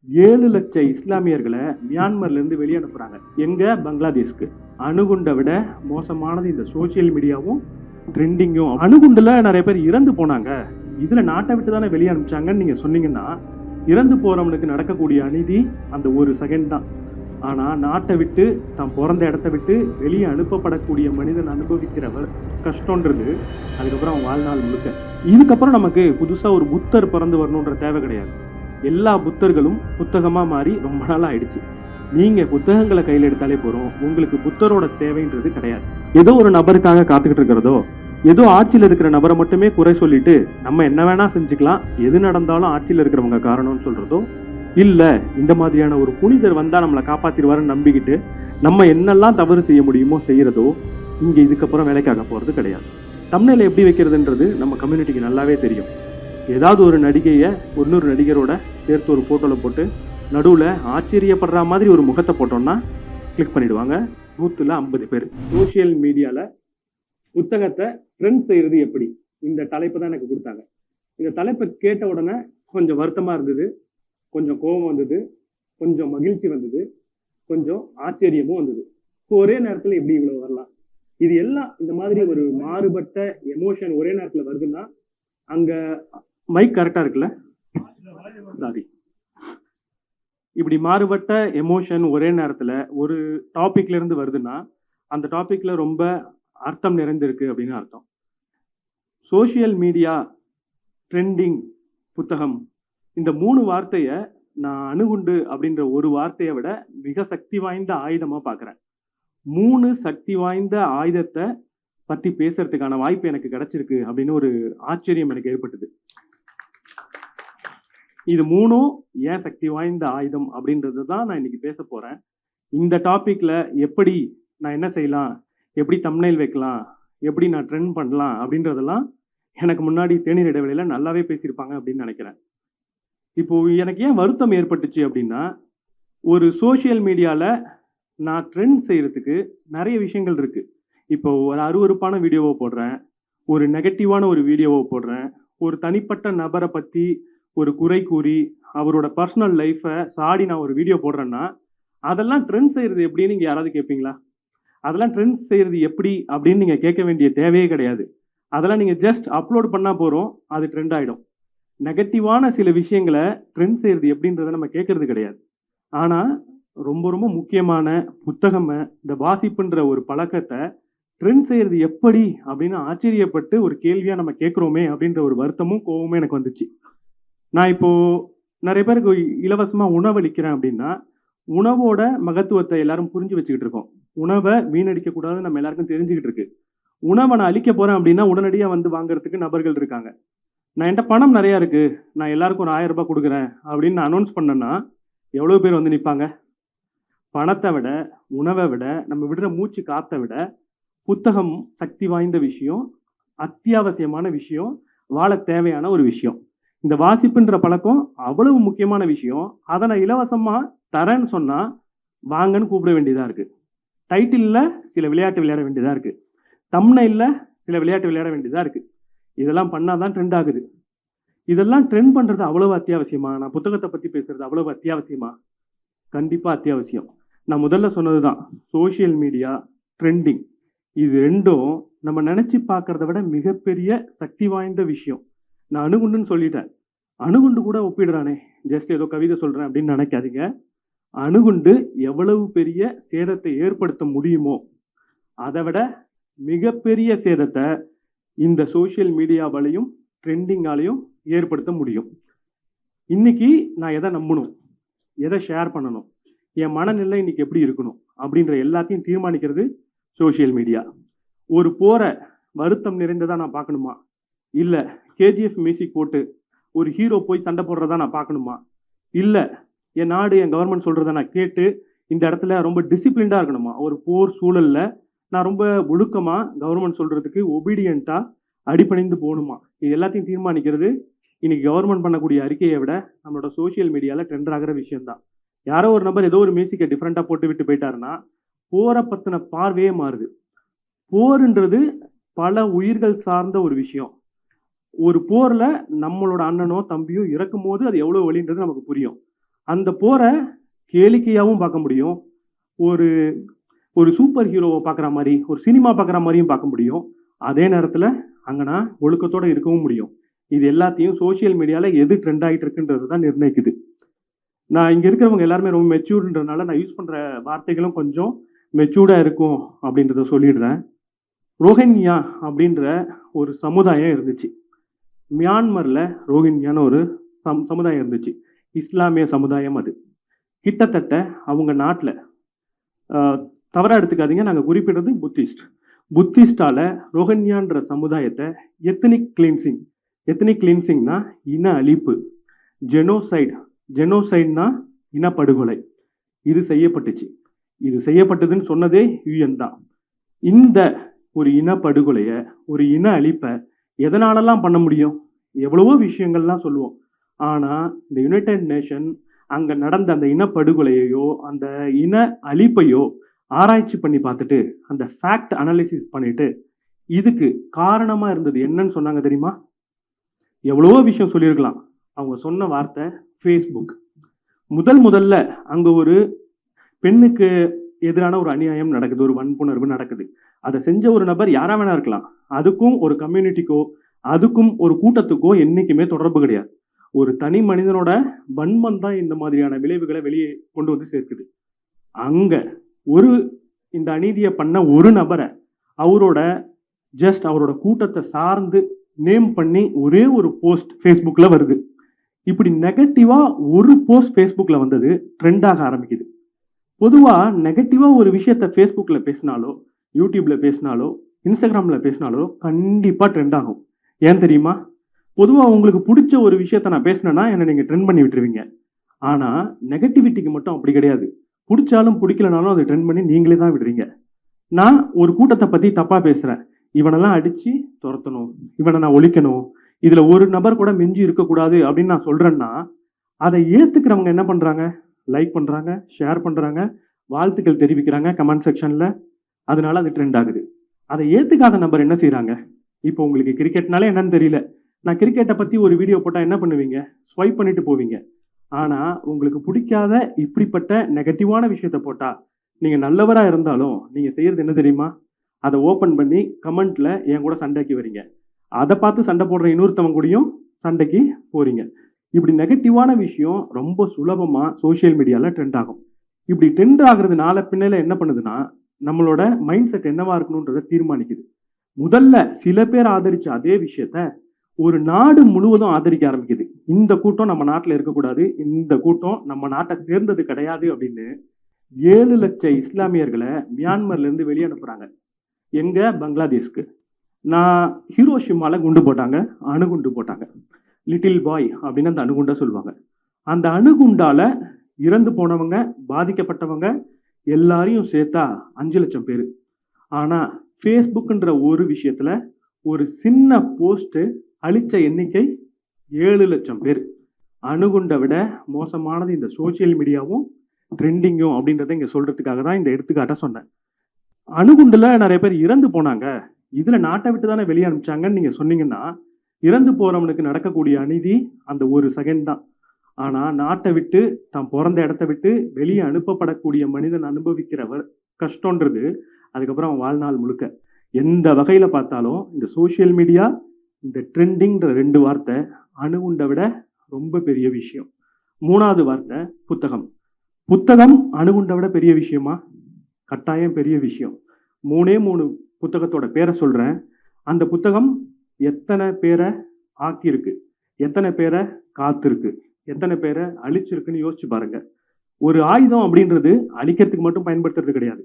7 லட்சம் இஸ்லாமியர்களை மியான்மர்ல இருந்து வெளியே அனுப்புறாங்க. எங்க? பங்களாதேஷ்க்கு. அணுகுண்டை விட மோசமானது இந்த சோசியல் மீடியாவும் ட்ரெண்டிங்கும். அணுகுண்டுல நிறைய பேர் இறந்து போனாங்க. இதுல நாட்டை விட்டு தானே வெளியே அனுப்பிச்சாங்கன்னு நீங்க சொன்னீங்கன்னா, இறந்து போறவனுக்கு நடக்கக்கூடிய அநீதி அந்த ஒரு செகண்ட் தான். ஆனா நாட்டை விட்டு தான் பிறந்த இடத்த விட்டு வெளியே அனுப்பப்படக்கூடிய மனிதன் அனுபவிக்கிறவர் கஷ்டன்றது அதுக்கப்புறம் அவன் வாழ்நாள் முழுக்க. இதுக்கப்புறம் நமக்கு புதுசா ஒரு புத்தர் பிறந்து வரணுன்ற தேவை கிடையாது. எல்லா புத்தர்களும் புத்தகமா மாறி ரொம்ப நாள் ஆயிடுச்சு. நீங்க புத்தகங்களை கையில் எடுத்தாலே போறோம். உங்களுக்கு புத்தரோட தேவைன்றது கிடையாது. ஏதோ ஒரு நபருக்காக காத்துக்கிட்டு இருக்கிறதோ, ஏதோ ஆட்சியில் இருக்கிற நபரை மட்டுமே குறை சொல்லிட்டு நம்ம என்ன வேணா செஞ்சுக்கலாம், எது நடந்தாலும் ஆட்சியில் இருக்கிறவங்க காரணம்னு சொல்றதோ இல்ல, இந்த மாதிரியான ஒரு புனிதர் வந்தா நம்மளை காப்பாத்திடுவாருன்னு நம்பிக்கிட்டு நம்ம என்னெல்லாம் தவறு செய்ய முடியுமோ செய்யறதோ இங்க இதுக்கப்புறம் வேலைக்காக போறது கிடையாது. தம்ப்நெயிலை எப்படி வைக்கிறதுன்றது நம்ம கம்யூனிட்டிக்கு நல்லாவே தெரியும். ஏதாவது ஒரு நடிகையை இன்னொரு நடிகரோட சேர்த்து ஒரு போட்டோல போட்டு நடுவில் ஆச்சரியப்படுற மாதிரி ஒரு முகத்தை போட்டோம்னா கிளிக் பண்ணிடுவாங்க. 150 பேர். சோசியல் மீடியாவில் புத்தகத்தை ட்ரெண்ட் செய்கிறது எப்படி, இந்த தலைப்பு தான் எனக்கு கொடுத்தாங்க. இந்த தலைப்பை கேட்ட உடனே கொஞ்சம் வருத்தமாக இருந்தது, கொஞ்சம் கோபம் வந்தது, கொஞ்சம் மகிழ்ச்சி வந்தது, கொஞ்சம் ஆச்சரியமும் வந்தது. ஒரே நேரத்தில் எப்படி இவ்வளோ வரலாம்? இது எல்லாம் இந்த மாதிரி ஒரு மாறுபட்ட எமோஷன் ஒரே நேரத்தில் வருதுன்னா, அங்க மைக் கரெக்டா இருக்குல்ல? சாரி. இப்படி மாறுபட்ட எமோஷன் ஒரே நேரத்துல ஒரு டாபிக்ல இருந்து வருதுன்னா அந்த டாபிக்ல ரொம்ப அர்த்தம் நிறைந்திருக்கு அப்படின்னு அர்த்தம். சோசியல் மீடியா, ட்ரெண்டிங், புத்தகம், இந்த 3 வார்த்தைய நான் அணுகுண்டு அப்படின்ற ஒரு வார்த்தையை விட மிக சக்தி வாய்ந்த ஆயுதமா பாக்குறேன். 3 சக்தி வாய்ந்த ஆயுதத்தை பத்தி பேசுறதுக்கான வாய்ப்பு எனக்கு கிடைச்சிருக்கு அப்படின்னு ஒரு ஆச்சரியம் எனக்கு ஏற்பட்டது. இது 3ம் ஏன் சக்தி வாய்ந்த ஆயுதம் அப்படின்றது தான் நான் இன்னைக்கு பேச போறேன். இந்த டாபிக்ல எப்படி நான் என்ன செய்யலாம், எப்படி தம்ப்நெயில் வைக்கலாம், எப்படி நான் ட்ரெண்ட் பண்ணலாம் அப்படின்றதெல்லாம் எனக்கு முன்னாடி தேநீர் இடைவெளியில நல்லாவே பேசியிருப்பாங்க அப்படின்னு நினைக்கிறேன். இப்போ எனக்கு ஏன் வருத்தம் ஏற்பட்டுச்சு அப்படின்னா, ஒரு சோசியல் மீடியால நான் ட்ரெண்ட் செய்யறதுக்கு நிறைய விஷயங்கள் இருக்கு. இப்போ ஒரு அருவருப்பான வீடியோவை போடுறேன், ஒரு நெகட்டிவான ஒரு வீடியோவை போடுறேன், ஒரு தனிப்பட்ட நபரை பத்தி ஒரு குறை கூறி அவரோட பர்சனல் லைஃப்பை சாடி நான் ஒரு வீடியோ போடுறேன்னா, அதெல்லாம் ட்ரெண்ட் செய்யறது எப்படின்னு நீங்க யாராவது கேட்பீங்களா? அதெல்லாம் ட்ரெண்ட் செய்யறது எப்படி அப்படின்னு நீங்க கேட்க வேண்டிய தேவையே கிடையாது. அதெல்லாம் நீங்க ஜஸ்ட் அப்லோட் பண்ணா போறோம், அது ட்ரெண்ட் ஆயிடும். நெகட்டிவான சில விஷயங்களை ட்ரெண்ட் செய்யறது எப்படின்றத நம்ம கேட்கறது கிடையாது. ஆனா ரொம்ப ரொம்ப முக்கியமான புத்தகம், இந்த வாசிப்புன்ற ஒரு பழக்கத்தை ட்ரெண்ட் செய்யறது எப்படி அப்படின்னு ஆச்சரியப்பட்டு ஒரு கேள்வியா நம்ம கேட்கிறோமே அப்படின்ற ஒரு வருத்தமும் கோவமும் எனக்கு வந்துச்சு. நான் இப்போ நிறைய பேருக்கு இலவசமா உணவளிக்கிறேன் அப்படின்னா, உணவோட மகத்துவத்தை எல்லாரும் புரிஞ்சு வச்சுக்கிட்டு இருக்கோம். உணவை வீணடிக்க கூடாதுன்னு நம்ம எல்லாருக்கும் தெரிஞ்சுக்கிட்டு இருக்கு. உணவை நான் அளிக்க போறேன் அப்படின்னா உடனடியா வந்து வாங்குறதுக்கு நபர்கள் இருக்காங்க. நான் என்கிட்ட பணம் நிறைய இருக்கு, நான் எல்லாருக்கும் ஒரு 1000 ரூபாய் கொடுக்குறேன் அப்படின்னு நான் அனௌன்ஸ் பண்ணேன்னா எவ்வளவு பேர் வந்து நிற்பாங்க? பணத்தை விட, உணவை விட, நம்ம விடுற மூச்சு காத்தை விட புத்தகம் சக்தி வாய்ந்த விஷயம், அத்தியாவசியமான விஷயம், வாழ தேவையான ஒரு விஷயம். இந்த வாசிப்புன்ற பழக்கம் அவ்வளவு முக்கியமான விஷயம். அதை நான் இலவசமா தரேன்னு சொன்னா வாங்கன்னு கூப்பிட வேண்டியதா இருக்கு. டைட்டில்ல சில விளையாட்டு விளையாட வேண்டியதா இருக்கு, தம்ப்நெயில்ல சில விளையாட்டு விளையாட வேண்டியதா இருக்கு. இதெல்லாம் பண்ணாதான் ட்ரெண்ட் ஆகுது. இதெல்லாம் ட்ரெண்ட் பண்றது அவ்வளவு அத்தியாவசியமா? நான் புத்தகத்தை பத்தி பேசுறது அவ்வளவு அத்தியாவசியமா? கண்டிப்பா அத்தியாவசியம். நான் முதல்ல சொன்னதுதான், சோசியல் மீடியா, ட்ரெண்டிங், இது ரெண்டும் நம்ம நினைச்சு பார்க்கறத விட மிகப்பெரிய சக்தி வாய்ந்த விஷயம். நான் அணுகுண்டுன்னு சொல்லிட்டேன். அணுகுண்டு கூட ஒப்பிடுறானே, ஜஸ்ட் ஏதோ கவிதை சொல்றேன் அப்படின்னு நினைக்காதீங்க. அணுகுண்டு எவ்வளவு பெரிய சேதத்தை ஏற்படுத்த முடியுமோ அதை விட மிகப்பெரிய சேதத்தை இந்த சோசியல் மீடியாவாலையும் ட்ரெண்டிங்காலையும் ஏற்படுத்த முடியும். இன்னைக்கு நான் எதை நம்பணும், எதை ஷேர் பண்ணணும், என் மனநிலை இன்னைக்கு எப்படி இருக்கணும் அப்படின்ற எல்லாத்தையும் தீர்மானிக்கிறது சோசியல் மீடியா. ஒரு போரை வருத்தம் நிறைந்ததா நான் பார்க்கணுமா, இல்ல கேஜிஎஃப் மியூசிக் போட்டு ஒரு ஹீரோ போய் சண்டை போடுறதா நான் பார்க்கணுமா, இல்ல என் நாடு என் கவர்மெண்ட் சொல்றதை நான் கேட்டு இந்த இடத்துல ரொம்ப டிசிப்ளின்டா இருக்கணுமா, ஒரு போர் சூழல்ல நான் ரொம்ப ஒழுக்கமா கவர்மெண்ட் சொல்றதுக்கு ஒபீடியண்டா அடிபணிந்து போகணுமா, இது எல்லாத்தையும் தீர்மானிக்கிறது இன்னைக்கு கவர்மெண்ட் பண்ணக்கூடிய அறிக்கையை விட நம்மளோட சோசியல் மீடியால ட்ரெண்ட் ஆகிற விஷயம் தான். யாரோ ஒரு நபர் ஏதோ ஒரு மியூசிக்கை டிஃப்ரெண்டா போட்டு விட்டு போயிட்டாருன்னா போரை பத்தின பார்வையே மாறுது. போர்ன்றது பல உயிர்கள் சார்ந்த ஒரு விஷயம். ஒரு போர்ல நம்மளோட அண்ணனோ தம்பியோ இறக்கும் போது அது எவ்வளவு வலின்றது நமக்கு புரியும். அந்த போரை கேளிக்கையாகவும் பார்க்க முடியும், ஒரு ஒரு சூப்பர் ஹீரோவை பார்க்குற மாதிரி, ஒரு சினிமா பார்க்குற மாதிரியும் பார்க்க முடியும். அதே நேரத்தில் அங்கே நான் ஒழுக்கத்தோடு இருக்கவும் முடியும். இது எல்லாத்தையும் சோஷியல் மீடியாவில் எது ட்ரெண்ட் ஆகிட்டு இருக்குன்றது தான் நிர்ணயிக்குது. நான் இங்கே இருக்கிறவங்க எல்லாருமே ரொம்ப மெச்சூர்டுன்றதுனால நான் யூஸ் பண்ணுற வார்த்தைகளும் கொஞ்சம் மெச்சூர்டாக இருக்கும் அப்படின்றத சொல்லிடுறேன். ரோஹின்யா அப்படின்ற ஒரு சமுதாயம் இருந்துச்சு. மியான்மரில் ரோஹின்யான்னு ஒரு சமுதாயம் இருந்துச்சு. இஸ்லாமிய சமுதாயம் அது. கிட்டத்தட்ட அவங்க நாட்டில் தவறாக எடுத்துக்காதீங்க, நாங்கள் குறிப்பிடுறது புத்திஸ்டால ரோஹின்யான்ற சமுதாயத்தை எத்தனிக் கிளீன்சிங்னா இன அழிப்பு, ஜெனோசைட்னா இனப்படுகொலை, இது செய்யப்பட்டுச்சு. இது செய்யப்பட்டதுன்னு சொன்னதே யுஎன் தான். இந்த ஒரு இனப்படுகொலையை, ஒரு இன அழிப்பை எதனாலலாம் பண்ண முடியும்? எவ்வளவோ விஷயங்கள்லாம் சொல்லுவோம். ஆனால் இந்த யுனைடெட் நேஷன் அங்கே நடந்த அந்த இனப்படுகொலையோ அந்த இன அழிப்பையோ ஆராய்ச்சி பண்ணி பார்த்துட்டு அந்த ஃபேக்ட் அனாலிசிஸ் பண்ணிட்டு இதுக்கு காரணமாக இருந்தது என்னன்னு சொன்னாங்க தெரியுமா? எவ்வளவோ விஷயம் சொல்லியிருக்கலாம். அவங்க சொன்ன வார்த்தை ஃபேஸ்புக். முதல்ல அங்கே ஒரு பெண்ணுக்கு எதிரான ஒரு அநியாயம் நடக்குது, ஒரு வன்புணர்வு நடக்குது. அதை செஞ்ச ஒரு நபர் யாரா வேணா இருக்கலாம். அதுக்கும் ஒரு கம்யூனிட்டிக்கோ அதுக்கும் ஒரு கூட்டத்துக்கோ என்றைக்குமே தொடர்பு கிடையாது. ஒரு தனி மனிதனோட வன்மம் தான் இந்த மாதிரியான விளைவுகளை வெளியே கொண்டு வந்து சேர்க்குது. அங்க இந்த அநீதியை பண்ண ஒரு நபரை அவரோட கூட்டத்தை சார்ந்து நேம் பண்ணி ஒரே ஒரு போஸ்ட் ஃபேஸ்புக்ல வருது. இப்படி நெகட்டிவா ஒரு போஸ்ட் ஃபேஸ்புக்ல வந்தது ட்ரெண்டாக ஆரம்பிக்குது. பொதுவா நெகட்டிவா ஒரு விஷயத்த ஃபேஸ்புக்ல பேசினாலோ, யூடியூப்ல பேசினாலோ, இன்ஸ்டாகிராம்ல பேசினாலோ கண்டிப்பா ட்ரெண்ட் ஆகும். ஏன் தெரியுமா? பொதுவாக உங்களுக்கு பிடிச்ச ஒரு விஷயத்த நான் பேசினேன்னா என்னை நீங்கள் ட்ரெண்ட் பண்ணி விட்டுருவீங்க. ஆனால் நெகட்டிவிட்டிக்கு மட்டும் அப்படி கிடையாது. பிடிச்சாலும் பிடிக்கலனாலும் அதை ட்ரெண்ட் பண்ணி நீங்களே தான் விடுறீங்க. நான் ஒரு கூட்டத்தை பற்றி தப்பாக பேசுகிறேன், இவனெல்லாம் அடித்து துரத்தணும், இவனை நான் ஒழிக்கணும், இதில் ஒரு நபர் கூட மிஞ்சி இருக்கக்கூடாது அப்படின்னு நான் சொல்கிறேன்னா அதை ஏற்றுக்கிறவங்க என்ன பண்ணுறாங்க? லைக் பண்ணுறாங்க, ஷேர் பண்ணுறாங்க, வாழ்த்துக்கள் தெரிவிக்கிறாங்க கமெண்ட் செக்ஷனில். அதனால அது ட்ரெண்ட் ஆகுது. அதை ஏற்றுக்காத நபர் என்ன செய்கிறாங்க? இப்போ உங்களுக்கு கிரிக்கெட்னாலே என்னன்னு தெரியல, நான் கிரிக்கெட்டை பற்றி ஒரு வீடியோ போட்டால் என்ன பண்ணுவீங்க? ஸ்வைப் பண்ணிட்டு போவீங்க. ஆனால் உங்களுக்கு பிடிக்காத இப்படிப்பட்ட நெகட்டிவான விஷயத்த போட்டால் நீங்கள் நல்லவராக இருந்தாலும் நீங்கள் செய்கிறது என்ன தெரியுமா? அதை ஓப்பன் பண்ணி கமெண்ட்டில் என் கூட சண்டைக்கு வரீங்க. அதை பார்த்து சண்டை போடுற இன்னொருத்தவங்க கூடயும் சண்டைக்கு போகிறீங்க. இப்படி நெகட்டிவான விஷயம் ரொம்ப சுலபமாக சோஷியல் மீடியாவில் ட்ரெண்ட் ஆகும். இப்படி ட்ரெண்ட் ஆகுறதுனால பின்னால் என்ன பண்ணுதுன்னா நம்மளோட மைண்ட் செட் என்னவா இருக்கணுன்றதை தீர்மானிக்குது. முதல்ல சில பேர் ஆதரிச்ச அதே விஷயத்த ஒரு நாடு முழுவதும் ஆதரிக்க ஆரம்பிக்குது. இந்த கூட்டம் நம்ம நாட்டில் இருக்கக்கூடாது, இந்த கூட்டம் நம்ம நாட்டை சேர்ந்தது கிடையாது அப்படின்னு 7 லட்சம் இஸ்லாமியர்களை மியான்மர்ல இருந்து வெளியே அனுப்புறாங்க. எங்க? பங்களாதேஷ்க்கு. நான் ஹீரோஷிமால குண்டு போட்டாங்க, அணுகுண்டு போட்டாங்க. லிட்டில் பாய் அப்படின்னு அந்த அணுகுண்டை சொல்லுவாங்க. அந்த அணுகுண்டால இறந்து போனவங்க, பாதிக்கப்பட்டவங்க எல்லாரையும் சேர்த்தா 5 லட்சம் பேர். ஆனா ஃபேஸ்புக்ன்ற ஒரு விஷயத்துல ஒரு சின்ன போஸ்ட் அழிச்ச எண்ணிக்கை 7 லட்சம் பேர். அணுகுண்டை விட மோசமானது இந்த சோசியல் மீடியாவும் ட்ரெண்டிங்கும் அப்படின்றத இங்க சொல்றதுக்காக தான் இந்த எடுத்துக்காட்ட சொன்னேன். அணுகுண்டுல நிறைய பேர் இறந்து போனாங்க, இதுல நாட்டை விட்டு தானே வெளியே அனுப்பிச்சாங்கன்னு நீங்க சொன்னீங்கன்னா இறந்து போறவனுக்கு நடக்கக்கூடிய அநீதி அந்த ஒரு செகண்ட் தான். ஆனா நாட்டை விட்டு தான் பிறந்த இடத்த விட்டு வெளியே அனுப்பப்படக்கூடிய மனிதன் அனுபவிக்கிறவர் கஷ்டன்றது அதுக்கப்புறம் அவன் வாழ்நாள் முழுக்க. எந்த வகையில பார்த்தாலும் இந்த சோசியல் மீடியா, இந்த ட்ரெண்டிங்ன்ற 2 வார்த்தை அணுகுண்டை விட ரொம்ப பெரிய விஷயம். 3வது வார்த்தை புத்தகம். புத்தகம் அணுகுண்டை விட பெரிய விஷயமா? கட்டாயம் பெரிய விஷயம். 3 புத்தகத்தோட பேரை சொல்றேன். அந்த புத்தகம் எத்தனை பேரை ஆக்கியிருக்கு, எத்தனை பேரை காத்திருக்கு, எத்தனை பேரை அழிச்சிருக்குன்னு யோசிச்சு பாருங்க. ஒரு ஆயுதம் அப்படின்றது அழிக்கிறதுக்கு மட்டும் பயன்படுத்துறது கிடையாது,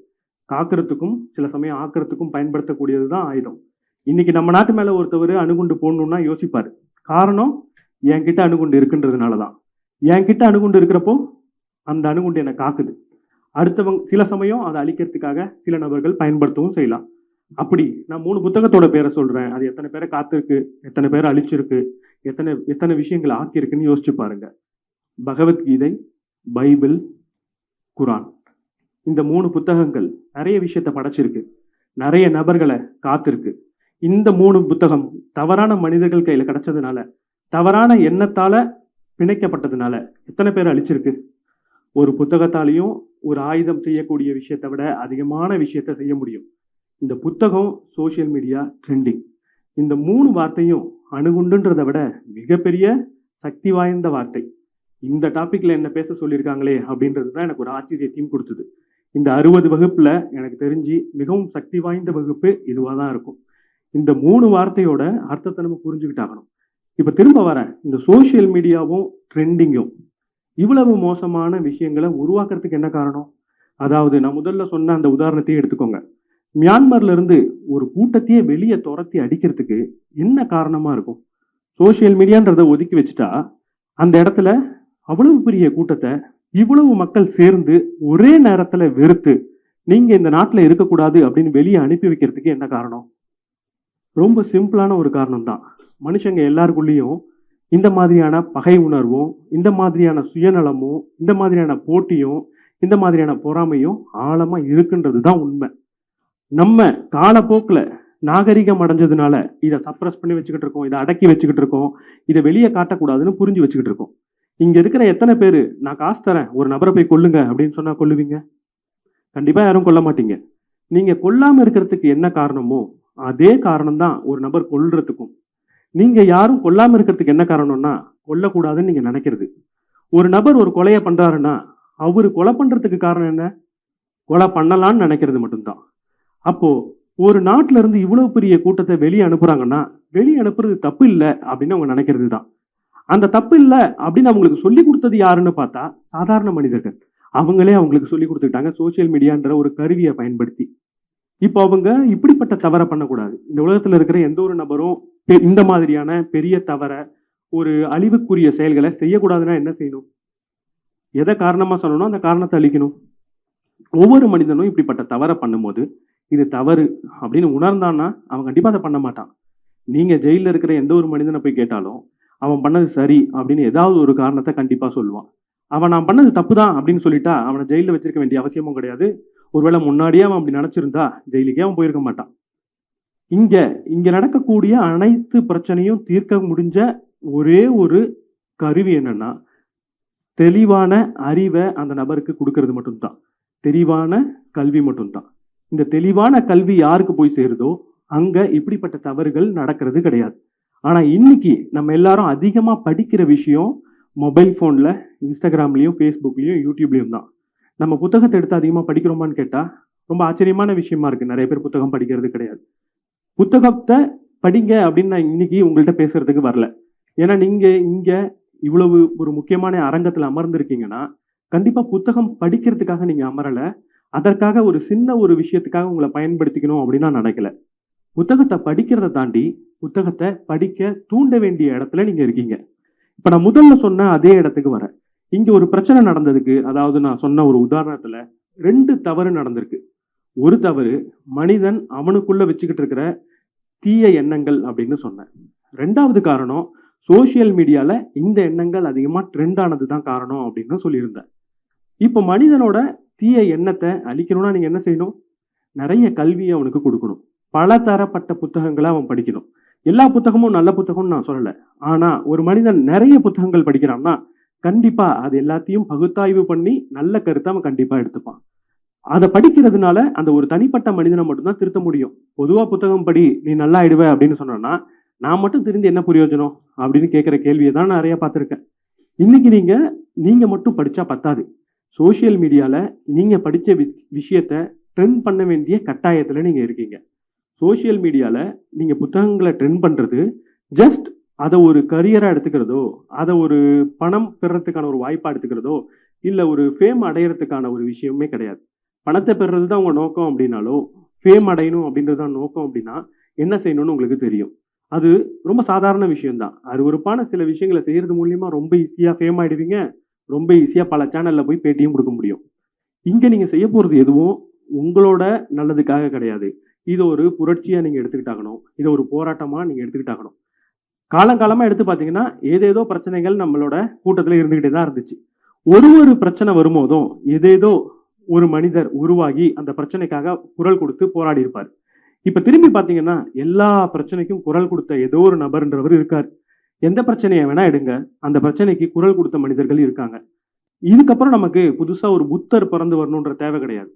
காக்கிறதுக்கும் சில சமயம் ஆக்கிறதுக்கும் பயன்படுத்தக்கூடியது தான் ஆயுதம். இன்னைக்கு நம்ம நாட்டு மேல ஒருத்தவர் அணுகுண்டு போடணும்னா யோசிப்பாரு. காரணம், என்கிட்ட அணுகுண்டு இருக்குன்றதுனால தான். என்கிட்ட அணுகுண்டு இருக்கிறப்போ அந்த அணுகுண்டு என்னை காக்குது. அடுத்தவங்க சில சமயம் அதை அழிக்கிறதுக்காக சில நபர்கள் பயன்படுத்தவும் செய்யலாம். அப்படி நான் 3 புத்தகத்தோட பேரை சொல்றேன். அது எத்தனை பேரை காத்திருக்கு, எத்தனை பேரை அழிச்சிருக்கு, எத்தனை விஷயங்களை ஆக்கியிருக்குன்னு யோசிச்சு பாருங்க. பகவத்கீதை, பைபிள், குரான், இந்த 3 புத்தகங்கள் நிறைய விஷயத்தை படைச்சிருக்கு, நிறைய நபர்களை காத்திருக்கு. இந்த 3 புத்தகம் தவறான மனிதர்கள் கையில கிடைச்சதுனால, தவறான எண்ணத்தால பிணைக்கப்பட்டதுனால எத்தனை பேர் அழிச்சிருக்கு? ஒரு புத்தகத்தாலையும் ஒரு ஆயுதம் செய்யக்கூடிய விஷயத்தை விட அதிகமான விஷயத்த செய்ய முடியும். இந்த புத்தகம், சோசியல் மீடியா, ட்ரெண்டிங். இந்த 3 வார்த்தையும் அணுகுண்டுன்றத விட மிகப்பெரிய சக்தி வாய்ந்த வார்த்தை. இந்த டாபிக்ல என்ன பேச சொல்லியிருக்காங்களே அப்படின்றது தான் எனக்கு ஒரு ஆச்சரியத்தையும் குடுத்தது. இந்த 60 வகுப்புல எனக்கு தெரிஞ்சு மிகவும் சக்தி வாய்ந்த வகுப்பு இதுவா தான் இருக்கும். இந்த 3 வார்த்தையோட அர்த்தத்த நம்ம புரிஞ்சுக்கிட்டாகணும். இப்ப திரும்ப வரேன். இந்த சோசியல் மீடியாவும், ட்ரெண்டிங்கும் இவ்வளவு மோசமான விஷயங்கள உருவாக்குறதுக்கு என்ன காரணம்? அதாவது நான் முதல்ல சொன்ன அந்த உதாரணத்தையே எடுத்துக்கோங்க. மியான்மர்ல இருந்து ஒரு கூட்டத்தையே வெளிய தொரத்தி அடிக்கிறதுக்கு என்ன காரணமா இருக்கும்? சோசியல் மீடியான்றத ஒதுக்கி வச்சுட்டா, அந்த இடத்துல அவ்வளவு பெரிய கூட்டத்த இவ்வளவு மக்கள் சேர்ந்து ஒரே நேரத்துல வெறுத்து, நீங்க இந்த நாட்டுல இருக்கக்கூடாது அப்படின்னு வெளிய அனுப்பி வைக்கிறதுக்கு என்ன காரணம்? ரொம்ப சிம்பிளான ஒரு காரணம் தான். மனுஷங்க எல்லாருக்குள்ளேயும் இந்த மாதிரியான பகை உணர்வும், இந்த மாதிரியான சுயநலமும், இந்த மாதிரியான போட்டியும், இந்த மாதிரியான பொறாமையும் ஆழமா இருக்குன்றது தான் உண்மை. நம்ம காலப்போக்குல நாகரிகம் அடைஞ்சதுனால இத சப்ரஸ் பண்ணி வச்சுக்கிட்டு இருக்கோம். இத அடக்கி வச்சுக்கிட்டு இருக்கோம். இத வெளிய காட்டக்கூடாதுன்னு புரிஞ்சு வச்சுக்கிட்டு இருக்கோம். இங்க இருக்கிற எத்தன பேரு, "நான் காசு தரேன். ஒரு நபர போய் கொல்லுங்க" அப்படின்னு சொன்னா கொல்லுவீங்க? கண்டிப்பா யாரும் கொல்ல மாட்டீங்க. நீங்க கொல்லாம இருக்கிறதுக்கு என்ன காரணமோ, அதே காரணம் தான் ஒரு நபர் கொல்றதுக்கும். நீங்க யாரும் கொல்லாம இருக்கிறதுக்கு என்ன காரணம்னா, கொல்லக்கூடாதுன்னு நீங்க நெனைக்கிறது. ஒரு நபர் ஒரு கொலைய பண்றாருன்னா, அவரு கொலை பண்றதுக்கு காரணம் என்ன? கொலை பண்ணலான்னு நெனைக்கிறது மட்டும் தான். அப்போ ஒரு நாட்டுல இருந்து இவ்வளவு பெரிய கூட்டத்த வெளிய அனுப்புறாங்கன்னா, வெளிய அனுப்புறது தப்பு இல்ல அப்படின்னு அவங்க நெனைக்கிறது தான். அந்த தப்பு இல்ல அப்படின்னு அவங்களுக்கு சொல்லிக் குடுத்தது யாருன்னு பார்த்தா, சாதாரண மனிதர்கள். அவங்களே அவங்களுக்கு சொல்லிக் குடுத்துக்கிட்டாங்க சோசியல் மீடியான்ற ஒரு கருவிய பயன்படுத்தி. இப்போ அவங்க இப்படிப்பட்ட தவற பண்ணக்கூடாது. இந்த உலகத்துல இருக்கிற எந்த ஒரு நபரும் இந்த மாதிரியான பெரிய தவற, ஒரு அழிவுக்குரிய செயல்கள செய்யக்கூடாதுன்னா என்ன செய்யணும்? எத காரணமா சொல்லணும், அந்த காரணத்த அழிக்கணும். ஒவ்வொரு மனிதனும் இப்படிப்பட்ட தவற பண்ணும்போது, இது தவறு அப்படின்னு உணர்ந்தான்னா, அவன் கண்டிப்பா அத பண்ண மாட்டான். நீங்க ஜெயில்ல இருக்கிற எந்த ஒரு மனிதன போய் கேட்டாலும், அவன் பண்ணது சரி அப்படின்னு ஏதாவது ஒரு காரணத்த கண்டிப்பா சொல்லுவான். அவன் நான் பண்ணது தப்பு தான் அப்படின்னு சொல்லிட்டா, அவன ஜெயில்ல வச்சிருக்க வேண்டிய அவசியமும் கிடையாது. ஒருவேளை முன்னாடியே அவன் அப்படி நெனச்சிருந்தா, ஜெயிலுக்கே அவன் போயிருக்க மாட்டான். இங்க இங்க நடக்கக்கூடிய அனைத்து பிரச்சனையும் தீர்க்க முடிஞ்ச ஒரே ஒரு கருவி என்னன்னா, தெளிவான அறிவ அந்த நபருக்கு குடுக்கிறது மட்டும் தான். தெளிவான கல்வி மட்டும் தான். இந்த தெளிவான கல்வி யாருக்கு போய் சேருதோ, அங்க இப்படிப்பட்ட தவறுகள் நடக்கிறது கிடையாது. ஆனா இன்னைக்கு நம்ம எல்லாரும் அதிகமா படிக்கிற விஷயம் மொபைல் ஃபோன்ல, Instagramலயும், Facebookலயும், YouTubeலயும் தான். நம்ம புத்தகத்த எடுத்து அதிகமா படிக்கிறோமான்னு கேட்டா, ரொம்ப ஆச்சரியமான விஷயமா இருக்கு. நெறைய பேர் புத்தகம் படிக்கிறது கிடையாது. புத்தகத்த படிங்க அப்படின்னு நான் இன்னைக்கு உங்கள்ட்ட பேசுறதுக்கு வரல. ஏன்னா நீங்க இங்க இவ்வளவு ஒரு முக்கியமான அரங்கத்துல அமர்ந்திருக்கீங்கன்னா, கண்டிப்பா புத்தகம் படிக்கிறதுக்காக நீங்க அமரல. அதற்காக ஒரு சின்ன ஒரு விஷயத்துக்காக உங்கள பயன்படுத்திக்கணும் அப்படின்னு நான் நினைக்கல. புத்தகத்த படிக்கிறத தாண்டி, புத்தகத்த படிக்க தூண்ட வேண்டிய இடத்துல நீங்க இருக்கீங்க. இப்ப நான் முதல்ல சொன்ன அதே இடத்துக்கு வரேன். இங்க ஒரு பிரச்சனை நடந்ததுக்கு, அதாவது நான் சொன்ன ஒரு உதாரணத்துல 2 தவறு நடந்திருக்கு. ஒரு தவறு மனிதன் அவனுக்குள்ள வச்சுக்கிட்டு இருக்கிற தீய எண்ணங்கள் அப்படின்னு சொன்னேன். 2வது காரணம் சோசியல் மீடியால இந்த எண்ணங்கள் அதிகமா ட்ரெண்ட் ஆனது தான் காரணம் அப்படின்னு சொல்லியிருந்தேன். இப்ப மனிதனோட தீய எண்ணத்த அழிக்கணும்னா நீங்க என்ன செய்யணும்? நெறைய கல்விய அவனுக்கு குடுக்கணும். பல தரப்பட்ட புத்தகங்கள அவன் படிக்கணும். எல்லா புத்தகமும் நல்ல புத்தகம்னு நான் சொல்லல. ஆனா ஒரு மனிதன் நெறைய புத்தகங்கள் படிக்கிறான்னா, கண்டிப்பா அது எல்லாத்தையும் பகுத்தாய்வு பண்ணி நல்ல கருத்த அவன் கண்டிப்பா எடுத்துப்பான். அத படிக்கிறதுனால அந்த ஒரு தனிப்பட்ட மனிதன மட்டும் தான் திருத்த முடியும். பொதுவா புத்தகம் படி, நீ நல்லா ஆயிடுவ அப்படின்னு சொன்னோம்னா, நான் மட்டும் திருந்தி என்ன பிரயோஜனம்? அப்படின்னு கேட்கிற கேள்விய தான் நெறைய பார்த்திருக்கேன். இன்னைக்கு நீங்க நீங்க மட்டும் படிச்சா பத்தாது. சோசியல் மீடியால நீங்க படிச்ச விஷயத்த ட்ரெண்ட் பண்ண வேண்டிய கட்டாயத்துல நீங்க இருக்கீங்க. சோசியல் மீடியால நீங்க புத்தகங்கள ட்ரெண்ட் பண்றது, ஜஸ்ட் அத ஒரு கரியரா எடுத்துக்கிறதோ, அத ஒரு பணம் பெறுறதுக்கான ஒரு வாய்ப்பா எடுத்துக்கிறதோ, இல்ல ஒரு ஃபேம் அடையறதுக்கான ஒரு விஷயமே கிடையாது. பணத்த பெறுறது தான் உங்க நோக்கம் அப்படின்னாலோ, ஃபேம் அடையணும் அப்படின்றது தான் நோக்கம் அப்படின்னா, என்ன செய்யணும்னு உங்களுக்கு தெரியும். அது ரொம்ப சாதாரண விஷயம் தான். அருவருப்பான சில விஷயங்கள செய்யறது மூலியமா ரொம்ப ஈஸியா ஃபேம் ஆயிடுவீங்க. ரொம்ப ஈஸியா பல சேனல்ல போய் பேட்டியும் குடுக்க முடியும். இங்க நீங்க செய்ய போறது எதுவும் உங்களோட நல்லதுக்காக கிடையாது. இத ஒரு புரட்சியா நீங்க எடுத்துக்கிட்டாகணும். இத ஒரு போராட்டமா நீங்க எடுத்துக்கிட்டாகணும். காலங்காலமா எடுத்து பார்த்தீங்கன்னா, ஏதேதோ பிரச்சனைகள் நம்மளோட கூட்டத்துல இருந்துகிட்டே தான் இருந்துச்சு. ஒரு பிரச்சனை வரும்போதும், ஏதேதோ ஒரு மனிதர் உருவாகி அந்த பிரச்சனைக்காக குரல் கொடுத்து போராடி இருப்பாரு. இப்ப திரும்பி பார்த்தீங்கன்னா, எல்லா பிரச்சனைக்கும் குரல் கொடுத்த ஏதோ ஒரு நபர்ன்றவர் இருக்காரு. எந்த பிரச்சனைய வேணா எடுங்க. அந்த பிரச்சனைக்கு குரல் கொடுத்த மனிதர்கள் இருக்காங்க. இதுக்கப்புறம் நமக்கு புதுசா ஒரு புத்தர் பிறந்து வரணுன்ற தேவை கிடையாது.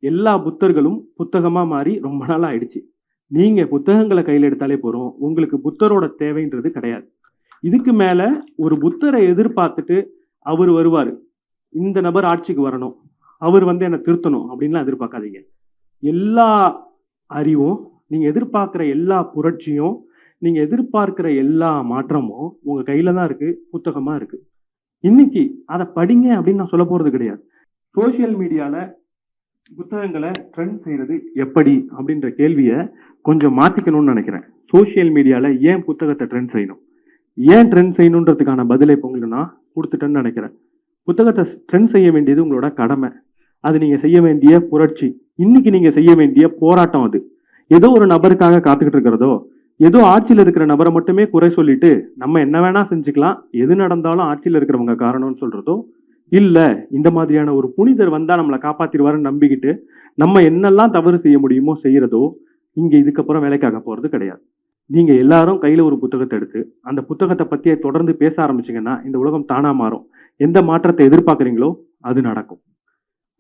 எல்லா புத்தர்களும் புத்தகமா மாறி ரொம்ப நாள் ஆயிடுச்சு. நீங்க புத்தகங்கள கையில எடுத்தாலே போதும். உங்களுக்கு புத்தரோட தேவைன்றது கிடையாது. இதுக்கு மேல ஒரு புத்தரை எதிர்பார்த்துட்டு அவரு வருவாரு. இந்த நபர் ஆட்சிக்கு வரணும். அவர் வந்து என்ன திருத்தணும் அப்படின்லாம் எதிர்பார்க்காதீங்க. எல்லா அறிவும், நீங்க எதிர்பார்க்கிற எல்லா புரட்சியும், நீங்க எதிர்பார்க்கிற எல்லா மாற்றமும் உங்க கையில தான் இருக்கு. புத்தகமா இருக்கு. இன்னைக்கு அத படிங்க அப்படின்னு நான் சொல்லப் போறது கிடையாது. சோசியல் மீடியால புத்தகங்களை ட்ரெண்ட் செய்யறது எப்படி அப்படின்ற கேள்வியை கொஞ்சம் மாத்திக்கணும்னு நினைக்கிறேன். சோசியல் மீடியால ஏன் புத்தகத்தை ட்ரெண்ட் செய்யணும், ஏன் ட்ரெண்ட் செய்யணுன்றதுக்கான பதிலை இப்போ உங்களுக்கு நான் கொடுத்துட்டேன்னு நினைக்கிறேன். புத்தகத்தை ட்ரெண்ட் செய்ய வேண்டியது உங்களோட கடமை. அது நீங்க செய்ய வேண்டிய புரட்சி. இன்னைக்கு நீங்க செய்ய வேண்டிய போராட்டம் அது. ஏதோ ஒரு நபருக்காக காத்துக்கிட்டு இருக்கிறதோ, ஏதோ ஆட்சியில் இருக்கிற நபரை மட்டுமே குறை சொல்லிட்டு நம்ம என்ன வேணா செஞ்சுக்கலாம், எது நடந்தாலும் ஆட்சியில் இருக்கிறவங்க காரணம்னு சொல்றதோ, இல்ல இந்த மாதிரியான ஒரு புனிதர் வந்தா நம்மளை காப்பாத்திடுவாருன்னு நம்பிக்கிட்டு நம்ம என்னெல்லாம் தவறு செய்ய முடியுமோ செய்யறதோ இங்க இதுக்கப்புறம் வேலைக்காக போறது கிடையாது. நீங்க எல்லாரும் கையில ஒரு புத்தகத்தை எடுத்து அந்த புத்தகத்தை பத்தியே தொடர்ந்து பேச ஆரம்பிச்சீங்கன்னா இந்த உலகம் தானா மாறும். எந்த மாற்றத்தை எதிர்பார்க்குறீங்களோ அது நடக்கும்.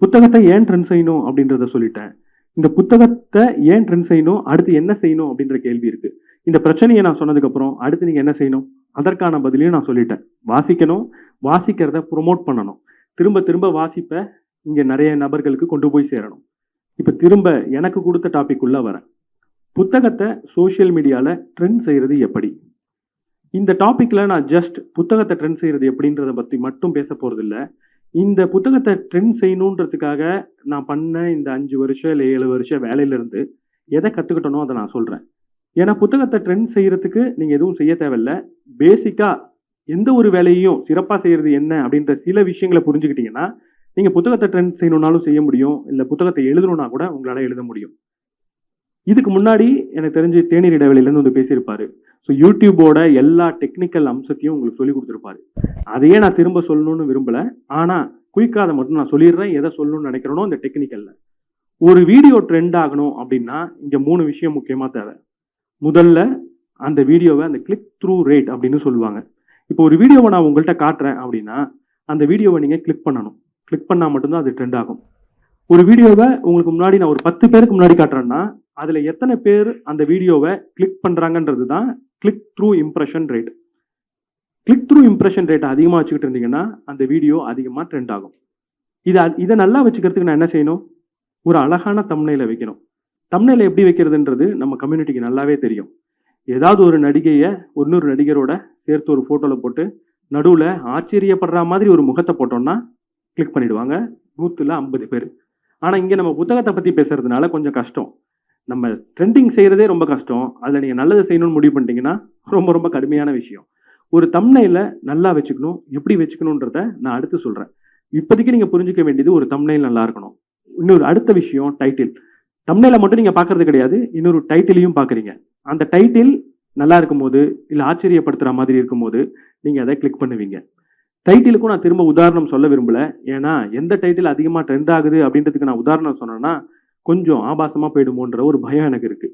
புத்தகத்தை ஏன் ட்ரெண்ட் செய்யணும் அப்படின்றத சொல்லிட்டேன். இந்த புத்தகத்தை ஏன் ட்ரெண்ட் செய்யணும், அடுத்து என்ன செய்யணும் அப்படின்ற கேள்வி இருக்கு. இந்த பிரச்சனையை நான் சொன்னதுக்கு அப்புறம் அடுத்து நீங்க என்ன செய்யணும், அதற்கான பதிலையும் நான் சொல்லிட்டேன். வாசிக்கணும், வாசிக்கிறத ப்ரொமோட் பண்ணணும். திரும்ப திரும்ப வாசிப்ப இங்க நிறைய நபர்களுக்கு கொண்டு போய் சேரணும். இப்ப திரும்ப எனக்கு கொடுத்த டாபிக் உள்ள வரேன். புத்தகத்தை சோசியல் மீடியால ட்ரெண்ட் செய்யறது எப்படி? இந்த டாபிக்ல நான் ஜஸ்ட் புத்தகத்தை ட்ரெண்ட் செய்யறது எப்படின்றத பத்தி மட்டும் பேச போறது இல்ல. இந்த புத்தகத்தை ட்ரெண்ட் செய்யணுன்றதுக்காக நான் பண்ண இந்த 5 வருஷம் இல்லை 7 வருஷம் வேலையில இருந்து எதை கத்துக்கிட்டனோ அதை நான் சொல்றேன். ஏன்னா புத்தகத்தை ட்ரெண்ட் செய்யறதுக்கு நீங்க எதுவும் செய்ய தேவையில்ல. பேசிக்கா எந்த ஒரு வேலையையும் சிறப்பா செய்யறது என்ன அப்படின்ற சில விஷயங்களை புரிஞ்சுக்கிட்டீங்கன்னா நீங்க புத்தகத்தை ட்ரெண்ட் செய்யணும்னாலும் செய்ய முடியும், இல்ல புத்தகத்தை எழுதணும்னா கூட உங்களால எழுத முடியும். இதுக்கு முன்னாடி எனக்கு தெரிஞ்சு தேநீர் இடைவெளியிலேருந்து வந்து பேசியிருப்பாரு. ஸோ யூடியூபோட எல்லா டெக்னிக்கல் அம்சத்தையும் உங்களுக்கு சொல்லி கொடுத்துருப்பாரு. அதையே நான் திரும்ப சொல்லணும்னு விரும்பல. ஆனா குயிக்காக அதை மட்டும் நான் சொல்லிடுறேன். எதை சொல்லணும்னு நினைக்கிறேனோ இந்த டெக்னிக்கல்ல. ஒரு வீடியோ ட்ரெண்ட் ஆகணும் அப்படின்னா இங்க 3 விஷயம் முக்கியமா தேவை. முதல்ல அந்த வீடியோவை அந்த கிளிக் த்ரூ ரேட் அப்படின்னு சொல்லுவாங்க. இப்போ ஒரு வீடியோவை நான் உங்கள்கிட்ட காட்டுறேன் அப்படின்னா அந்த வீடியோவை நீங்க கிளிக் பண்ணணும். கிளிக் பண்ணா மட்டும்தான் அது ட்ரெண்ட் ஆகும். ஒரு வீடியோவை உங்களுக்கு முன்னாடி நான் ஒரு 10 பேருக்கு முன்னாடி காட்டுறேன்னா அதுல எத்தனை பேர் அந்த வீடியோவை கிளிக் பண்றாங்கன்றது தான் click through impression rate. Click through impression rate அதிகமாக வச்சுக்கிட்டு இருந்தீங்கன்னா அந்த வீடியோ அதிகமாக ட்ரெண்ட் ஆகும். இதை நல்லா வச்சுக்கிறதுக்கு நான் என்ன செய்யணும், ஒரு அழகான தம்ப்நெயிலை வைக்கணும். தம்ப்நெயிலை எப்படி வைக்கிறதுன்றது நம்ம கம்யூனிட்டிக்கு நல்லாவே தெரியும். ஏதாவது ஒரு நடிகையை இன்னொரு நடிகரோட சேர்த்து ஒரு ஃபோட்டோவில் போட்டு நடுவில் ஆச்சரியப்படுற மாதிரி ஒரு முகத்தை போட்டோம்னா கிளிக் பண்ணிடுவாங்க 100ல் 50 பேர். ஆனால் இங்கே நம்ம புத்தகத்தை பற்றி பேசுறதுனால கொஞ்சம் கஷ்டம். நம்ம ட்ரெண்டிங் செய்கிறதே ரொம்ப கஷ்டம். அதில் நீங்கள் நல்லது செய்யணும்னு முடிவு பண்ணிட்டீங்கன்னா ரொம்ப ரொம்ப கடுமையான விஷயம். ஒரு தம்ப்நெயிலை நல்லா வச்சுக்கணும். எப்படி வச்சுக்கணுன்றத நான் அடுத்து சொல்கிறேன். இப்போதைக்கு நீங்கள் புரிஞ்சிக்க வேண்டியது ஒரு தம்ப்நெயில் நல்லா இருக்கணும். இன்னொரு அடுத்த விஷயம் டைட்டில். தம்ப்நெயிலை மட்டும் நீங்கள் பார்க்கறது கிடையாது, இன்னொரு டைட்டிலையும் பார்க்குறீங்க. அந்த டைட்டில் நல்லா இருக்கும்போது இல்லை ஆச்சரியப்படுத்துகிற மாதிரி இருக்கும்போது நீங்கள் அதை கிளிக் பண்ணுவீங்க. டைட்டிலுக்கும் நான் திரும்ப உதாரணம் சொல்ல விரும்பல. ஏன்னா எந்த டைட்டில் அதிகமாக ட்ரெண்ட் ஆகுது அப்படின்றதுக்கு நான் உதாரணம் சொன்னேன்னா கொஞ்சம் ஆபாசமா போயிடுமோன்ற ஒரு பயம் எனக்கு இருக்கு.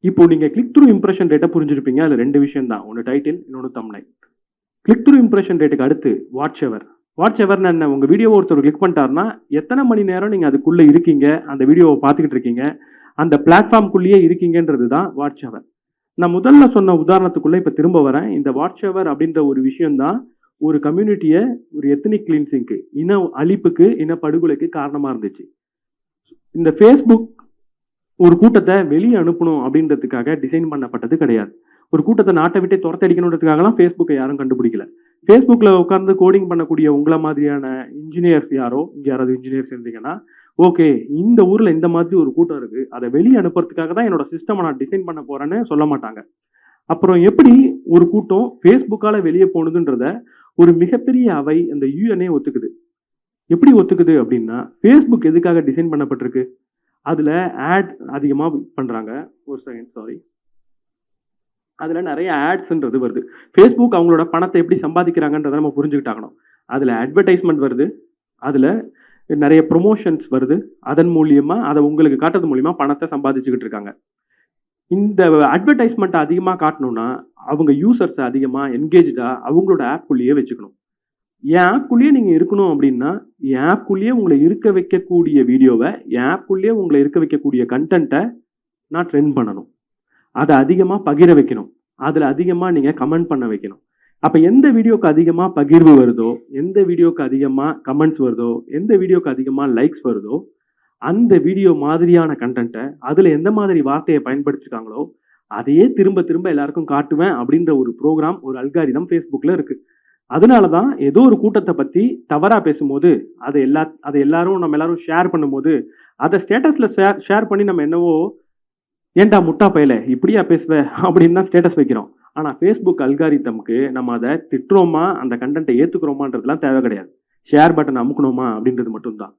இப்போ நீங்க கிளிக் த்ரூ இம்ப்ரெஷன் ரேட்டை புரிஞ்சிருப்பீங்க. அதுல 2 விஷயம் தான், ஒன்று டைட்டில், இன்னொன்று தம்ப்நெயில். கிளிக் த்ரூ இம்ப்ரெஷன் ரேட்டுக்கு அடுத்து வாட்ச் எவர். வாட்ச் எவர்னா என்ன? உங்க வீடியோவை ஒருத்தர் கிளிக் பண்ணிட்டாருன்னா எத்தனை மணி நேரம் நீங்க அதுக்குள்ள இருக்கீங்க, அந்த வீடியோவை பார்த்துக்கிட்டு இருக்கீங்க, அந்த பிளாட்ஃபார்ம்குள்ளேயே இருக்கீங்கன்றது தான் வாட்ச் எவர். நான் முதல்ல சொன்ன உதாரணத்துக்குள்ள இப்ப திரும்ப வரேன். இந்த வாட்ச் எவர் அப்படின்ற ஒரு விஷயம் தான் ஒரு கம்யூனிட்டியை ஒரு எத்னிக் கிளீன்சிங்க்கு, இன அழிப்புக்கு, இன படுகொலைக்கு காரணமா இருந்துச்சு. இந்த ஃபேஸ்புக் ஒரு கூட்டத்தை வெளியே அனுப்பணும் அப்படின்றதுக்காக டிசைன் பண்ணப்பட்டது கிடையாது. ஒரு கூட்டத்தை நாட்டை விட்டே துரத்தடிக்கணுன்றதுக்காகலாம் ஃபேஸ்புக்கை யாரும் கண்டுபிடிக்கல. ஃபேஸ்புக்கில் உட்கார்ந்து கோடிங் பண்ணக்கூடிய உங்களை மாதிரியான இன்ஜினியர்ஸ் யாரோ, இங்கே யாராவது இன்ஜினியர்ஸ் இருந்தீங்கன்னா ஓகே, இந்த ஊரில் இந்த மாதிரி ஒரு கூட்டம் இருக்குது, அதை வெளியே அனுப்புறதுக்காக தான் என்னோட சிஸ்டமை நான் டிசைன் பண்ண போகிறேன்னு சொல்ல மாட்டாங்க. அப்புறம் எப்படி ஒரு கூட்டம் ஃபேஸ்புக்கால் வெளியே போனதுன்றத ஒரு மிகப்பெரிய அவை அந்த யூஎன்ஏ ஒத்துக்குது. எப்படி ஒத்துக்குது அப்படின்னா, ஃபேஸ்புக் எதுக்காக டிசைன் பண்ணப்பட்டிருக்கு, அதில் ஆட் அதிகமாக பண்ணுறாங்க. ஒரு செகண்ட், சாரி. அதில் நிறைய ஆட்ஸ்ன்றது வருது. ஃபேஸ்புக் அவங்களோட பணத்தை எப்படி சம்பாதிக்கிறாங்கன்றதை நம்ம புரிஞ்சுக்கிட்டாகணும். அதில் அட்வர்டைஸ்மெண்ட் வருது, அதில் நிறைய ப்ரொமோஷன்ஸ் வருது, அதன் மூலியமாக அதை உங்களுக்கு காட்டுறது மூலியமாக பணத்தை சம்பாதிச்சுக்கிட்டு இருக்காங்க. இந்த அட்வர்டைஸ்மெண்ட்டை அதிகமாக காட்டணும்னா அவங்க யூசர்ஸை அதிகமாக என்கேஜாக அவங்களோட ஆப்புக்குள்ளேயே வச்சுக்கணும். என் ஆப்குள்ளேயே நீங்கள் இருக்கணும் அப்படின்னா என் ஆப்குள்ளேயே உங்களை இருக்க வைக்கக்கூடிய வீடியோவை, என் ஆப்குள்ளேயே உங்களை இருக்க வைக்கக்கூடிய கண்டென்ட்டை நான் ட்ரெண்ட் பண்ணணும். அதை அதிகமாக பகிர வைக்கணும். அதில் அதிகமாக நீங்கள் கமெண்ட் பண்ண வைக்கணும். அப்போ எந்த வீடியோக்கு அதிகமாக பகிர்வு வருதோ, எந்த வீடியோக்கு அதிகமாக கமெண்ட்ஸ் வருதோ, எந்த வீடியோக்கு அதிகமாக லைக்ஸ் வருதோ, அந்த வீடியோ மாதிரியான கண்டென்ட்டை, அதில் எந்த மாதிரி வார்த்தையை பயன்படுத்திருக்காங்களோ அதையே திரும்ப திரும்ப எல்லாருக்கும் காட்டுவேன் அப்படின்ற ஒரு ப்ரோக்ராம், ஒரு அல்காரிதம் ஃபேஸ்புக்கில் இருக்குது. அதனால தான் ஏதோ ஒரு கூட்டத்தை பற்றி தவறாக பேசும்போது அதை எல்லாரும் நம்ம எல்லாரும் ஷேர் பண்ணும்போது, அதை ஸ்டேட்டஸில் ஷேர் பண்ணி நம்ம என்னவோ ஏன்டா முட்டா பயல இப்படியா பேசுவ அப்படின்னு தான் ஸ்டேட்டஸ் வைக்கிறோம். ஆனால் ஃபேஸ்புக் அல்காரிதம்க்கு நம்ம அதை திட்டுறோமா, அந்த கண்டென்ட்டை ஏற்றுக்கிறோமான்றதுலாம் தேவை கிடையாது. ஷேர் பட்டன் அமுக்கணுமா அப்படின்றது மட்டும்தான்.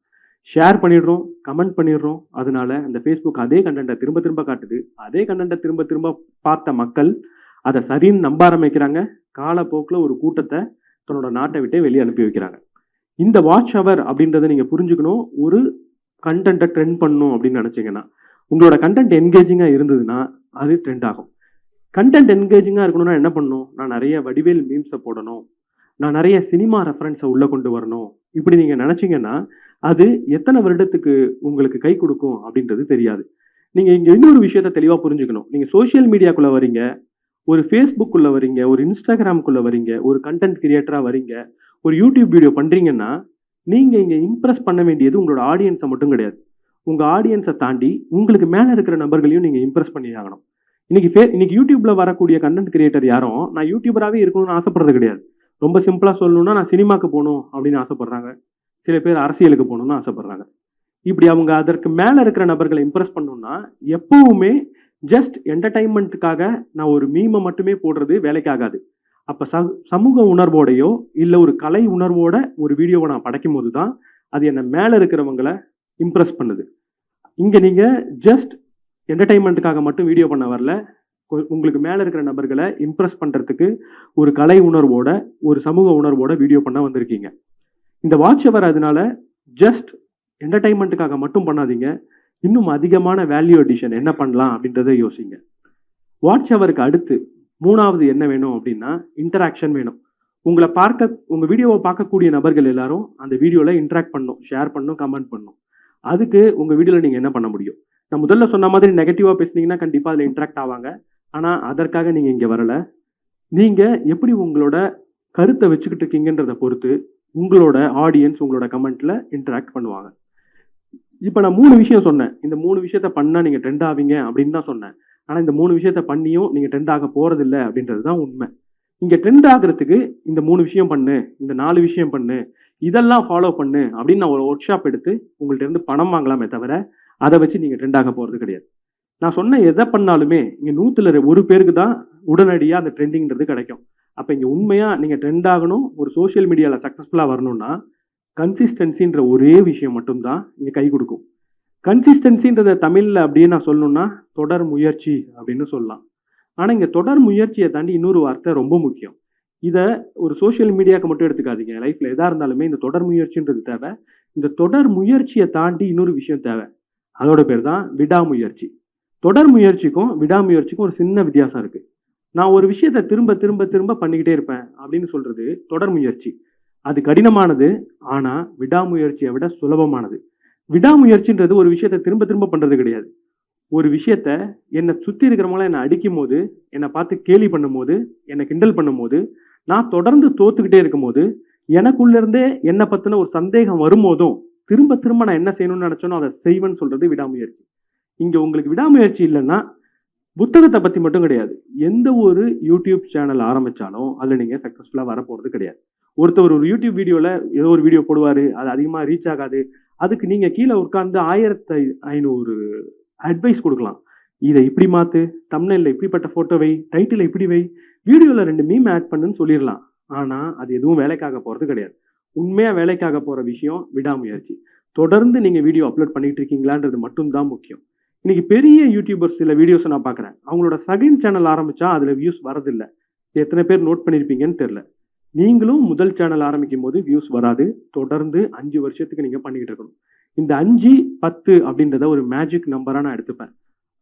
ஷேர் பண்ணிடுறோம், கமெண்ட் பண்ணிடுறோம். அதனால அந்த ஃபேஸ்புக் அதே கண்டென்ட்டை திரும்ப திரும்ப காட்டுது. அதே கண்டென்ட்டை திரும்ப திரும்ப பார்த்த மக்கள் அதை சரின்னு நம்ப ஆரம்பிக்கிறாங்க. காலப்போக்கில் ஒரு கூட்டத்தை தன்னோட நாட்டை விட்டே வெளியே அனுப்பி வைக்கிறாங்க. இந்த வாட்ச் ஹவர் அப்படின்றத நீங்கள் புரிஞ்சுக்கணும். ஒரு கண்டென்ட்டை ட்ரெண்ட் பண்ணணும் அப்படின்னு நினச்சிங்கன்னா, உங்களோட கண்டென்ட் என்கேஜிங்காக இருந்ததுன்னா அது ட்ரெண்ட் ஆகும். கண்டென்ட் என்கேஜிங்காக இருக்கணும்னா என்ன பண்ணணும்? நான் நிறைய வடிவேல் மீம்ஸை போடணும், நான் நிறைய சினிமா ரெஃபரன்ஸை உள்ளே கொண்டு வரணும், இப்படி நீங்கள் நினச்சிங்கன்னா அது எத்தனை வருடத்துக்கு உங்களுக்கு கை கொடுக்கும் அப்படின்றது தெரியாது. நீங்கள் இங்கே இன்னொரு விஷயத்த தெளிவாக புரிஞ்சுக்கணும். நீங்கள் சோஷியல் மீடியாக்குள்ளே வரீங்க, ஒரு ஃபேஸ்புக்குள்ளே வரீங்க, ஒரு இன்ஸ்டாகிராமுக்குள்ளே வரீங்க, ஒரு கண்டென்ட் கிரியேட்டராக வரீங்க, ஒரு யூடியூப் வீடியோ பண்ணுறீங்கன்னா, நீங்கள் இங்கே இம்ப்ரெஸ் பண்ண வேண்டியது உங்களோட ஆடியன்ஸை மட்டும் கிடையாது. உங்கள் ஆடியன்ஸை தாண்டி உங்களுக்கு மேலே இருக்கிற நபர்களையும் நீங்கள் இம்ப்ரெஸ் பண்ணி ஆகணும். இன்னைக்கு யூடியூப்ல வரக்கூடிய கண்டென்ட் கிரியேட்டர் யாரும் நான் யூடியூபராகவே இருக்கணும்னு ஆசைப்படுறது கிடையாது. ரொம்ப சிம்பிளாக சொல்லணும்னா நான் சினிமாக்கு போகணும் அப்படின்னு ஆசைப்படுறாங்க. சில பேர் அரசியலுக்கு போகணும்னு ஆசைப்படுறாங்க. இப்படி அவங்க அதற்கு மேலே இருக்கிற நபர்களை இம்ப்ரெஸ் பண்ணணும்னா எப்பவுமே ஜஸ்ட் என்டர்டைன்மெண்ட்டுக்காக நான் ஒரு மீமை மட்டுமே போடுறது வேலைக்காகாது. அப்போ சமூக உணர்வோடையோ இல்லை ஒரு கலை உணர்வோட ஒரு வீடியோவை நான் படைக்கும் போது தான் அது என்னை மேலே இருக்கிறவங்களை இம்ப்ரெஸ் பண்ணுது. இங்கே நீங்கள் ஜஸ்ட் என்டர்டைன்மெண்ட்டுக்காக மட்டும் வீடியோ பண்ண வரல, உங்களுக்கு மேலே இருக்கிற நபர்களை இம்ப்ரெஸ் பண்ணுறதுக்கு ஒரு கலை உணர்வோட ஒரு சமூக உணர்வோட வீடியோ பண்ண வந்திருக்கீங்க. இந்த வாட்ச் ஹவர் அதனால ஜஸ்ட் என்டர்டைன்மெண்ட்டுக்காக மட்டும் பண்ணாதீங்க. இன்னும் அதிகமான வேல்யூ அடிஷன் என்ன பண்ணலாம் அப்படின்றத யோசிங்க. வாட்ச் ஹவருக்கு அடுத்து மூணாவது என்ன வேணும் அப்படின்னா இன்டராக்ஷன் வேணும். உங்கள் வீடியோவை பார்க்கக்கூடிய நபர்கள் எல்லாரும் அந்த வீடியோவில் இன்ட்ராக்ட் பண்ணணும், ஷேர் பண்ணணும், கமெண்ட் பண்ணணும். அதுக்கு உங்கள் வீடியோவில் நீங்கள் என்ன பண்ண முடியும்? நான் முதல்ல சொன்ன மாதிரி நெகட்டிவாக பேசுனீங்கன்னா கண்டிப்பாக அதில் இன்ட்ராக்ட் ஆவாங்க. ஆனால் அதற்காக நீங்கள் இங்கே வரலை. நீங்கள் எப்படி உங்களோட கருத்தை வச்சுக்கிட்டு இருக்கீங்கன்றதை பொறுத்து உங்களோட ஆடியன்ஸ் உங்களோட கமெண்ட்டில் இன்ட்ராக்ட் பண்ணுவாங்க. இப்போ நான் 3 விஷயம் சொன்னேன். இந்த 3 விஷயத்த பண்ணால் நீங்கள் ட்ரெண்ட் ஆவீங்க அப்படின்னு தான் சொன்னேன். ஆனால் இந்த 3 விஷயத்த பண்ணியும் நீங்கள் ட்ரெண்ட் ஆக போகிறதில்ல அப்படின்றது தான் உண்மை. இங்கே ட்ரெண்ட் ஆகிறதுக்கு இந்த 3 விஷயம் பண்ணு, இந்த 4 விஷயம் பண்ணு, இதெல்லாம் ஃபாலோ பண்ணு அப்படின்னு நான் ஒரு ஒர்க் ஷாப் எடுத்து உங்கள்கிட்ட இருந்து பணம் வாங்கலாமே தவிர அதை வச்சு நீங்கள் ட்ரெண்ட் ஆக போகிறது கிடையாது. நான் சொன்ன எதை பண்ணாலுமே இங்கே 100ல் 1 பேருக்கு தான் உடனடியாக அந்த ட்ரெண்டிங்கிறது கிடைக்கும். அப்போ இங்கே உண்மையாக நீங்கள் ட்ரெண்ட் ஆகணும், ஒரு சோஷியல் மீடியாவில் சக்ஸஸ்ஃபுல்லாக வரணும்னா கன்சிஸ்டன்சின்ற ஒரே விஷயம் மட்டும்தான் இங்கே கை கொடுக்கும். கன்சிஸ்டன்சின்றதை தமிழில் அப்படியே நான் சொல்லணும்னா தொடர் முயற்சி அப்படின்னு சொல்லலாம். ஆனால் இங்கே தொடர் முயற்சியை தாண்டி இன்னொரு வார்த்தை ரொம்ப முக்கியம். இதை ஒரு சோஷியல் மீடியாவுக்கு மட்டும் எடுத்துக்காதீங்க. லைஃப்பில் எதாக இருந்தாலுமே இந்த தொடர் முயற்சின்றது தேவை. இந்த தொடர் முயற்சியை தாண்டி இன்னொரு விஷயம் தேவை. அதோட பேர் தான் விடாமுயற்சி. தொடர் முயற்சிக்கும் விடாமுயற்சிக்கும் ஒரு சின்ன வித்தியாசம் இருக்குது. நான் ஒரு விஷயத்தை திரும்ப திரும்ப திரும்ப பண்ணிக்கிட்டே இருப்பேன் அப்படின்னு சொல்கிறது தொடர் முயற்சி. அது கடினமானது, ஆனால் விடாமுயற்சியை விட சுலபமானது. விடாமுயற்சின்றது ஒரு விஷயத்தை திரும்ப திரும்ப பண்ணுறது கிடையாது. ஒரு விஷயத்த என்னை சுற்றி இருக்கிறவங்களாம் என்னை அடிக்கும் போது, என்னை பார்த்து கேலி பண்ணும் போது, என்னை கிண்டல் பண்ணும் போது, நான் தொடர்ந்து தோத்துக்கிட்டே இருக்கும் போது, எனக்குள்ளேருந்தே என்னை பற்றின ஒரு சந்தேகம் வரும்போதும் திரும்ப திரும்ப நான் என்ன செய்யணும்னு நினச்சோனோ அதை செய்வேன்னு சொல்கிறது விடாமுயற்சி. இங்கே உங்களுக்கு விடாமுயற்சி இல்லைன்னா புத்தகத்தை பற்றி மட்டும் கிடையாது, எந்த ஒரு யூடியூப் சேனல் ஆரம்பித்தாலும் அதில் நீங்கள் சக்ஸஸ்ஃபுல்லாக வரப்போகிறது கிடையாது. ஒருத்தர் ஒரு யூடியூப் வீடியோவில் ஏதோ ஒரு வீடியோ போடுவார், அது அதிகமாக ரீச் ஆகாது. அதுக்கு நீங்கள் கீழே உட்கார்ந்து 1500 அட்வைஸ் கொடுக்கலாம். இதை இப்படி மாற்று, தம்ப்நெயில்ல இப்படிப்பட்ட ஃபோட்டோ வை, டைட்டில் இப்படி வை, வீடியோவில் 2 மீம் ஆட் பண்ணுன்னு சொல்லிடலாம். ஆனால் அது எதுவும் வேலைக்காக போகிறது கிடையாது. உண்மையாக வேலைக்காக போகிற விஷயம் விடாமுயற்சி. தொடர்ந்து நீங்கள் வீடியோ அப்லோட் பண்ணிட்டு இருக்கீங்களான்றது மட்டும்தான் முக்கியம். இன்னைக்கு பெரிய யூடியூபர்ஸ் சில வீடியோஸை நான் பார்க்குறேன். அவங்களோட செகண்ட் சேனல் ஆரம்பித்தா அதில் வியூஸ் வரதில்லை. எத்தனை பேர் நோட் பண்ணியிருப்பீங்கன்னு தெரில. நீங்களும் முதல் சேனல் ஆரம்பிக்கும் போது வியூஸ் வராது. தொடர்ந்து 5 வருஷத்துக்கு நீங்கள் பண்ணிக்கிட்டு இருக்கணும். இந்த 5, 10 அப்படின்றத ஒரு மேஜிக் நம்பராக நான் எடுத்துப்பேன்.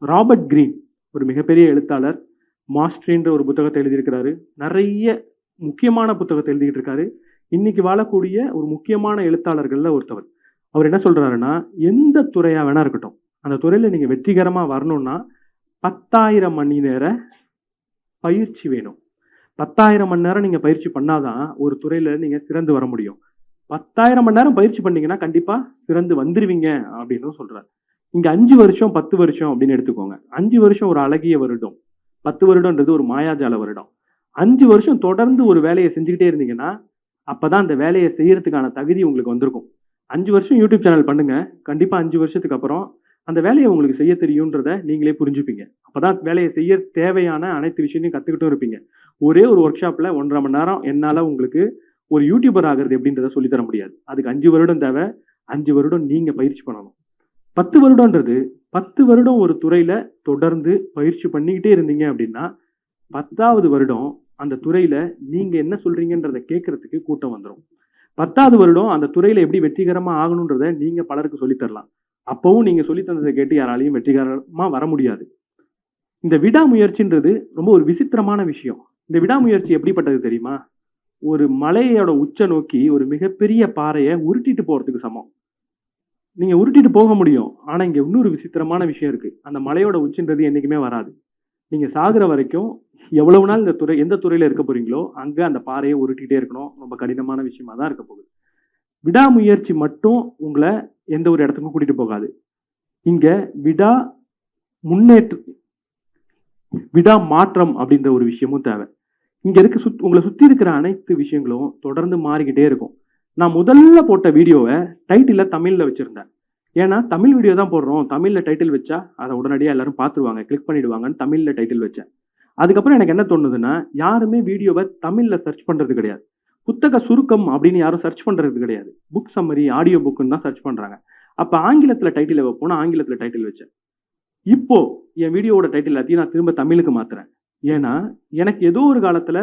ராபர்ட் கிரீன் ஒரு மிகப்பெரிய எழுத்தாளர், மாஸ்டரின்ற ஒரு புத்தகத்தை எழுதியிருக்கிறாரு. நிறைய முக்கியமான புத்தகத்தை எழுதிக்கிட்டு இருக்காரு. இன்னைக்கு வாழக்கூடிய ஒரு முக்கியமான எழுத்தாளர்கள்ல ஒருத்தவர். அவர் என்ன சொல்றாருன்னா, எந்த துறையா வேணா இருக்கட்டும், அந்த துறையில நீங்க வெற்றிகரமா வரணும்னா 10,000 மணி நேர பயிற்சி வேணும். 10,000 மணி நேரம் நீங்க பயிற்சி பண்ணாதான் ஒரு துறையில நீங்க சிறந்து வர முடியும். 10,000 மணி நேரம் பயிற்சி பண்ணீங்கன்னா கண்டிப்பா சிறந்து வந்துருவீங்க அப்படின்னு சொல்றாரு. இங்க 5 வருஷம் 10 வருஷம் அப்படின்னு எடுத்துக்கோங்க. 5 வருஷம் ஒரு அழகிய வருடம், 10 வருடம்ன்றது ஒரு மாயாஜால வருடம். 5 வருஷம் தொடர்ந்து ஒரு வேலையை செஞ்சுக்கிட்டே இருந்தீங்கன்னா அப்பதான் அந்த வேலையை செய்யறதுக்கான தகுதி உங்களுக்கு வந்திருக்கும். 5 வருஷம் யூடியூப் சேனல் பண்ணுங்க. கண்டிப்பா 5 வருஷத்துக்கு அப்புறம் அந்த வேலையை உங்களுக்கு செய்ய தெரியுன்றத நீங்களே புரிஞ்சுப்பீங்க. அப்பதான் வேலையை செய்ய தேவையான அனைத்து விஷயத்தையும் கத்துக்கிட்டும் இருப்பீங்க. ஒரே ஒரு ஒர்க் ஷாப்ல 1.5 மணி நேரம் என்னால உங்களுக்கு ஒரு யூடியூபர் ஆகிறது எப்படின்றத சொல்லித் தர முடியாது. அதுக்கு 5 வருடம் தேவை. 5 வருடம் நீங்க பயிற்சி பண்ணணும். 10 வருடம்ன்றது 10 வருடம் ஒரு துறையில தொடர்ந்து பயிற்சி பண்ணிக்கிட்டே இருந்தீங்க அப்படின்னா 10வது வருடம் அந்த துறையில நீங்க என்ன சொல்றீங்கன்றத கேட்கறதுக்கு கூட்டம் வந்துடும். 10வது வருடம் அந்த துறையில எப்படி வெற்றிகரமா ஆகணுன்றத நீங்க பலருக்கு சொல்லித் தரலாம். அப்பவும் நீங்க சொல்லி தந்ததை கேட்டு யாராலையும் வெற்றிகரமா வர முடியாது. இந்த விடாமுயற்சின்றது ரொம்ப ஒரு விசித்திரமான விஷயம். இந்த விடாமுயற்சி எப்படிப்பட்டது தெரியுமா? ஒரு மலையோட உச்ச நோக்கி ஒரு மிகப்பெரிய பாறையை உருட்டிட்டு போறதுக்கு சமம். நீங்க உருட்டிட்டு போக முடியும். ஆனா இங்க இன்னொரு விசித்திரமான விஷயம் இருக்கு. அந்த மலையோட உச்சின்றது என்னைக்குமே வராது. நீங்க சாகுற வரைக்கும் எவ்வளவு நாள் இந்த துறை எந்த துறையில இருக்க போறீங்களோ அங்க அந்த பாறையை உருட்டிட்டே இருக்கணும். ரொம்ப கடினமான விஷயமா தான் இருக்க போகுது. விடாமுயற்சி மட்டும் உங்களை எந்த ஒரு இடத்துக்கும் கூட்டிட்டு போகாது. இங்க விடா முன்னேற்ற விடா மாற்றம் அப்படின்ற ஒரு விஷயமும் தேவை. இங்க இருக்க உங்களை சுத்தி இருக்கிற அனைத்து விஷயங்களும் தொடர்ந்து மாறிக்கிட்டே இருக்கும். நான் முதல்ல போட்ட வீடியோவை டைட்டில தமிழ்ல வச்சிருந்தேன். ஏன்னா தமிழ் வீடியோ தான் போடுறோம், தமிழ்ல டைட்டில் வச்சா அதை உடனடியாக எல்லாரும் பார்த்துருவாங்க, கிளிக் பண்ணிடுவாங்கன்னு தமிழ்ல டைட்டில் வச்சேன். அதுக்கப்புறம் எனக்கு என்ன தோணுதுன்னா, யாருமே வீடியோவை தமிழ்ல சர்ச் பண்றது கிடையாது. புத்தக சுருக்கம் அப்படின்னு யாரும் சர்ச் பண்றது கிடையாது. புக் சம்மரி, ஆடியோ புக்குன்னு தான் சர்ச் பண்றாங்க. அப்ப ஆங்கிலத்துல டைட்டில் வைப்போம், ஆங்கிலத்துல டைட்டில் வச்சேன். இப்போ என் வீடியோவோட டைட்டில் எல்லாத்தையும் நான் திரும்ப தமிழுக்கு மாத்துறேன். ஏன்னா எனக்கு ஏதோ ஒரு காலத்துல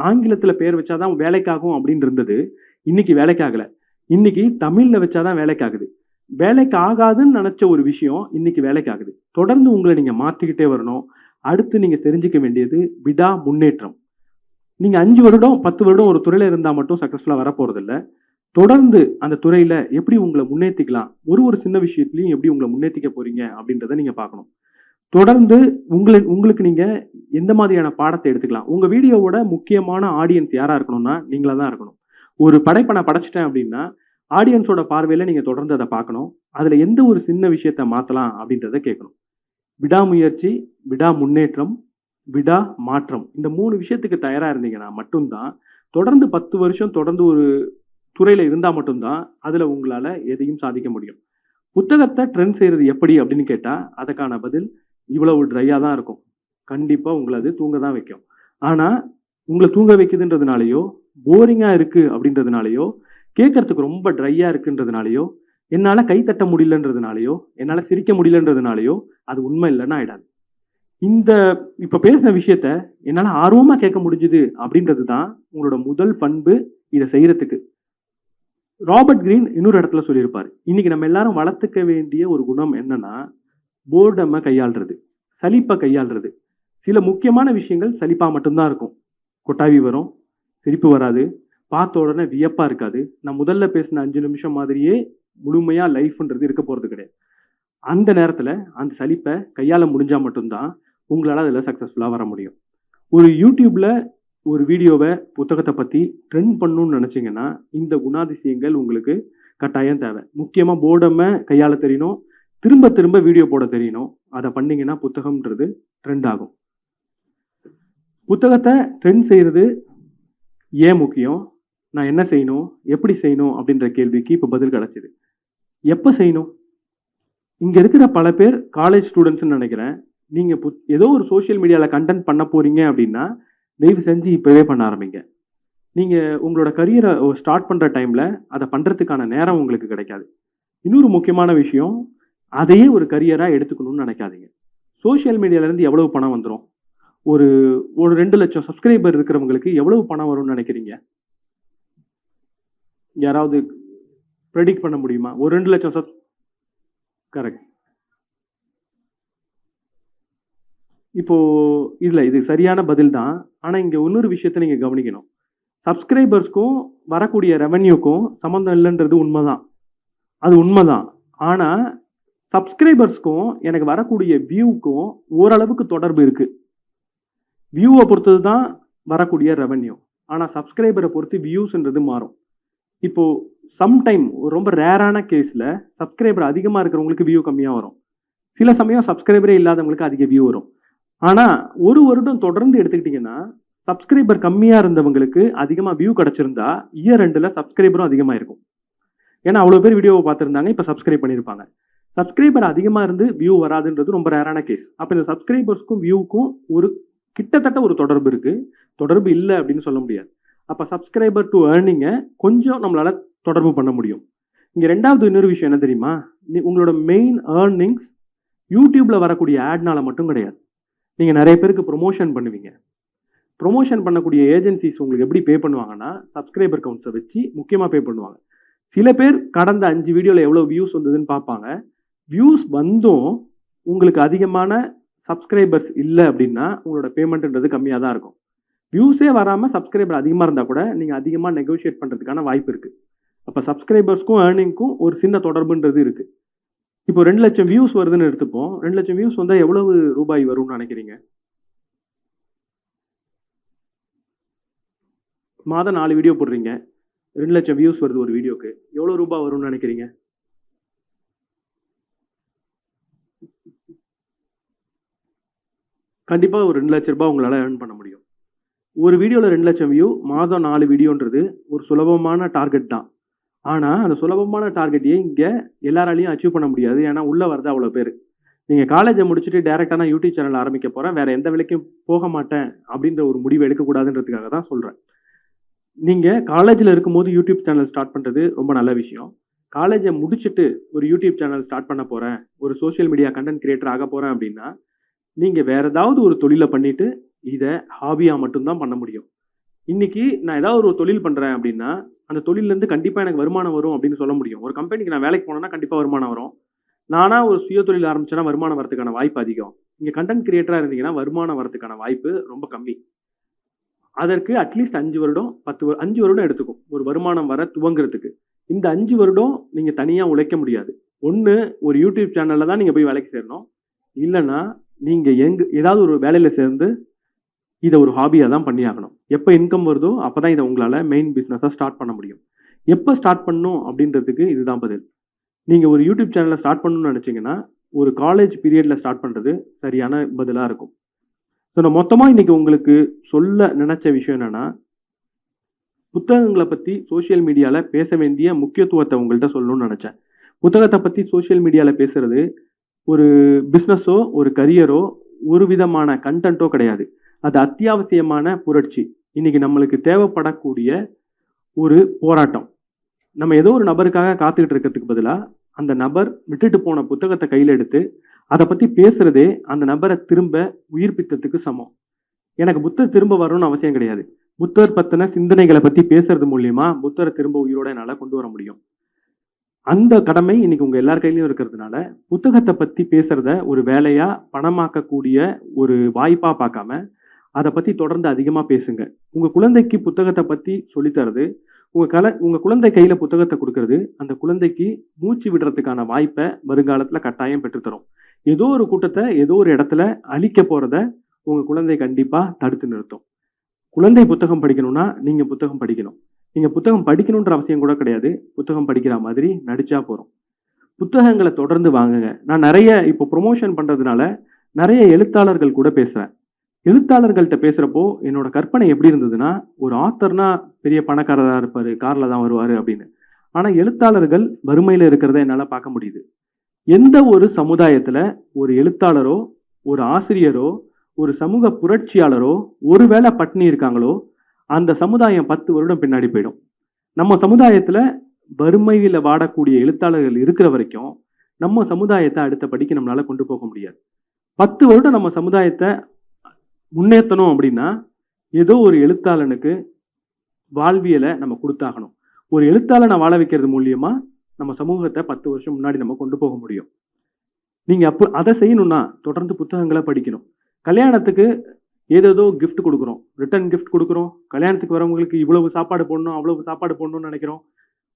ஆங்கிலத்துல பேர் வச்சாதான் வேலைக்காகும் அப்படின்னு இருந்தது. இன்னைக்கு வேலைக்காகல. இன்னைக்கு தமிழ்ல வச்சாதான் வேலைக்காகுது. வேலைக்கு ஆகாதுன்னு நினைச்ச ஒரு விஷயம் இன்னைக்கு வேலைக்கு ஆகுது. தொடர்ந்து உங்களை நீங்க மாத்திக்கிட்டே வரணும். அடுத்து நீங்க தெரிஞ்சுக்க வேண்டியது விடா முன்னேற்றம். நீங்க 5 வருடம் 10 வருடம் ஒரு துறையில இருந்தா மட்டும் சக்சஸ்ஃபுல்லா வரப்போறது இல்ல. தொடர்ந்து அந்த துறையில எப்படி உங்களை முன்னேற்றிக்கலாம், ஒரு சின்ன விஷயத்திலையும் எப்படி உங்களை முன்னேற்றிக்க போறீங்க அப்படின்றத நீங்க பார்க்கணும். தொடர்ந்து உங்களுக்கு நீங்க எந்த மாதிரியான பாடத்தை எடுத்துக்கலாம். உங்க வீடியோவோட முக்கியமான ஆடியன்ஸ் யாரா இருக்கணும்னா நீங்களா தான் இருக்கணும். ஒரு படைப்பை நான் படைச்சிட்டேன் அப்படின்னா ஆடியன்ஸோட பார்வையில நீங்க தொடர்ந்து அதை பார்க்கணும். அதுல எந்த ஒரு சின்ன விஷயத்த மாத்தலாம் அப்படின்றத கேட்கணும். விடாமுயற்சி, விடா முன்னேற்றம், விடா மாற்றம். இந்த 3 விஷயத்துக்கு தயாரா இருந்தீங்கன்னா மட்டும்தான் தொடர்ந்து 10 வருஷம் தொடர்ந்து ஒரு துறையில இருந்தா மட்டும்தான் அதுல உங்களால எதையும் சாதிக்க முடியும். புத்தகத்தை ட்ரெண்ட் செய்யறது எப்படி அப்படின்னு கேட்டா அதுக்கான பதில் இவ்வளவு ட்ரையா தான் இருக்கும். கண்டிப்பா உங்களை அது தூங்க தான் வைக்கும். ஆனா உங்களை தூங்க வைக்குதுன்றதுனாலயோ, போரிங்கா இருக்கு அப்படின்றதுனாலயோ, கேட்கறதுக்கு ரொம்ப ட்ரையா இருக்குன்றதுனாலயோ, என்னால கை தட்ட முடியலன்றதுனாலயோ, என்னால சிரிக்க முடியலன்றதுனாலயோ அது உண்மை இல்லைன்னா ஆயிடாது. இந்த இப்ப பேசின விஷயத்த என்னால ஆர்வமா கேட்க முடிஞ்சுது அப்படின்றது தான் உங்களோட முதல் பண்பு இதை செய்யறதுக்கு. ராபர்ட் கிரீன் இன்னொரு இடத்துல சொல்லியிருப்பாரு, இன்னைக்கு நம்ம எல்லாரும் வளர்த்துக்க வேண்டிய ஒரு குணம் என்னன்னா போர்டமை கையாள்றது, சலிப்பை கையாள்றது. சில முக்கியமான விஷயங்கள் சலிப்பா மட்டும்தான் இருக்கும். கொட்டாவி வரும், சிரிப்பு வராது, பார்த்த உடனே வியப்பா இருக்காது. நான் முதல்ல பேசின 5 நிமிஷம் மாதிரியே முழுமையா லைஃப்ன்றது இருக்க போறது கிடையாது. அந்த நேரத்துல அந்த சலிப்பை கையாள முடிஞ்சா மட்டும்தான் உங்களால அதுல சக்சஸ்ஃபுல்லா வர முடியும். ஒரு யூடியூப்ல ஒரு வீடியோவை புத்தகத்தை பத்தி ட்ரெண்ட் பண்ணணும்னு நினைச்சீங்கன்னா இந்த குணாதிசயங்கள் உங்களுக்கு கட்டாயம் தேவை. முக்கியமா போர்டமை கையாள தெரியணும், திரும்ப திரும்ப வீடியோ போட தெரியணும். அதை பண்ணீங்கன்னா புத்தகம்ன்றது ட்ரெண்ட் ஆகும். புத்தகத்தை ட்ரெண்ட் செய்யறது ஏன் முக்கியம், நான் என்ன செய்யணும், எப்படி செய்யணும் அப்படின்ற கேள்விக்கு இப்போ பதில் கிடைச்சிது. எப்போ செய்யணும்? இங்க இருக்கிற பல பேர் காலேஜ் ஸ்டூடெண்ட்ஸ்ன்னு நினைக்கிறேன். நீங்க ஏதோ ஒரு சோஷியல் மீடியால கண்டென்ட் பண்ண போறீங்க அப்படின்னா தயவு செஞ்சு இப்பவே பண்ண ஆரம்பிங்க. நீங்க உங்களோட கரியரை ஸ்டார்ட் பண்ற டைம்ல அதை பண்றதுக்கான நேரம் உங்களுக்கு கிடைக்காது. இன்னொரு முக்கியமான விஷயம், அதையே ஒரு கரியரா எடுத்துக்கணும்னு நினைக்காதீங்க. சோஷியல் மீடியால இருந்து எவ்வளவு பணம் வந்துடும்? ஒரு 2 லட்சம் சப்ஸ்கிரைபர் இருக்கிறவங்களுக்கு எவ்வளவு பணம் வரும்னு நினைக்கிறீங்க? யாராவது ப்ரெடிக்ட் பண்ண முடியுமா? ஒரு 2 லட்சம் கரெக்ட். இப்போ இதுல இது சரியான பதில் தான். ஆனா இங்க இன்னொரு விஷயத்த நீங்க கவனிக்கணும். சப்ஸ்கிரைபர்ஸ்க்கும் வரக்கூடிய ரெவன்யூக்கும் சம்மந்தம் இல்லைன்றது உண்மைதான், அது உண்மைதான். ஆனால் சப்ஸ்கிரைபர்ஸ்க்கும் எனக்கு வரக்கூடிய வியூக்கும் ஓரளவுக்கு தொடர்பு இருக்கு. வியூவை பொறுத்தது தான் வரக்கூடிய ரெவன்யூ. ஆனால் சப்ஸ்கிரைபரை பொறுத்து வியூஸ்ன்றது மாறும். இப்போ சம்டைம் ரொம்ப ரேரான கேஸில் சப்ஸ்கிரைபர் அதிகமாக இருக்கிறவங்களுக்கு வியூ கம்மியாக வரும். சில சமயம் சப்ஸ்கிரைபரே இல்லாதவங்களுக்கு அதிக வியூ வரும். ஆனால் ஒரு வருடம் தொடர்ந்து எடுத்துக்கிட்டிங்கன்னா சப்ஸ்கிரைபர் கம்மியாக இருந்தவங்களுக்கு அதிகமாக வியூ கிடச்சிருந்தா இயர் ரெண்டில் சப்ஸ்கிரைபரும் அதிகமாக இருக்கும். ஏன்னா அவ்வளோ பேர் வீடியோவை பார்த்துருந்தாங்க, இப்போ சப்ஸ்கிரைப் பண்ணியிருப்பாங்க. சப்ஸ்கிரைபர் அதிகமாக இருந்து வியூ வராதுன்றது ரொம்ப ரேரான கேஸ். அப்போ இந்த சப்ஸ்கிரைபர்ஸ்க்கும் வியூக்கும் ஒரு கிட்டத்தட்ட ஒரு தொடர்பு இருக்குது. தொடர்பு இல்லை அப்படின்னு சொல்ல முடியாது. அப்போ சப்ஸ்கிரைபர் டு ஏர்னிங்கை கொஞ்சம் நம்மளால் தொடர்பு பண்ண முடியும். இங்கே ரெண்டாவது இன்னொரு விஷயம் என்ன தெரியுமா, உங்களோட மெயின் ஏர்னிங்ஸ் யூடியூப்பில் வரக்கூடிய ஆட்னால மட்டும் கிடையாது. நீங்கள் நிறைய பேருக்கு ப்ரொமோஷன் பண்ணுவீங்க. ப்ரொமோஷன் பண்ணக்கூடிய ஏஜென்சிஸ் உங்களுக்கு எப்படி பே பண்ணுவாங்கன்னா சப்ஸ்கிரைபர் கவுண்ட்ஸை வச்சு முக்கியமாக பே பண்ணுவாங்க. சில பேர் கடந்த 5 வீடியோவில் எவ்வளோ வியூஸ் வந்ததுன்னு பார்ப்பாங்க. வியூஸ் வந்தும் உங்களுக்கு அதிகமான சப்ஸ்கிரைபர்ஸ் இல்லை அப்படின்னா உங்களோட பேமெண்ட்ன்றது கம்மியாக தான் இருக்கும். வியூஸே வராமல் சப்ஸ்கிரைபர் அதிகமாக இருந்தால் கூட நீங்கள் அதிகமாக நெகோஷியேட் பண்ணுறதுக்கான வாய்ப்பு இருக்குது. அப்போ சப்ஸ்கிரைபர்ஸ்க்கும் ஏர்னிங்க்கும் ஒரு சின்ன தொடர்புன்றது இருக்குது. இப்போ 2 லட்சம் வியூஸ் வருதுன்னு எடுத்துப்போம். 2 லட்சம் வியூஸ் வந்தால் எவ்வளவு ரூபாய் வரும்னு நினைக்கிறீங்க? மாதம் 4 வீடியோ போடுறீங்க, 2 லட்சம் வியூஸ் வருது ஒரு வீடியோக்கு, எவ்வளோ ரூபாய் வரும்னு நினைக்கிறீங்க? கண்டிப்பாக ஒரு 2 லட்ச ரூபாய் உங்களால் ஏர்ன் பண்ண முடியும். ஒரு வீடியோவில் 2 லட்சம் வியூ, மாதம் 4 வீடியோன்றது ஒரு சுலபமான டார்கெட் தான். ஆனால் அந்த சுலபமான டார்கெட்டையே இங்கே எல்லாராலையும் அச்சீவ் பண்ண முடியாது. ஏன்னா உள்ளே வரது அவ்வளோ பேர். நீங்கள் காலேஜை முடிச்சுட்டு டேரெக்டாக நான் யூடியூப் சேனல் ஆரம்பிக்க போகிறேன், வேறு எந்த வேலைக்கும் போக மாட்டேன் அப்படின்ற ஒரு முடிவு எடுக்கக்கூடாதுன்றதுக்காக தான் சொல்கிறேன். நீங்கள் காலேஜில் இருக்கும்போது யூடியூப் சேனல் ஸ்டார்ட் பண்ணுறது ரொம்ப நல்ல விஷயம். காலேஜை முடிச்சுட்டு ஒரு யூடியூப் சேனல் ஸ்டார்ட் பண்ண போகிறேன், ஒரு சோஷியல் மீடியா கண்டென்ட் கிரியேட்டர் ஆக போகிறேன் அப்படின்னா நீங்கள் வேறு ஏதாவது ஒரு தொழிலை பண்ணிவிட்டு இதை ஹாபியாக மட்டும்தான் பண்ண முடியும். இன்னைக்கு நான் ஏதாவது ஒரு தொழில் பண்ணுறேன் அப்படின்னா அந்த தொழிலேருந்து கண்டிப்பாக எனக்கு வருமானம் வரும் அப்படின்னு சொல்ல முடியும். ஒரு கம்பெனிக்கு நான் வேலைக்கு போனேன்னா கண்டிப்பாக வருமானம் வரும். நானாக ஒரு சுய தொழில் ஆரம்பிச்சேன்னா வருமானம் வரதுக்கான வாய்ப்பு அதிகம். இங்கே கண்டென்ட் கிரியேட்டராக இருந்தீங்கன்னா வருமானம் வரதுக்கான வாய்ப்பு ரொம்ப கம்மி. அதற்கு அட்லீஸ்ட் 5 வருடம் 5 வருடம் எடுத்துக்கும் ஒரு வருமானம் வர துவங்குறதுக்கு. இந்த 5 வருடம் நீங்கள் தனியாக உழைக்க முடியாது. ஒன்று ஒரு யூடியூப் சேனலில் தான் நீங்கள் போய் வேலைக்கு சேரணும், இல்லைன்னா நீங்கள் ஏதாவது ஒரு வேலையில் சேர்ந்து இதை ஒரு ஹாபியாக தான் பண்ணி ஆகணும். எப்போ இன்கம் வருதோ அப்போ தான் இதை உங்களால் மெயின் பிஸ்னஸாக ஸ்டார்ட் பண்ண முடியும். எப்போ ஸ்டார்ட் பண்ணணும் அப்படின்றதுக்கு இதுதான் பதில். நீங்கள் ஒரு யூடியூப் சேனலை ஸ்டார்ட் பண்ணணும்னு நினச்சிங்கன்னா ஒரு காலேஜ் பீரியடில் ஸ்டார்ட் பண்ணுறது சரியான பதிலாக இருக்கும். ஸோ நான் மொத்தமாக இன்றைக்கி உங்களுக்கு சொல்ல நினச்ச விஷயம் என்னென்னா, புத்தகங்களை பற்றி சோஷியல் மீடியாவில் பேச வேண்டிய முக்கியத்துவத்தை உங்கள்கிட்ட சொல்லணும்னு நினச்சேன். புத்தகத்தை பற்றி சோஷியல் மீடியாவில் பேசுகிறது ஒரு பிஸ்னஸோ ஒரு கரியரோ ஒரு விதமான கண்டென்ட்டோ கிடையாது. அது அத்தியாவசியமான புரட்சி. இன்னைக்கு நம்மளுக்கு தேவைப்படக்கூடிய ஒரு போராட்டம். நம்ம ஏதோ ஒரு நபருக்காக காத்துக்கிட்டு இருக்கிறதுக்கு பதிலாக அந்த நபர் விட்டுட்டு போன புத்தகத்தை கையில் எடுத்து அதை பற்றி பேசுறதே அந்த நபரை திரும்ப உயிர்ப்பித்ததுக்கு சமம். எனக்கு புத்தர் திரும்ப வரணும்னு அவசியம் கிடையாது. புத்தர் பற்றின சிந்தனைகளை பற்றி பேசுறது மூலியமா புத்தரை திரும்ப உயிரோட என்னால் கொண்டு வர முடியும். அந்த கடமை இன்னைக்கு உங்க எல்லார் கையிலையும் இருக்கிறதுனால புத்தகத்தை பற்றி பேசுறத ஒரு வேலையா பணமாக்கக்கூடிய ஒரு வாய்ப்பா பார்க்காம அதை பற்றி தொடர்ந்து அதிகமாக பேசுங்க. உங்கள் குழந்தைக்கு புத்தகத்தை பற்றி சொல்லித்தரது, உங்கள் குழந்தை கையில் புத்தகத்தை கொடுக்கறது அந்த குழந்தைக்கு மூச்சு விடுறதுக்கான வாய்ப்பை வருங்காலத்தில் கட்டாயம் பெற்றுத்தரும். ஏதோ ஒரு கூட்டத்தை ஏதோ ஒரு இடத்துல அழிக்க போகிறத உங்கள் குழந்தை கண்டிப்பாக தடுத்து நிறுத்தும். குழந்தை புத்தகம் படிக்கணும்னா நீங்கள் புத்தகம் படிக்கணும். நீங்கள் புத்தகம் படிக்கணுன்ற அவசியம் கூட கிடையாது. புத்தகம் படிக்கிற மாதிரி நடிச்சா போகிறோம். புத்தகங்களை தொடர்ந்து வாங்குங்க. நான் நிறைய இப்போ ப்ரொமோஷன் பண்ணுறதுனால நிறைய எழுத்தாளர்கள் கூட பேசுகிறேன். எழுத்தாளர்கள்ட்ட பேசுகிறப்போ என்னோட கற்பனை எப்படி இருந்ததுன்னா, ஒரு ஆத்தர்னா பெரிய பணக்காரராக இருப்பார், காரில் தான் வருவார் அப்படின்னு. ஆனால் எழுத்தாளர்கள் வறுமையில் இருக்கிறத என்னால் பார்க்க முடியுது. எந்த ஒரு சமுதாயத்தில் ஒரு எழுத்தாளரோ ஒரு ஆசிரியரோ ஒரு சமூக புரட்சியாளரோ ஒருவேளை பட்டினி இருக்காங்களோ அந்த சமுதாயம் 10 வருடம் பின்னாடி போயிடும். நம்ம சமுதாயத்தில் வறுமையில் வாடக்கூடிய எழுத்தாளர்கள் இருக்கிற வரைக்கும் நம்ம சமுதாயத்தை அடுத்த படிக்கு நம்மளால கொண்டு போக முடியாது. 10 வருடம் நம்ம சமுதாயத்தை முன்னேற்றணும் அப்படின்னா ஏதோ ஒரு எழுத்தாளனுக்கு வாழ்வியலை நம்ம கொடுத்தாகணும். ஒரு எழுத்தாளனை வாழ வைக்கிறது மூலியமா நம்ம சமூகத்தை 10 வருஷம் முன்னாடி நம்ம கொண்டு போக முடியும். நீங்க அப்போ அதை செய்யணும்னா தொடர்ந்து புத்தகங்களை படிக்கணும். கல்யாணத்துக்கு ஏதேதோ கிஃப்ட் கொடுக்குறோம், ரிட்டர்ன் கிஃப்ட் கொடுக்குறோம், கல்யாணத்துக்கு வரவங்களுக்கு இவ்வளவு சாப்பாடு போடணும் அவ்வளவு சாப்பாடு போடணும்னு நினைக்கிறோம்,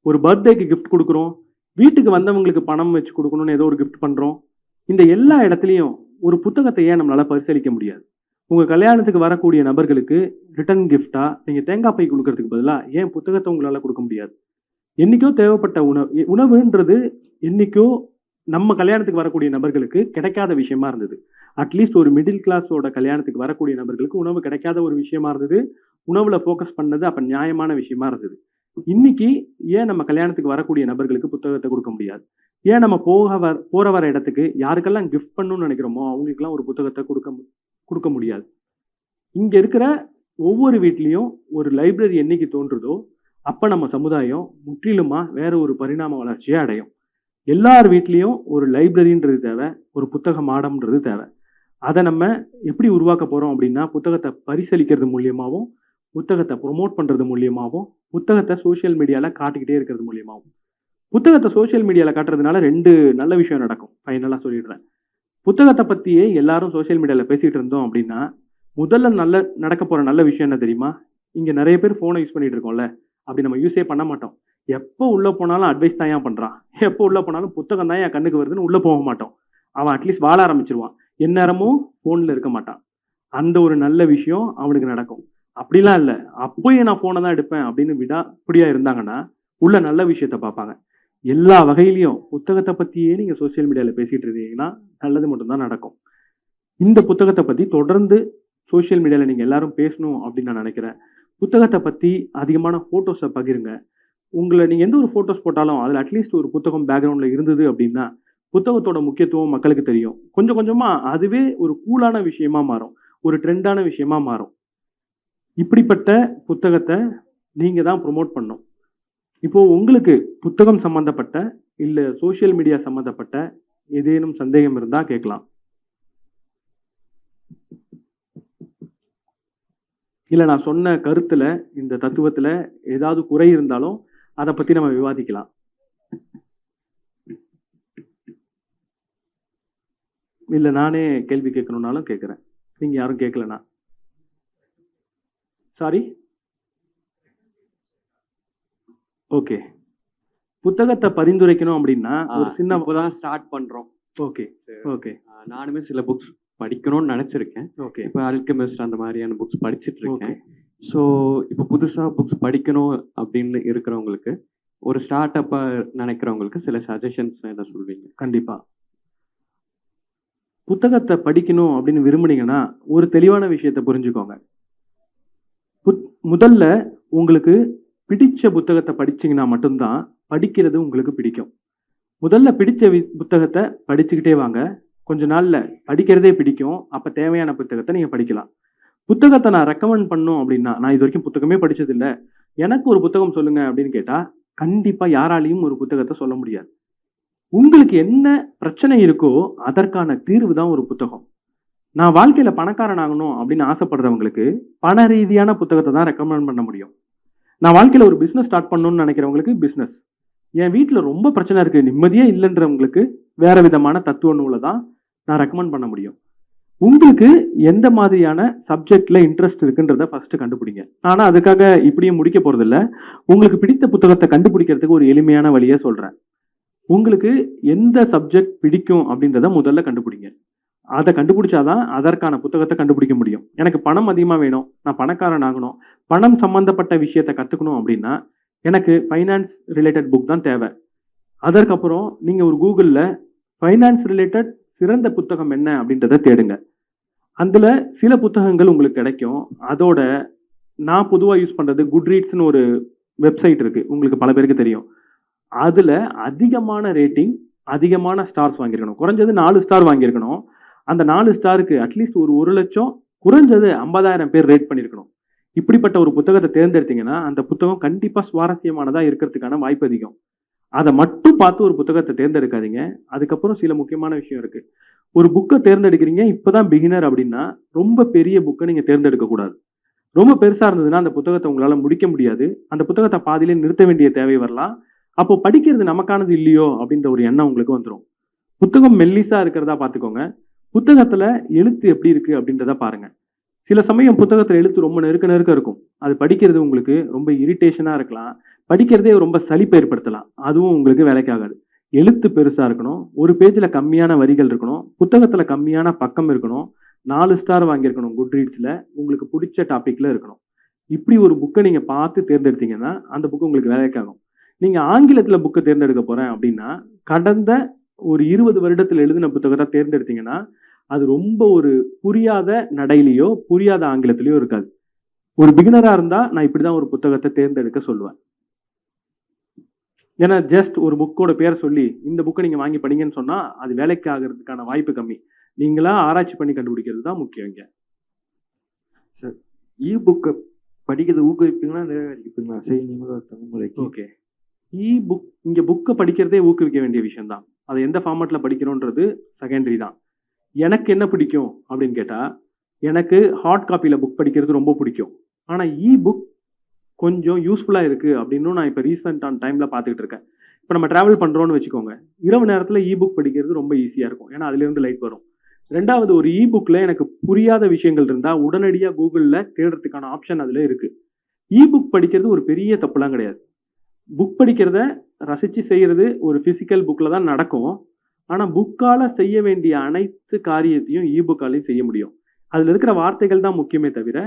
ஒரு பர்த்டேக்கு கிஃப்ட் கொடுக்குறோம், வீட்டுக்கு வந்தவங்களுக்கு பணம் வச்சு கொடுக்கணும்னு ஏதோ ஒரு கிஃப்ட் பண்ணுறோம். இந்த எல்லா இடத்துலையும் ஒரு புத்தகத்தை ஏன் நம்மளால் பரிசீலிக்க முடியாது? உங்கள் கல்யாணத்துக்கு வரக்கூடிய நபர்களுக்கு ரிட்டர்ன் கிஃப்டாக நீங்கள் தேங்காய் பை கொடுக்கறதுக்கு பதிலாக ஏன் புத்தகத்தை உங்களால் கொடுக்க முடியாது? என்றைக்கோ தேவைப்பட்ட உணவுன்றது என்றைக்கோ நம்ம கல்யாணத்துக்கு வரக்கூடிய நபர்களுக்கு கிடைக்காத விஷயமா இருந்தது. அட்லீஸ்ட் ஒரு மிடில் கிளாஸோட கல்யாணத்துக்கு வரக்கூடிய நபர்களுக்கு உணவு கிடைக்காத ஒரு விஷயமா இருந்தது. உணவுல ஃபோக்கஸ் பண்ணது அப்ப நியாயமான விஷயமா இருந்தது. இன்னைக்கு ஏன் நம்ம கல்யாணத்துக்கு வரக்கூடிய நபர்களுக்கு புத்தகத்தை கொடுக்க முடியாது? ஏன் நம்ம போற வர இடத்துக்கு யாருக்கெல்லாம் கிஃப்ட் பண்ணணும்னு நினைக்கிறோமோ அவங்களுக்கெல்லாம் ஒரு புத்தகத்தை கொடுக்க முடியாது? இங்க இருக்கிற ஒவ்வொரு வீட்லயும் ஒரு லைப்ரரி என்னைக்கு தோன்றுதோ அப்ப நம்ம சமுதாயம் முற்றிலுமா வேற ஒரு பரிணாம வளர்ச்சியை அடையும். எல்லார் வீட்லேயும் ஒரு லைப்ரரின்றது தேவை, ஒரு புத்தக மாடம்ன்றது தேவை. அதை நம்ம எப்படி உருவாக்க போகிறோம் அப்படின்னா, புத்தகத்தை பரிசளிக்கிறது மூலியமாகவும், புத்தகத்தை ப்ரொமோட் பண்ணுறது மூலியமாகவும், புத்தகத்தை சோஷியல் மீடியாவில் காட்டிக்கிட்டே இருக்கிறது மூலியமாகவும். புத்தகத்தை சோஷியல் மீடியாவில் காட்டுறதுனால 2 நல்ல விஷயம் நடக்கும். ஃபைனலாக சொல்லிடுறேன். புத்தகத்தை பற்றியே எல்லாரும் சோஷியல் மீடியாவில் பேசிகிட்டு இருந்தோம் அப்படின்னா, முதல்ல நடக்க போகிற நல்ல விஷயம் என்ன தெரியுமா? இங்கே நிறைய பேர் ஃபோனை யூஸ் பண்ணிட்டு இருக்கோம்ல, அப்படி நம்ம யூஸே பண்ண மாட்டோம். எப்போ உள்ள போனாலும் அட்வைஸ் தான் ஏன் பண்றான், எப்போ உள்ள போனாலும் புத்தகம் தான் என் கண்ணுக்கு வருதுன்னு உள்ள போக மாட்டோம். அவன் அட்லீஸ்ட் வாழ ஆரம்பிச்சிருவான். எந்நேரமும் போன்ல இருக்க மாட்டான். அந்த ஒரு நல்ல விஷயம் அவனுக்கு நடக்கும். அப்படிலாம் இல்லை, அப்போயே நான் போனை தான் எடுப்பேன் அப்படின்னு விடாப்பிடியா இருந்தாங்கன்னா உள்ள நல்ல விஷயத்த பார்ப்பாங்க. எல்லா வகையிலையும் புத்தகத்தை பத்தியே நீங்க சோசியல் மீடியால பேசிட்டு இருந்தீங்கன்னா நல்லது மட்டும்தான் நடக்கும். இந்த புத்தகத்தை பத்தி தொடர்ந்து சோசியல் மீடியால நீங்க எல்லாரும் பேசணும் அப்படின்னு நான் நினைக்கிறேன். புத்தகத்தை பத்தி அதிகமான போட்டோஸை பகிருங்க. நீங்க எந்த ஒரு போட்டோஸ் போட்டாலும் அதுல அட்லீஸ்ட் ஒரு புத்தகம் பேக்ரவுண்ட்ல இருந்தது அப்படின்னா புத்தகத்தோட முக்கியத்துவம் மக்களுக்கு தெரியும். கொஞ்சம் கொஞ்சமா அதுவே ஒரு கூலான விஷயமா மாறும், ஒரு ட்ரெண்டான விஷயமா மாறும். இப்படிப்பட்ட புத்தகத்தை நீங்க தான் ப்ரொமோட் பண்ணும். இப்போ உங்களுக்கு புத்தகம் சம்பந்தப்பட்ட இல்ல சோசியல் மீடியா சம்பந்தப்பட்ட ஏதேனும் சந்தேகம் இருந்தா கேட்கலாம். இல்ல நான் சொன்ன கருத்துல இந்த தத்துவத்துல ஏதாவது குறை இருந்தாலும் அதை பத்தி நம்ம விவாதிக்கலாம். இல்ல நானே கேள்வி கேட்கணும்னாலும் கேட்கிறேன். நீங்க யாரும் கேட்கலனா சாரி. ஓகே, புத்தகத்தை பரிந்துரைக்கணும் அப்படின்னா ஒரு சின்ன ஸ்டார்ட் பண்றோம். ஓகே ஓகே, நானுமே சில புக்ஸ் படிக்கணும்னு நினைச்சிருக்கேன். ஓகே, இப்போ அல்கெமிஸ்ட் அந்த மாதிரியான புக்ஸ் படிச்சுட்டு இருக்கேன். ஸோ இப்போ புதுசாக புக்ஸ் படிக்கணும் அப்படின்னு இருக்கிறவங்களுக்கு, ஒரு ஸ்டார்ட் அப்பா நினைக்கிறவங்களுக்கு சில சஜஷன்ஸ் என்ன சொல்வீங்க? கண்டிப்பா, புத்தகத்தை படிக்கணும் அப்படின்னு விரும்புனீங்கன்னா ஒரு தெளிவான விஷயத்தை புரிஞ்சுக்கோங்க. முதல்ல உங்களுக்கு பிடிச்ச புத்தகத்தை படிச்சீங்கன்னா மட்டும்தான் படிக்கிறது உங்களுக்கு பிடிக்கும். முதல்ல பிடிச்ச புத்தகத்தை படிச்சுக்கிட்டே வாங்க. கொஞ்ச நாள்ல படிக்கிறதே பிடிக்கும். அப்ப தேவையான புத்தகத்தை நீங்க படிக்கலாம். புத்தகத்தை நான் ரெக்கமெண்ட் பண்ணும் அப்படின்னா, நான் இது வரைக்கும் புத்தகமே படிச்சது இல்லை, எனக்கு ஒரு புத்தகம் சொல்லுங்க அப்படின்னு கேட்டா கண்டிப்பா யாராலையும் ஒரு புத்தகத்தை சொல்ல முடியாது. உங்களுக்கு என்ன பிரச்சனை இருக்கோ அதற்கான தீர்வு தான் ஒரு புத்தகம். நான் வாழ்க்கையில பணக்காரன் ஆகணும் அப்படின்னு ஆசைப்படுறவங்களுக்கு பண ரீதியான புத்தகத்தை தான் ரெக்கமெண்ட் பண்ண முடியும். நான் வாழ்க்கையில ஒரு பிசினஸ் ஸ்டார்ட் பண்ணணும்னு நினைக்கிறவங்களுக்கு பிசினஸ், என் வீட்டுல ரொம்ப பிரச்சனை இருக்கு நிம்மதியே இல்லைன்றவங்களுக்கு வேற விதமான தத்துவ நூலை தான் நான் ரெக்கமெண்ட் பண்ண முடியும். உங்களுக்கு எந்த மாதிரியான சப்ஜெக்ட்ல இன்ட்ரெஸ்ட் இருக்குன்றத ஃபர்ஸ்ட் கண்டுபிடிங்க. ஆனா அதுக்காக இப்படியே முடிக்க போறது இல்லை. உங்களுக்கு பிடித்த புத்தகத்தை கண்டுபிடிக்கிறதுக்கு ஒரு எளிமையான வழியை சொல்றேன். உங்களுக்கு எந்த சப்ஜெக்ட் பிடிக்கும் அப்படின்றத முதல்ல கண்டுபிடிங்க. அதை கண்டுபிடிச்சாதான் அதற்கான புத்தகத்தை கண்டுபிடிக்க முடியும். எனக்கு பணம் அதிகமாக வேணும், நான் பணக்காரன் ஆகணும், பணம் சம்பந்தப்பட்ட விஷயத்தை கற்றுக்கணும் அப்படின்னா எனக்கு ஃபைனான்ஸ் ரிலேட்டட் புக் தான் தேவை. அதற்கப்புறம் நீங்க ஒரு கூகுளில் ஃபைனான்ஸ் ரிலேட்டட் சிறந்த புத்தகம் என்ன அப்படின்றத தேடுங்க. அதுல சில புத்தகங்கள் உங்களுக்கு கிடைக்கும். அதோட நான் பொதுவாக யூஸ் பண்றது குட்ரீட்ஸ்னு ஒரு வெப்சைட் இருக்கு, உங்களுக்கு பல பேருக்கு தெரியும். அதுல அதிகமான ரேட்டிங், அதிகமான ஸ்டார்ஸ் வாங்கியிருக்கணும். குறைஞ்சது 4 ஸ்டார் வாங்கியிருக்கணும். அந்த 4 ஸ்டாருக்கு அட்லீஸ்ட் ஒரு 1 லட்சம், குறைஞ்சது 50,000 பேர் ரேட் பண்ணியிருக்கணும். இப்படிப்பட்ட ஒரு புத்தகத்தை தேர்ந்தெடுத்தீங்கன்னா அந்த புத்தகம் கண்டிப்பா சுவாரஸ்யமானதா இருக்கிறதுக்கான வாய்ப்பு அதிகம். அதை மட்டும் பார்த்து ஒரு புத்தகத்தை தேர்ந்தெடுக்காதீங்க. அதுக்கப்புறம் சில முக்கியமான விஷயம் இருக்கு. ஒரு புக்கை தேர்ந்தெடுக்கிறீங்க, இப்பதான் பிகினர் அப்படின்னா ரொம்ப பெரிய புக்கை நீங்க தேர்ந்தெடுக்க கூடாது. ரொம்ப பெருசா இருந்ததுன்னா அந்த புத்தகத்தை உங்களால முடிக்க முடியாது. அந்த புத்தகத்தை பாதியிலே நிறுத்த வேண்டிய தேவை வரலாம். அப்போ படிக்கிறது நமக்கானது இல்லையோ அப்படின்ற ஒரு எண்ணம் உங்களுக்கு வந்துடும். புத்தகம் மெல்லிசா இருக்கிறதா பார்த்துக்கோங்க. புத்தகத்துல எழுத்து எப்படி இருக்கு அப்படின்றத பாருங்க. சில சமயம் புத்தகத்தில் எழுத்து ரொம்ப நெருக்க இருக்கும். அது படிக்கிறது உங்களுக்கு ரொம்ப இரிட்டேஷனாக இருக்கலாம். படிக்கிறதே ரொம்ப சலிப்பை ஏற்படுத்தலாம். அதுவும் உங்களுக்கு வேலைக்காகாது. எழுத்து பெருசாக இருக்கணும், ஒரு பேஜில் கம்மியான வரிகள் இருக்கணும், புத்தகத்தில் கம்மியான பக்கம் இருக்கணும், 4 ஸ்டார் வாங்கியிருக்கணும் குட் ரீட்ஸில், உங்களுக்கு பிடிச்ச டாப்பிக்கில் இருக்கணும். இப்படி ஒரு புக்கை நீங்கள் பார்த்து தேர்ந்தெடுத்தீங்கன்னா அந்த புக்கு உங்களுக்கு வேலைக்காகும். நீங்கள் ஆங்கிலத்தில் புக்கை தேர்ந்தெடுக்க போகிறேன் அப்படின்னா, கடந்த ஒரு 20 வருடத்தில் எழுதின புத்தகத்தை தேர்ந்தெடுத்தீங்கன்னா அது ரொம்ப ஒரு புரியாத நடையிலையோ புரியாத ஆங்கிலத்திலையோ இருக்காது. ஒரு பிகினரா இருந்தா நான் இப்படிதான் ஒரு புத்தகத்தை தேர்ந்தெடுக்க சொல்லுவேன். ஏன்னா ஜஸ்ட் ஒரு புக்கோட பேரை சொல்லி இந்த புக்கை நீங்க வாங்கி படிங்கன்னு சொன்னா அது வேலைக்கு ஆகிறதுக்கான வாய்ப்பு கம்மி. நீங்களா ஆராய்ச்சி பண்ணி கண்டுபிடிக்கிறது தான் முக்கியம் இங்க. சார், புக்கை படிக்கிறது ஊக்குவிப்பீங்களா நிராகரிப்பீங்களா? சரி, நீங்களும் தமிழ்முறைக்கு. ஓகே, புக் இங்க புக்கை படிக்கிறதே ஊக்குவிக்க வேண்டிய விஷயம் தான். அதை எந்த ஃபார்மேட்ல படிக்கிறோன்றது செகண்டரி தான். எனக்கு என்ன பிடிக்கும் அப்படின்னு கேட்டா, எனக்கு ஹார்ட் காப்பியில் புக் படிக்கிறது ரொம்ப பிடிக்கும். ஆனால் புக் கொஞ்சம் யூஸ்ஃபுல்லாக இருக்குது அப்படின்னு நான் இப்போ ரீசெண்டான டைமில் பார்த்துக்கிட்டு இருக்கேன். இப்போ நம்ம ட்ராவல் பண்ணுறோன்னு வச்சுக்கோங்க, இரவு நேரத்தில் புக் படிக்கிறது ரொம்ப ஈஸியாக இருக்கும். ஏன்னா அதுலேருந்து லைட் வரும். ரெண்டாவது, ஒரு புக்கில் எனக்கு புரியாத விஷயங்கள் இருந்தால் உடனடியாக கூகுளில் தேடுறதுக்கான ஆப்ஷன் அதில் இருக்குது. புக் படிக்கிறது ஒரு பெரிய தப்புலாம் கிடையாது. புக் படிக்கிறத ரசித்து செய்கிறது ஒரு ஃபிசிக்கல் புக்கில் தான் நடக்கும். ஆனால் புக்கால் செய்ய வேண்டிய அனைத்து காரியத்தையும் புக்காலையும் செய்ய முடியும். அதில் இருக்கிற வார்த்தைகள் தான் முக்கியமே தவிர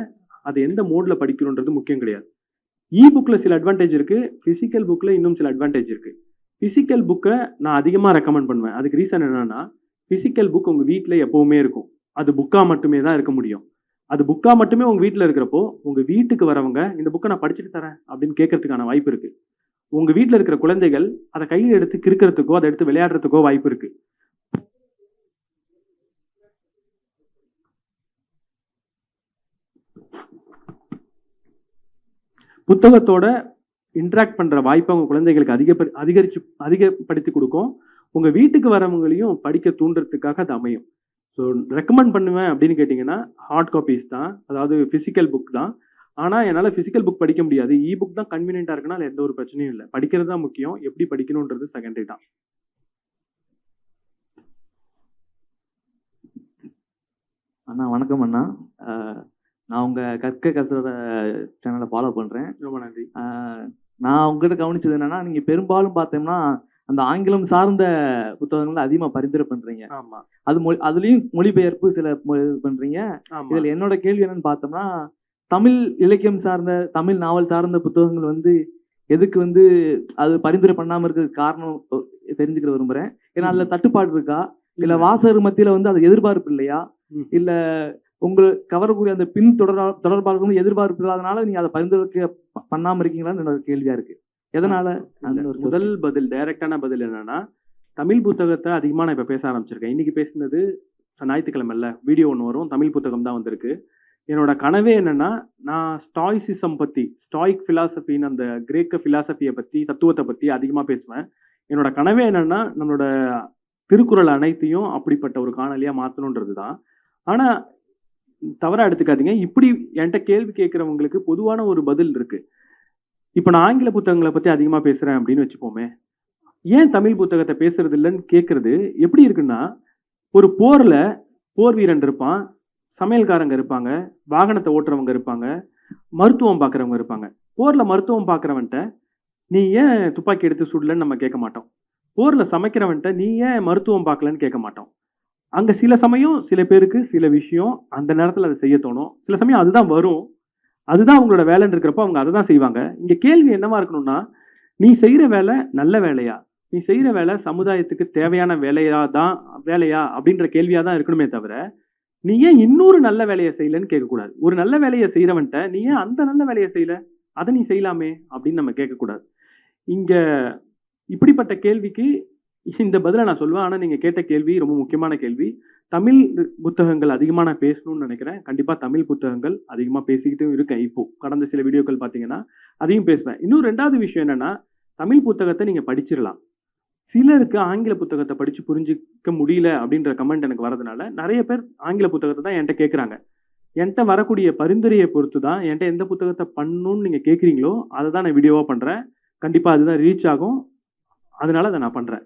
அது எந்த மோடில் படிக்கிறோன்றது முக்கியம் கிடையாது. புக்கில் சில அட்வான்டேஜ் இருக்குது, ஃபிசிக்கல் புக்கில் இன்னும் சில அட்வான்டேஜ் இருக்குது. ஃபிசிக்கல் புக்கை நான் அதிகமாக ரெக்கமெண்ட் பண்ணுவேன். அதுக்கு ரீசன் என்னன்னா, ஃபிசிக்கல் புக் உங்கள் வீட்டில் எப்போவுமே இருக்கும். அது புக்காக மட்டுமே தான் இருக்க முடியும். அது புக்காக மட்டுமே உங்கள் வீட்டில் இருக்கிறப்போ உங்கள் வீட்டுக்கு வரவங்க இந்த புக்கை நான் படிச்சுட்டு தரேன் அப்படின்னு கேட்கறதுக்கான வாய்ப்பு இருக்குது. உங்க வீட்டில் இருக்கிற குழந்தைகள் அதை கையில் எடுத்து கிறுக்கிறதுக்கோ அதை எடுத்து விளையாடுறதுக்கோ வாய்ப்பு இருக்கு. புத்தகத்தோட இன்ட்ராக்ட் பண்ற வாய்ப்பை உங்க குழந்தைகளுக்கு அதிகப்படுத்தி கொடுக்கும். உங்க வீட்டுக்கு வரவங்களையும் படிக்க தூண்டுறதுக்காக அது அமையும். ஸோ ரெக்கமெண்ட் பண்ணுவேன் அப்படின்னு கேட்டிங்கன்னா ஹார்ட் காப்பீஸ் தான், அதாவது ஃபிசிக்கல் புக் தான். ஆனால் என்னால் ஃபிசிக்கல் புக் படிக்க முடியாது. புக் தான் கன்வீனியன்ட்டாக இருக்குன்னா அது எந்த ஒரு பிரச்சனையும் இல்லை. படிக்கிறது தான் முக்கியம், எப்படி படிக்கணுன்றது செகண்டரி தான். அண்ணா வணக்கம் அண்ணா. நான் உங்கள் கற்க கசட சேனலை ஃபாலோ பண்ணுறேன். ரொம்ப நன்றி. நான் உங்ககிட்ட கவனிச்சது என்னன்னா, நீங்கள் பெரும்பாலும் பார்த்தோம்னா அந்த ஆங்கிலம் சார்ந்த புத்தகங்களை அதிகமாக பரிந்துரை பண்ணுறீங்க. ஆமாம். அதுலேயும் மொழிபெயர்ப்பு சில பண்ணுறீங்க. இதில் என்னோட கேள்வி என்னன்னு பார்த்தோம்னா, தமிழ் இலக்கியம் சார்ந்த தமிழ் நாவல் சார்ந்த புத்தகங்கள் எதுக்கு அது பரிந்துரை பண்ணாமல் இருக்கிறதுக்கு காரணம் தெரிஞ்சுக்கிற விரும்புகிறேன். ஏன்னா அதில் தட்டுப்பாடு இருக்கா, இல்லை வாசகர் மத்தியில் அது எதிர்பார்ப்பு இல்லையா, இல்லை உங்களுக்கு கவரக்கூடிய அந்த பின் தொடர்பாளர்களும் எதிர்பார்ப்பு இல்லாதனால நீங்கள் அதை பரிந்துரை பண்ணாமல் இருக்கீங்களான்னு என்னோட கேள்வியாக இருக்குது. எதனால? முதல் பதில், டைரக்டான பதில் என்னன்னா, தமிழ் புத்தகத்தை அதிகமாக நான் இப்போ பேச ஆரம்பிச்சிருக்கேன். இன்னைக்கு பேசினது ஞாயிற்றுக்கிழமைல வீடியோ ஒன்று வரும், தமிழ் புத்தகம் தான் வந்திருக்கு. என்னோட கனவே என்னன்னா, நான் ஸ்டாய்சிசம் பற்றி, ஸ்டாய்க் ஃபிலாசபின்னு அந்த கிரேக்க ஃபிலாசபியை பற்றி, தத்துவத்தை பற்றி அதிகமாக பேசுவேன். என்னோட கனவே என்னன்னா, நம்மளோட திருக்குறள் அனைத்தையும் அப்படிப்பட்ட ஒரு காணொலியாக மாற்றணுன்றது தான். ஆனால் தவறாக எடுத்துக்காதீங்க, இப்படி என்கிட்ட கேள்வி கேட்குறவங்களுக்கு பொதுவான ஒரு பதில் இருக்கு. இப்போ நான் ஆங்கில புத்தகங்களை பற்றி அதிகமாக பேசுகிறேன் அப்படின்னு வச்சுப்போமே, ஏன் தமிழ் புத்தகத்தை பேசுறது இல்லைன்னு கேட்குறது எப்படி இருக்குன்னா, ஒரு போர் வீரன் இருப்பான், சமையல்காரங்க இருப்பாங்க, வாகனத்தை ஓட்டுறவங்க இருப்பாங்க, மருத்துவம் பார்க்குறவங்க இருப்பாங்க. போரில் மருத்துவம் பார்க்குறவன்ட்ட நீ ஏன் துப்பாக்கி எடுத்து சுடலன்னு நம்ம கேட்க மாட்டோம். போரில் சமைக்கிறவன்ட்ட நீ ஏன் மருத்துவம் பார்க்கலன்னு கேட்க மாட்டோம். அங்கே சில சமயம் சில பேருக்கு சில விஷயம் அந்த நேரத்தில் அதை செய்ய தோணும். சில சமயம் அதுதான் வரும், அதுதான் அவங்களோட வேலைன்னு இருக்கிறப்போ அவங்க அதை தான் செய்வாங்க. இங்கே கேள்வி என்னவா இருக்கணும்னா, நீ செய்கிற வேலை நல்ல வேலையா, நீ செய்கிற வேலை சமுதாயத்துக்கு தேவையான வேலையா அப்படின்ற கேள்வியாக தான் இருக்கணுமே தவிர, நீ ஏன் இன்னொரு நல்ல வேலையை செய்யலன்னு கேட்கக்கூடாது. ஒரு நல்ல வேலையை செய்கிறவன்ட்ட நீ ஏன் அந்த நல்ல வேலையை செய்யல, அதை நீ செய்யலாமே அப்படின்னு நம்ம கேட்கக்கூடாது. இங்கே இப்படிப்பட்ட கேள்விக்கு இந்த பதிலை நான் சொல்லுவேன். ஆனால் நீங்கள் கேட்ட கேள்வி ரொம்ப முக்கியமான கேள்வி. தமிழ் புத்தகங்கள் அதிகமாக நான் பேசணும்னு நினைக்கிறேன். கண்டிப்பாக தமிழ் புத்தகங்கள் அதிகமாக பேசிக்கிட்டும் இருக்கேன். இப்போ கடந்த சில வீடியோக்கள் பார்த்தீங்கன்னா அதையும் பேசுவேன். இன்னும் ரெண்டாவது விஷயம் என்னன்னா, தமிழ் புத்தகத்தை நீங்கள் படிச்சிடலாம். சிலருக்கு ஆங்கில புத்தகத்தை படித்து புரிஞ்சிக்க முடியல அப்படின்ற கமெண்ட் எனக்கு வரதுனால நிறைய பேர் ஆங்கில புத்தகத்தை தான் என்கிட்ட கேட்குறாங்க. என்கிட்ட வரக்கூடிய பரிந்துரையை பொறுத்து தான் என்கிட்ட எந்த புத்தகத்தை பண்ணணும்னு நீங்கள் கேட்குறீங்களோ அதை தான் நான் வீடியோவாக பண்ணுறேன். கண்டிப்பாக அதுதான் ரீச் ஆகும், அதனால அதை நான் பண்ணுறேன்.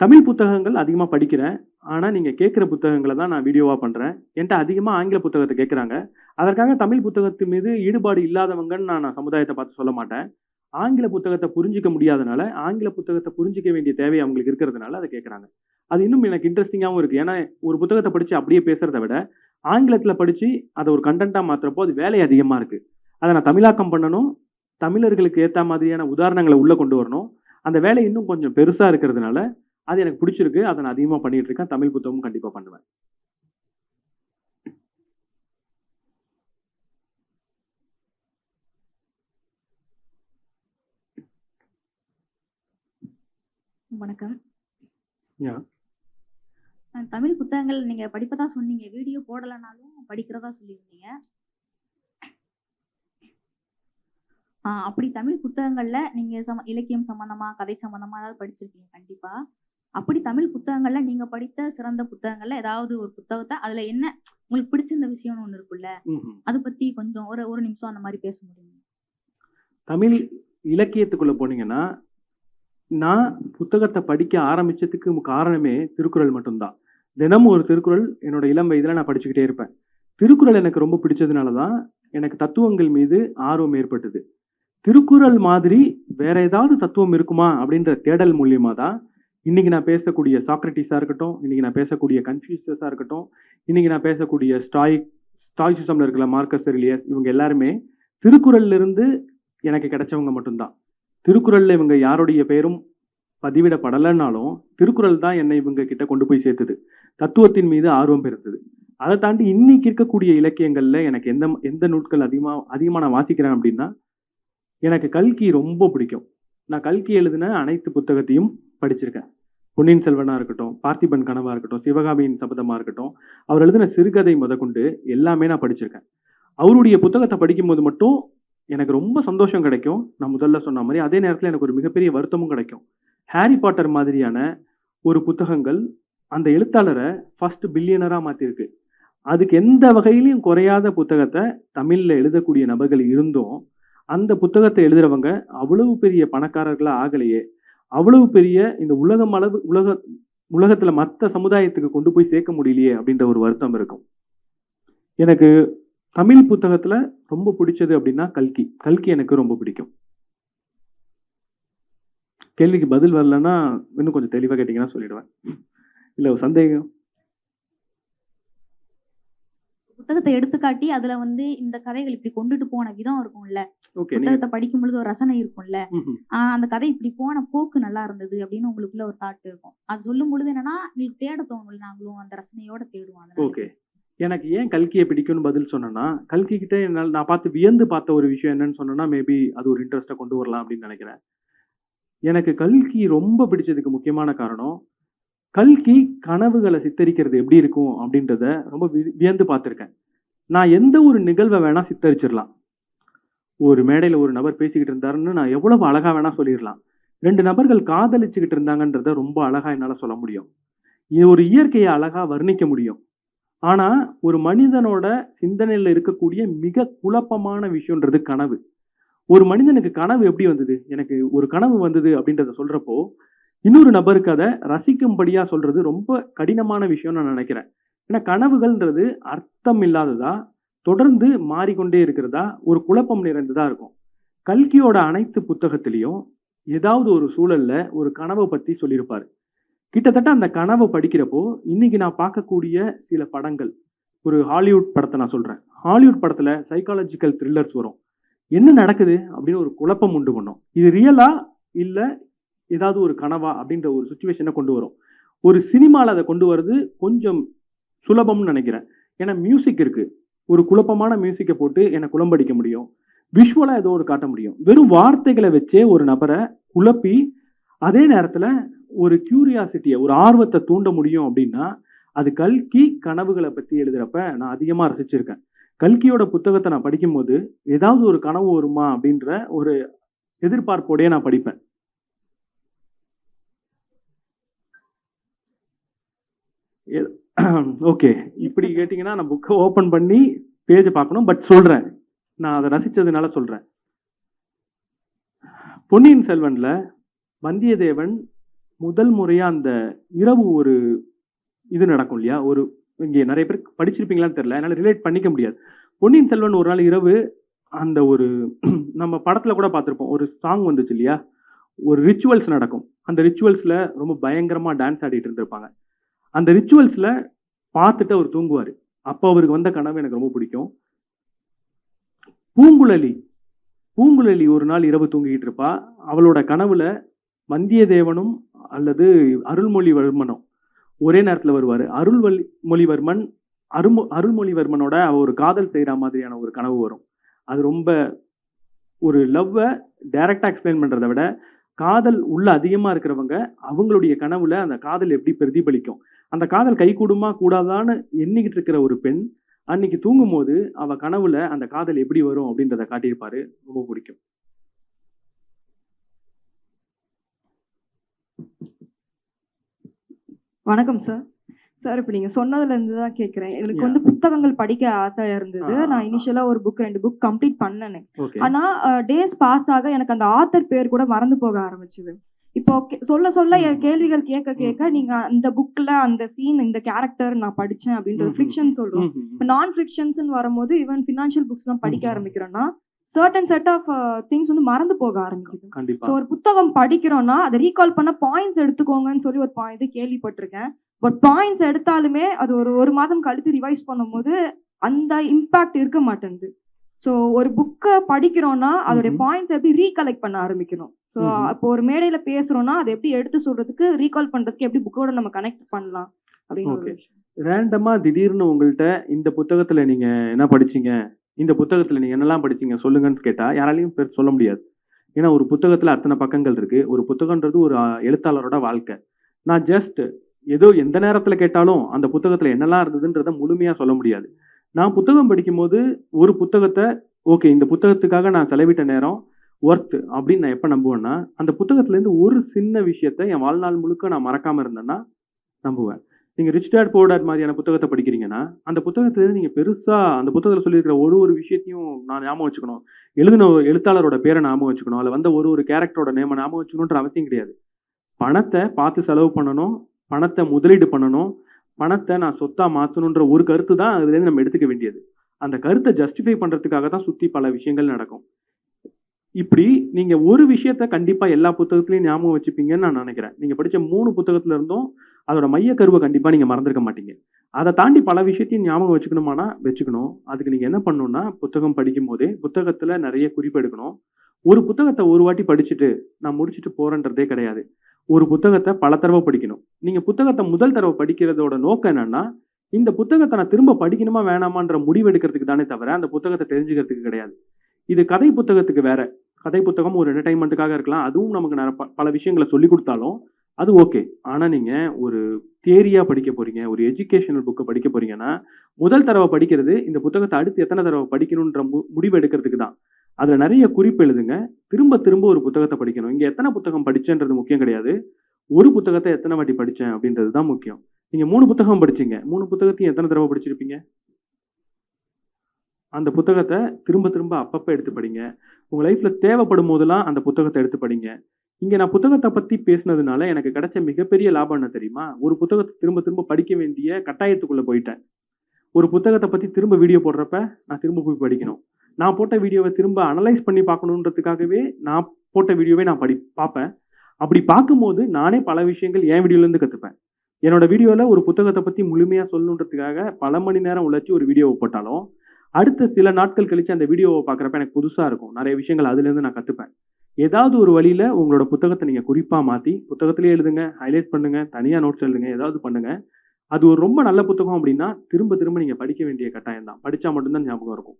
தமிழ் புத்தகங்கள் அதிகமாக படிக்கிறேன். ஆனால் நீங்கள் கேட்குற புத்தகங்களை தான் நான் வீடியோவாக பண்ணுறேன். என்கிட்ட அதிகமாக ஆங்கில புத்தகத்தை கேட்குறாங்க. அதற்காக தமிழ் புத்தகத்து மீது ஈடுபாடு இல்லாதவங்கன்னு நான் சமுதாயத்தை பார்த்து சொல்ல மாட்டேன். ஆங்கில புத்தகத்தை புரிஞ்சிக்க முடியாதனால, ஆங்கில புத்தகத்தை புரிஞ்சிக்க வேண்டிய தேவை அவங்களுக்கு இருக்கிறதுனால அதை கேட்குறாங்க. அது இன்னும் எனக்கு இன்ட்ரெஸ்டிங்காகவும் இருக்குது. ஏன்னா ஒரு புத்தகத்தை படித்து அப்படியே பேசுகிறத விட ஆங்கிலத்தில் படித்து அதை ஒரு கண்டென்ட்டாக மாற்றுறப்போ அது வேலை அதிகமாக இருக்குது. அதை நான் தமிழாக்கம் பண்ணணும், தமிழர்களுக்கு ஏற்ற மாதிரியான உதாரணங்களை உள்ளே கொண்டு வரணும். அந்த வேலை இன்னும் கொஞ்சம் பெருசாக இருக்கிறதுனால அது எனக்கு பிடிச்சிருக்கு. அதை நான் அதிகமாக பண்ணிட்டு இருக்கேன். தமிழ் புத்தகமும் கண்டிப்பாக பண்ணுவேன். வணக்கம். யா. தமிழ் புத்தகங்கள் நீங்க படிப்பதா சொன்னீங்க. வீடியோ போடலனாலும் படிக்கிறதா சொல்லியிருந்தீங்க. அப்படி தமிழ் புத்தகங்கள்ல நீங்க இலக்கியம் சம்பந்தமா, கதை சம்பந்தமா ஏதாவது படிச்சிருக்கீங்க கண்டிப்பா. அப்படி தமிழ் புத்தகங்கள்ல நீங்க படித்த சிறந்த புத்தகங்கள்ல ஏதாவது ஒரு புத்தகத்தை அதுல என்ன உங்களுக்கு பிடிச்சிருந்த விஷயம்னு ஒண்ணு இருக்குல்ல, அதை பத்தி கொஞ்சம் ஒரு நிமிஷம் அந்த மாதிரி பேச முடியுமா? தமிழ் இலக்கியத்துக்குள்ள போனீங்கன்னா, நான் புத்தகத்தை படிக்க ஆரம்பிச்சதுக்கு காரணமே திருக்குறள் மட்டும்தான். தினமும் ஒரு திருக்குறள் என்னோட இளம் வயதுல நான் படிச்சுக்கிட்டே இருப்பேன். திருக்குறள் எனக்கு ரொம்ப பிடிச்சதுனால தான் எனக்கு தத்துவங்கள் மீது ஆர்வம் ஏற்பட்டது. திருக்குறள் மாதிரி வேற ஏதாவது தத்துவம் இருக்குமா அப்படின்ற தேடல் மூலியமா தான் இன்னைக்கு நான் பேசக்கூடிய சாக்ரட்டிஸா இருக்கட்டும், இன்னைக்கு நான் பேசக்கூடிய கன்ஃபியூஷஸா இருக்கட்டும், இன்னைக்கு நான் பேசக்கூடிய ஸ்டாய்சிசம்ல இருக்கிற மார்க்கஸ் எர்லியஸ், இவங்க எல்லாருமே திருக்குறள்ல இருந்து எனக்கு கிடைச்சவங்க மட்டும்தான். திருக்குறள்ல இவங்க யாருடைய பெயரும் பதிவிடப்படலைன்னாலும் திருக்குறள் தான் என்னை இவங்க கிட்ட கொண்டு போய் சேர்த்தது, தத்துவத்தின் மீது ஆர்வம் பெருத்தது. அதை தாண்டி இன்னைக்கு இருக்கக்கூடிய இலக்கியங்கள்ல எனக்கு எந்த நூட்கள் அதிகமா நான் வாசிக்கிறேன் அப்படின்னா, எனக்கு கல்கி ரொம்ப பிடிக்கும். நான் கல்கி எழுதின அனைத்து புத்தகத்தையும் படிச்சிருக்கேன். பொன்னியின் செல்வனா இருக்கட்டும், பார்த்திபன் கனவா இருக்கட்டும், சிவகாமியின் சபதமா இருக்கட்டும், அவர் எழுதின சிறுகதை முதற்கொண்டு எல்லாமே நான் படிச்சிருக்கேன். அவருடைய புத்தகத்தை படிக்கும்போது மட்டும் எனக்கு ரொம்ப சந்தோஷம் கிடைக்கும். நான் முதல்ல சொன்ன மாதிரி அதே நேரத்தில் எனக்கு ஒரு மிகப்பெரிய வருத்தமும் கிடைக்கும். ஹாரி பாட்டர் மாதிரியான ஒரு புத்தகங்கள் அந்த எழுத்தாளரை ஃபர்ஸ்ட் பில்லியனரா மாத்திருக்கு. அதுக்கு எந்த வகையிலையும் குறையாத புத்தகத்தை தமிழ்ல எழுதக்கூடிய நபர்கள் இருந்தும் அந்த புத்தகத்தை எழுதுறவங்க அவ்வளவு பெரிய பணக்காரர்களா ஆகலையே, அவ்வளவு பெரிய இந்த உலகத்துல மற்ற சமுதாயத்துக்கு கொண்டு போய் சேர்க்க முடியலையே அப்படின்ற ஒரு வருத்தம் இருக்கும். எனக்கு தமிழ் புத்தகத்துல ரொம்ப பிடிச்சது அப்படின்னா கல்கி எனக்கு ரொம்ப பிடிக்கும். கேள்விக்கு பதில் வரலன்னா இன்னும் கொஞ்சம் தெளிவா கேட்டீங்கன்னா சொல்லிடுவேன். இல்ல ஒரு சந்தேகம்? புத்தகத்தை எடுத்துக்காட்டி அதுல இந்த கதைகள் இப்படி கொண்டுட்டு போன விதம் இருக்கும்ல, புத்தகத்தை படிக்கும் பொழுது ஒரு ரசனை இருக்கும்ல, அந்த கதை இப்படி போன போக்கு நல்லா இருந்தது அப்படின்னு உங்களுக்குள்ள ஒரு தாட் இருக்கும். அது சொல்லும் பொழுது என்னன்னா உங்களுக்கு தேட தோணும், நாங்களும் அந்த ரசனையோட தேடுவோம். ஓகே, எனக்கு ஏன் கல்கியை பிடிக்கும்னு பதில் சொன்னேன்னா, கல்கி கிட்ட நான் பார்த்து வியந்து பார்த்த ஒரு விஷயம் என்னன்னு சொன்னேன்னா, மேபி அது ஒரு இன்ட்ரெஸ்ட்டை கொண்டு வரலாம் அப்படின்னு நினைக்கிறேன். எனக்கு கல்கி ரொம்ப பிடிச்சதுக்கு முக்கியமான காரணம், கல்கி கனவுகளை சித்தரிக்கிறது எப்படி இருக்கும் அப்படின்றத ரொம்ப வியந்து பார்த்துருக்கேன். நான் எந்த ஒரு நிகழ்வை வேணா சித்தரிச்சிடலாம். ஒரு மேடையில் ஒரு நபர் பேசிக்கிட்டு இருந்தாருன்னு நான் எவ்வளவு அழகா வேணா சொல்லிடலாம். 2 நபர்கள் காதலிச்சுக்கிட்டு இருந்தாங்கன்றத ரொம்ப அழகா என்னால சொல்ல முடியும். ஒரு இயற்கையை அழகா வர்ணிக்க முடியும். ஆனா ஒரு மனிதனோட சிந்தனையில இருக்கக்கூடிய மிக குழப்பமான விஷயம்ன்றது கனவு. ஒரு மனிதனுக்கு கனவு எப்படி வந்தது, எனக்கு ஒரு கனவு வந்தது அப்படின்றத சொல்றப்போ இன்னொரு நபருக்கு அதை ரசிக்கும்படியா சொல்றது ரொம்ப கடினமான விஷயம் நான் நினைக்கிறேன். ஏன்னா கனவுகள்ன்றது அர்த்தம் இல்லாததா, தொடர்ந்து மாறிக்கொண்டே இருக்கிறதா, ஒரு குழப்பம் நிறைந்ததா இருக்கும். கல்கியோட அனைத்து புத்தகத்திலையும் ஏதாவது ஒரு சூழல்ல ஒரு கனவை பத்தி சொல்லியிருப்பாரு. கிட்டத்தட்ட அந்த கனவை படிக்கிறப்போ இன்னைக்கு நான் பார்க்கக்கூடிய சில படங்கள், ஒரு ஹாலிவுட் படத்தை நான் சொல்றேன். ஹாலிவுட் படத்துல சைக்காலஜிக்கல் த்ரில்லர்ஸ் வரும். என்ன நடக்குது அப்படின்னு ஒரு குழப்பம் உண்டு பண்ணும். இது ரியலா இல்ல ஏதாவது ஒரு கனவா அப்படின்ற ஒரு சுச்சுவேஷனை கொண்டு வரும். ஒரு சினிமால அதை கொண்டு வர்றது கொஞ்சம் சுலபம்னு நினைக்கிறேன். ஏன்னா மியூசிக் இருக்கு, ஒரு குழப்பமான மியூசிக்கை போட்டு என்னை குழம்படிக்க முடியும், விஷுவலா ஏதோ ஒரு காட்ட முடியும். வெறும் வார்த்தைகளை வச்சே ஒரு நபரை குழப்பி அதே நேரத்துல ஒரு கியூரியாசிட்டியை, ஒரு ஆர்வத்தை தூண்ட முடியும் அப்படின்னா அது கல்கி கனவுகளை பத்தி எழுதுறப்ப நான் அதிகமா ரசிச்சிருக்கேன். கல்கியோட புத்தகத்தை நான் படிக்கும்போது ஏதாவது ஒரு கனவு வருமா அப்படின்ற ஒரு எதிர்பார்ப்போடய நான் படிப்பேன். ஓகே, இப்படி கேட்டீங்கன்னா நான் புக்கை ஓபன் பண்ணி பேஜை பார்க்கணும். பட் சொல்றேன், நான் அதை ரசிச்சதுனால சொல்றேன். பொன்னியின் செல்வன்ல வந்தியத்தேவன் முதல் முறையா அந்த இரவு ஒரு இது நடக்கும் இல்லையா? இங்கே நிறைய பேர் படிச்சிருப்பீங்களான்னு தெரியல, என்னால் ரிலேட் பண்ணிக்க முடியாது. பொன்னியின் செல்வன் ஒரு நாள் இரவு அந்த ஒரு நம்ம படத்தில் கூட பார்த்துருப்போம், ஒரு சாங் வந்துச்சு இல்லையா? ஒரு ரிச்சுவல்ஸ் நடக்கும். அந்த ரிச்சுவல்ஸில் ரொம்ப பயங்கரமாக டான்ஸ் ஆடிட்டு இருந்திருப்பாங்க. அந்த ரிச்சுவல்ஸில் பார்த்துட்டு அவர் தூங்குவார். அப்போ அவருக்கு வந்த கனவு எனக்கு ரொம்ப பிடிக்கும். பூங்குழலி ஒரு நாள் இரவு தூங்கிட்டு இருப்பா. அவளோட கனவுல வந்தியத்தேவனும் அல்லது அருள்மொழிவர்மனும் ஒரே நேரத்தில் வருவார். அருள்மொழிவர்மனோட அவ ஒரு காதல் செய்கிற மாதிரியான ஒரு கனவு வரும். அது ரொம்ப ஒரு லவ்வை டைரக்டா எக்ஸ்பிளைன் பண்றதை விட, காதல் உள்ள அதிகமா இருக்கிறவங்க அவங்களுடைய கனவுல அந்த காதல் எப்படி பிரதிபலிக்கும், அந்த காதல் கை கூடுமா கூடாதான்னு எண்ணிக்கிட்டு இருக்கிற ஒரு பெண் அன்னைக்கு தூங்கும் போது அவ கனவுல அந்த காதல் எப்படி வரும் அப்படின்றத காட்டியிருப்பாரு. ரொம்ப பிடிக்கும். வணக்கம் சார். சார் இப்போ நீங்கள் சொன்னதுலேருந்து தான் கேட்குறேன். எனக்கு வந்து புத்தகங்கள் படிக்க ஆசையாக இருந்தது. நான் இனிஷியலாக ஒரு புக் 2 புக் கம்ப்ளீட் பண்ணேன். ஆனால் டேஸ் பாஸ் ஆக எனக்கு அந்த ஆத்தர் பேர் கூட மறந்து போக ஆரம்பிச்சுது. இப்போ சொல்ல சொல்ல என் கேள்விகள் கேட்க கேட்க நீங்கள் அந்த புக்கில் அந்த சீன் இந்த கேரக்டர் நான் படித்தேன் அப்படின்றது ஃபிக்ஷன் சொல்கிறோம். இப்போ நான் ஃபிக்ஷன்ஸ்ன்னு வரும்போது ஈவன் ஃபினான்ஷியல் புக்ஸ் தான் படிக்க ஆரம்பிக்கிறோன்னா சர்டன் செட் ஆஃப் திங்ஸ் வந்து மறந்து போக ஆரம்பிக்குது. ஸோ ஒரு புத்தகம் படிக்கிறோம்னா அதை ரீகால் பண்ண பாயிண்ட்ஸ் எடுத்துக்கோங்கன்னு சொல்லி ஒரு இது கேள்விப்பட்டிருக்கேன். பட் பாயிண்ட்ஸ் எடுத்தாலுமே அது ஒரு மாதம் கழித்து ரிவைஸ் பண்ணும்போது அந்த இம்பாக்ட் இருக்க மாட்டேங்குது. ஸோ ஒரு புக்கை படிக்கிறோம்னா அதோடைய பாயிண்ட்ஸ் எப்படி ரீகலெக்ட் பண்ண ஆரம்பிக்கணும். ஸோ இப்போ ஒரு மேடையில பேசுறோம்னா அதை எப்படி எடுத்து சொல்றதுக்கு ரீகால் பண்றதுக்கு எப்படி புக்கோட நம்ம கனெக்ட் பண்ணலாம் அப்படின்னு. ரேண்டமா திடீர்னு உங்கள்கிட்ட இந்த புத்தகத்துல நீங்க என்ன படிச்சீங்க, இந்த புத்தகத்துல நீங்க என்னெல்லாம் படிச்சீங்க சொல்லுங்கன்னு கேட்டா யாராலையும் சொல்ல முடியாது. ஏன்னா ஒரு புத்தகத்துல அத்தனை பக்கங்கள் இருக்கு. ஒரு புத்தகன்றது ஒரு எழுத்தாளரோட வாழ்க்கை. நான் ஜஸ்ட் ஏதோ எந்த நேரத்துல கேட்டாலும் அந்த புத்தகத்துல என்னெல்லாம் இருந்ததுன்றத முழுமையா சொல்ல முடியாது. நான் புத்தகம் படிக்கும்போது ஒரு புத்தகத்தை ஓகே இந்த புத்தகத்துக்காக நான் செலவிட்ட நேரம் ஒர்த் அப்படின்னு நான் எப்போ நம்புவேன்னா, அந்த புத்தகத்துலேருந்து ஒரு சின்ன விஷயத்த என் வாழ்நாள் முழுக்க நான் மறக்காம இருந்தேன்னா நம்புவேன். நீங்கள் ரிச் டேட் புவர் டேட் மாதிரியான புத்தகத்தை படிக்கிறீங்கன்னா அந்த புத்தகத்துலேருந்து நீங்கள் பெருசாக அந்த புத்தகத்தில் சொல்லியிருக்கிற ஒரு விஷயத்தையும் நான் ஞாபகம் வச்சுக்கணும், எழுதின எழுத்தாளரோட பேரை ஞாபகம் வச்சுக்கணும், அதில் வந்த ஒரு கேரக்டரோட நேமை ஞாபகம் வச்சுக்கணுன்ற அவசியம் கிடையாது. பணத்தை பார்த்து செலவு பண்ணணும், பணத்தை முதலீடு பண்ணணும், பணத்தை நான் சொத்தா மாற்றணுன்ற ஒரு கருத்து தான் அதுலேருந்து நம்ம எடுத்துக்க வேண்டியது. அந்த கருத்தை ஜஸ்டிஃபை பண்ணுறதுக்காக தான் சுற்றி பல விஷயங்கள் நடக்கும். இப்படி நீங்க ஒரு விஷயத்த கண்டிப்பா எல்லா புத்தகத்திலையும் ஞாபகம் வச்சுப்பீங்கன்னு நான் நினைக்கிறேன். நீங்க படிச்ச 3 புத்தகத்துல இருந்தும் அதோட மைய கருவை கண்டிப்பா நீங்க மறந்துருக்க மாட்டீங்க. அதை தாண்டி பல விஷயத்தையும் ஞாபகம் வச்சுக்கணுமானா வச்சுக்கணும். அதுக்கு நீங்க என்ன பண்ணணும்னா புத்தகம் படிக்கும் போதே புத்தகத்துல நிறைய குறிப்பு எடுக்கணும். ஒரு புத்தகத்தை ஒரு வாட்டி படிச்சுட்டு நான் முடிச்சுட்டு போறேன்றதே கிடையாது. ஒரு புத்தகத்தை பல தடவை படிக்கணும். நீங்க புத்தகத்தை முதல் தடவை படிக்கிறதோட நோக்கம் என்னன்னா, இந்த புத்தகத்தை நான் திரும்ப படிக்கணுமா வேணாமான்ற முடிவு எடுக்கிறதுக்கு தானே தவிர அந்த புத்தகத்தை தெரிஞ்சுக்கிறதுக்கு கிடையாது. இது கதை புத்தகத்துக்கு வேற. கதை புத்தகம் ஒரு என்டர்டைன்மெண்ட்டுக்காக இருக்கலாம். அதுவும் நமக்கு பல விஷயங்களை சொல்லி கொடுத்தாலும் அது ஓகே. ஆனா நீங்க ஒரு தியரியா படிக்க போறீங்க, ஒரு எஜுகேஷனல் புக்கை படிக்க போறீங்கன்னா முதல் தடவை படிக்கிறது இந்த புத்தகத்தை அடுத்து எத்தனை தடவை படிக்கணும்ன்ற முடிவு எடுக்கிறதுக்கு தான். அதுல நிறைய குறிப்பு எழுதுங்க. திரும்ப திரும்ப ஒரு புத்தகத்தை படிக்கணும். இங்க எத்தனை புத்தகம் படிச்சேன்றது முக்கியம் கிடையாது, ஒரு புத்தகத்தை எத்தனை வாட்டி படிச்சேன் அப்படின்றது தான் முக்கியம். நீங்க 3 புத்தகம் படிச்சீங்க, 3 புத்தகத்தையும் எத்தனை தடவை படிச்சிருப்பீங்க? அந்த புத்தகத்தை திரும்ப திரும்ப அப்பப்போ எடுத்து படிங்க. உங்கள் லைஃப்பில் தேவைப்படும் போதெல்லாம் அந்த புத்தகத்தை எடுத்து படிங்க. இங்கே நான் புத்தகத்தை பற்றி பேசினதுனால எனக்கு கிடைச்ச மிகப்பெரிய லாபம் என்ன தெரியுமா? ஒரு புத்தகத்தை திரும்ப திரும்ப படிக்க வேண்டிய கட்டாயத்துக்குள்ளே போயிட்டேன். ஒரு புத்தகத்தை பற்றி திரும்ப வீடியோ போடுறப்ப நான் திரும்ப போய் படிக்கணும். நான் போட்ட வீடியோவை திரும்ப அனலைஸ் பண்ணி பார்க்கணுன்றதுக்காகவே நான் போட்ட வீடியோவே நான் பார்ப்பேன். அப்படி பார்க்கும்போது நானே பல விஷயங்கள் என் வீடியோலேருந்து கற்றுப்பேன். என்னோட வீடியோவில் ஒரு புத்தகத்தை பற்றி முழுமையாக சொல்லணுன்றதுக்காக பல மணி நேரம் உழைச்சி ஒரு வீடியோவை போட்டாலும் அடுத்த சில நாட்கள் கழிச்சு அந்த வீடியோவை பார்க்குறப்ப எனக்கு புதுசாக இருக்கும். நிறைய விஷயங்கள் அதுலேருந்து நான் கற்றுப்பேன். ஏதாவது ஒரு வழியில் உங்களோட புத்தகத்தை நீங்கள் குறிப்பாக மாற்றி புத்தகத்திலே எழுதுங்க, ஹைலைட் பண்ணுங்கள், தனியாக நோட்ஸ் எழுதுங்க, ஏதாவது பண்ணுங்கள். அது ஒரு ரொம்ப நல்ல புத்தகம் அப்படின்னா திரும்ப திரும்ப நீங்கள் படிக்க வேண்டிய கட்டாயம் தான். படித்தா மட்டும்தான் ஞாபகம் இருக்கும்.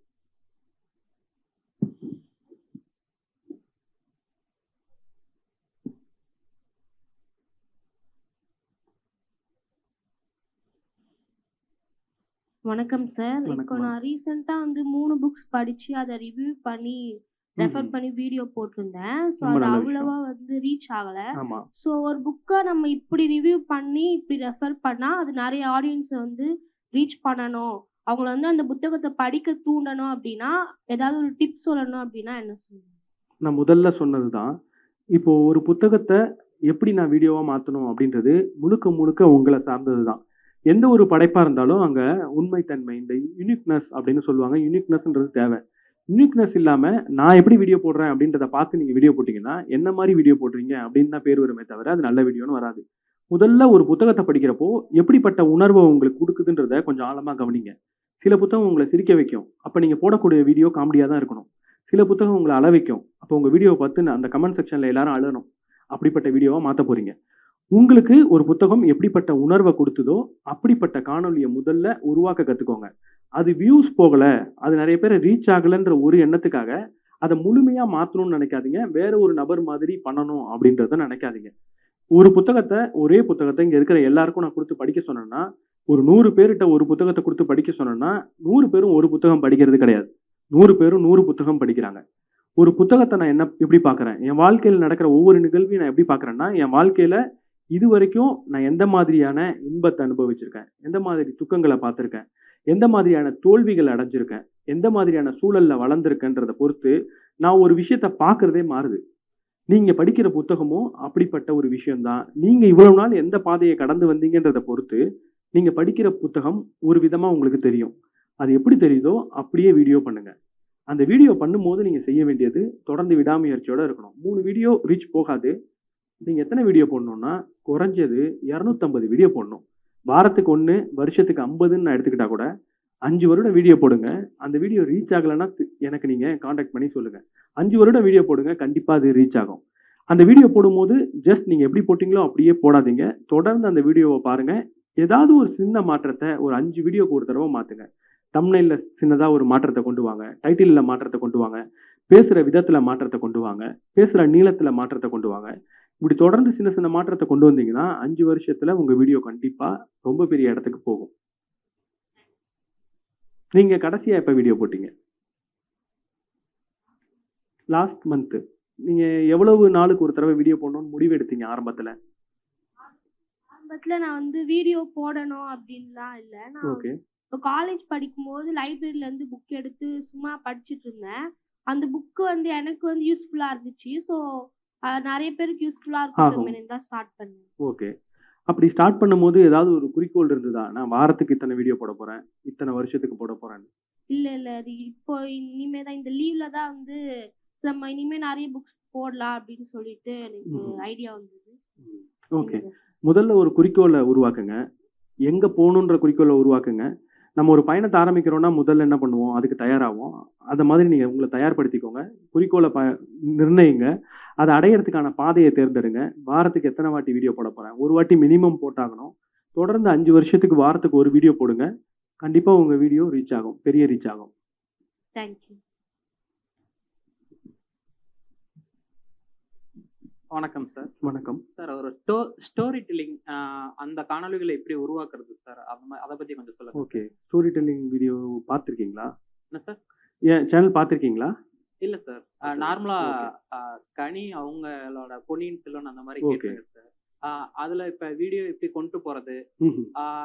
வணக்கம் சார். இப்போ நான் ரீசெண்டா வந்து 3 புக்ஸ் படிச்சு அதை ரிவ்யூ பண்ணி ரெஃபர் பண்ணி வீடியோ போட்டிருந்தேன். ஸோ அது அவ்வளவா வந்து ரீச் ஆகல. ஸோ ஒரு புக்கை நம்ம இப்படி ரிவ்யூ பண்ணி இப்படி ரெஃபர் பண்ணா அது நிறைய ஆடியன்ஸை வந்து ரீச் பண்ணணும், அவங்கள வந்து அந்த புத்தகத்தை படிக்க தூண்டணும் அப்படின்னா ஏதாவது ஒரு டிப்ஸ் சொல்லணும் அப்படின்னா என்ன சொல்லுங்க? நான் முதல்ல சொன்னது தான். இப்போ ஒரு புத்தகத்தை எப்படி நான் வீடியோவாக மாற்றணும் அப்படின்றது முழுக்க முழுக்க உங்களை சார்ந்தது தான். எந்த ஒரு படைப்பாக இருந்தாலும் அங்கே உண்மைத்தன்மை, இந்த யூனிக்னஸ் அப்படின்னு சொல்லுவாங்க. யூனிக்னஸ்ன்றது தேவை. யூனிக்னஸ் இல்லாமல் நான் எப்படி வீடியோ போடுறேன் அப்படின்றத பார்த்து நீங்கள் வீடியோ போட்டிங்கன்னா என்ன மாதிரி வீடியோ போடுறீங்க அப்படின்னு தான் பேர் வருமே தவிர அது நல்ல வீடியோன்னு வராது. முதல்ல ஒரு புத்தகத்தை படிக்கிறப்போ எப்படிப்பட்ட உணர்வை உங்களுக்கு கொடுக்குதுன்றத கொஞ்சம் ஆழமாக கவனிங்க. சில புத்தகம் உங்களை சிரிக்க வைக்கும், அப்போ நீங்கள் போடக்கூடிய வீடியோ காமெடியாக தான் இருக்கணும். சில புத்தகம் உங்களை அழ வைக்கும், அப்போ உங்கள் வீடியோவை பார்த்து அந்த கமெண்ட் செக்ஷனில் எல்லாரும் அழணும். அப்படிப்பட்ட வீடியோவாக மாற்ற போகிறீங்க. உங்களுக்கு ஒரு புத்தகம் எப்படிப்பட்ட உணர்வை கொடுத்ததோ அப்படிப்பட்ட காணொலியை முதல்ல உருவாக்க கற்றுக்கோங்க. அது வியூஸ் போகலை, அது நிறைய பேர் ரீச் ஆகலைன்ற ஒரு எண்ணத்துக்காக அதை முழுமையாக மாற்றணும்னு நினைக்காதீங்க. வேற ஒரு நபர் மாதிரி பண்ணணும் அப்படின்றத நினைக்காதீங்க. ஒரு புத்தகத்தை, ஒரே புத்தகத்தை இங்கே இருக்கிற எல்லாருக்கும் நான் கொடுத்து படிக்க சொன்னேன்னா, ஒரு 100 பேர்கிட்ட ஒரு புத்தகத்தை கொடுத்து படிக்க சொன்னேன்னா 100 பேரும் ஒரு புத்தகம் படிக்கிறது கிடையாது. 100 பேரும் 100 புத்தகம் படிக்கிறாங்க. ஒரு புத்தகத்தை நான் எப்படி பார்க்குறேன், என் வாழ்க்கையில் நடக்கிற ஒவ்வொரு நிகழ்வையும் நான் எப்படி பார்க்குறேன்னா, என் வாழ்க்கையில் இது வரைக்கும் நான் எந்த மாதிரியான இன்பத்தை அனுபவிச்சிருக்கேன், எந்த மாதிரி துக்கங்களை பார்த்துருக்கேன், எந்த மாதிரியான தோல்விகள் அடைஞ்சிருக்கேன், எந்த மாதிரியான சூழல்ல வளர்ந்துருக்கேன்றதை பொறுத்து நான் ஒரு விஷயத்த பார்க்கறதே மாறுது. நீங்க படிக்கிற புத்தகமும் அப்படிப்பட்ட ஒரு விஷயம்தான். நீங்க இவ்வளவு நாள் எந்த பாதையை கடந்து வந்தீங்கன்றதை பொறுத்து நீங்க படிக்கிற புத்தகம் ஒரு விதமா உங்களுக்கு தெரியும். அது எப்படி தெரியுதோ அப்படியே வீடியோ பண்ணுங்க. அந்த வீடியோ பண்ணும்போது நீங்க செய்ய வேண்டியது தொடர்ந்து விடாமுயற்சியோட இருக்கணும். 3 வீடியோ ரீச் போகாது. நீங்க எத்தனை வீடியோ போடணும்னா குறைஞ்சது 250 வீடியோ போடணும். வாரத்துக்கு 1, வருஷத்துக்கு 50ன்னு நான் எடுத்துக்கிட்டா கூட 5 வருடம் வீடியோ போடுங்க. அந்த வீடியோ ரீச் ஆகலைன்னா எனக்கு நீங்க காண்டாக்ட் பண்ணி சொல்லுங்க. 5 வருடம் வீடியோ போடுங்க, கண்டிப்பா அது ரீச் ஆகும். அந்த வீடியோ போடும்போது ஜஸ்ட் நீங்க எப்படி போட்டீங்களோ அப்படியே போடாதீங்க. தொடர்ந்து அந்த வீடியோவை பாருங்க. ஏதாவது ஒரு சின்ன மாற்றத்தை ஒரு 5 வீடியோக்கு ஒரு தடவை மாத்துங்க. தம்ப்நெயில்ல சின்னதா ஒரு மாற்றத்தை கொண்டு வாங்க, டைட்டில்ல மாற்றத்தை கொண்டு வாங்க, பேசுற விதத்துல மாற்றத்தை கொண்டு வாங்க, பேசுற நீளத்துல மாற்றத்தை கொண்டு வாங்க. இப்படி தொடர்ந்து சின்ன சின்ன மாற்றத்தை கொண்டு வந்தீங்கன்னா 5 வருஷத்துல உங்க வீடியோ கண்டிப்பா ரொம்ப பெரிய இடத்துக்கு போகும். நீங்க கடைசியா எப்ப வீடியோ போட்டீங்க? Last month. நீங்க எவ்வளவு நாளுக்கு ஒரு தடவை வீடியோ போடணும்னு முடிவு எடுத்தீங்க ஆரம்பத்துல? ஆரம்பத்துல நான் வந்து வீடியோ போடணும் அப்படின்லாம் இல்லை. நான் ஓகே. இப்போ காலேஜ் படிக்கும்போது லைப்ரரியில இருந்து புக் எடுத்து சும்மா படிச்சுட்டு இருந்தேன். அந்த புக்கு வந்து எனக்கு வந்து யூஸ்ஃபுல்லா இருந்துச்சு. ஸோ நிறைய பேருக்கு யூஸ்ஃபுல்லா இருக்கும் தான் ஸ்டார்ட் பண்ணேன். ஓகே. அப்படி ஸ்டார்ட் பண்ணும்போது ஏதாவது ஒரு குறிக்கோள் இருந்ததா? நான் வாரத்துக்கு இத்தனை வீடியோ போட போறேன், இத்தனை வருஷத்துக்கு போட போறேன். இல்ல அது இப்போ இனிமே தான் இந்த லீவ்ல தான் வந்து நம்ம இனிமே நிறைய புக்ஸ் போடலாம் அப்படின்னு சொல்லிட்டு எனக்கு ஐடியா வந்தது. ஓகே. முதல்ல ஒரு குறிக்கோளை உருவாக்குங்க. எங்க போகணுன்ற குறிக்கோளை உருவாக்குங்க. நம்ம ஒரு பயணத்தை ஆரம்பிக்கிறோம்னா முதல்ல என்ன பண்ணுவோம்? அதுக்கு தயாராகும். அதை மாதிரி நீங்க உங்களை தயார்படுத்திக்கோங்க. குறிக்கோளை நிர்ணயிங்க. அதை அடையிறதுக்கான பாதையை தேர்ந்தெடுங்க. வாரத்துக்கு எத்தனை வாட்டி வீடியோ போட போறேன்? ஒரு வாட்டி மினிமம் போட்டாகணும். தொடர்ந்து 5 வருஷத்துக்கு வாரத்துக்கு ஒரு வீடியோ போடுங்க. கண்டிப்பா உங்க வீடியோ ரீச் ஆகும், பெரிய ரீச் ஆகும். தேங்க்யூ. வணக்கம் சார். வணக்கம் சார், ஒரு ஸ்டோரி டெல்லிங் அந்த காணொலிகளை எப்படி உருவாக்குறது சார்? அதை பத்தி கொஞ்சம் சொல்லுங்க. ஓகே. ஸ்டோரி டெல்லிங் வீடியோ பார்த்துருக்கீங்களா? என்ன சார்? ஏன் சேனல் பார்த்துருக்கீங்களா? இல்ல சார், நார்மலா கனி அவங்களோட பொன்னியின் செல்வன் அந்த மாதிரி கேட்டிருக்கேன் சார். அதுல இப்ப வீடியோ எப்படி கொண்டு போறது,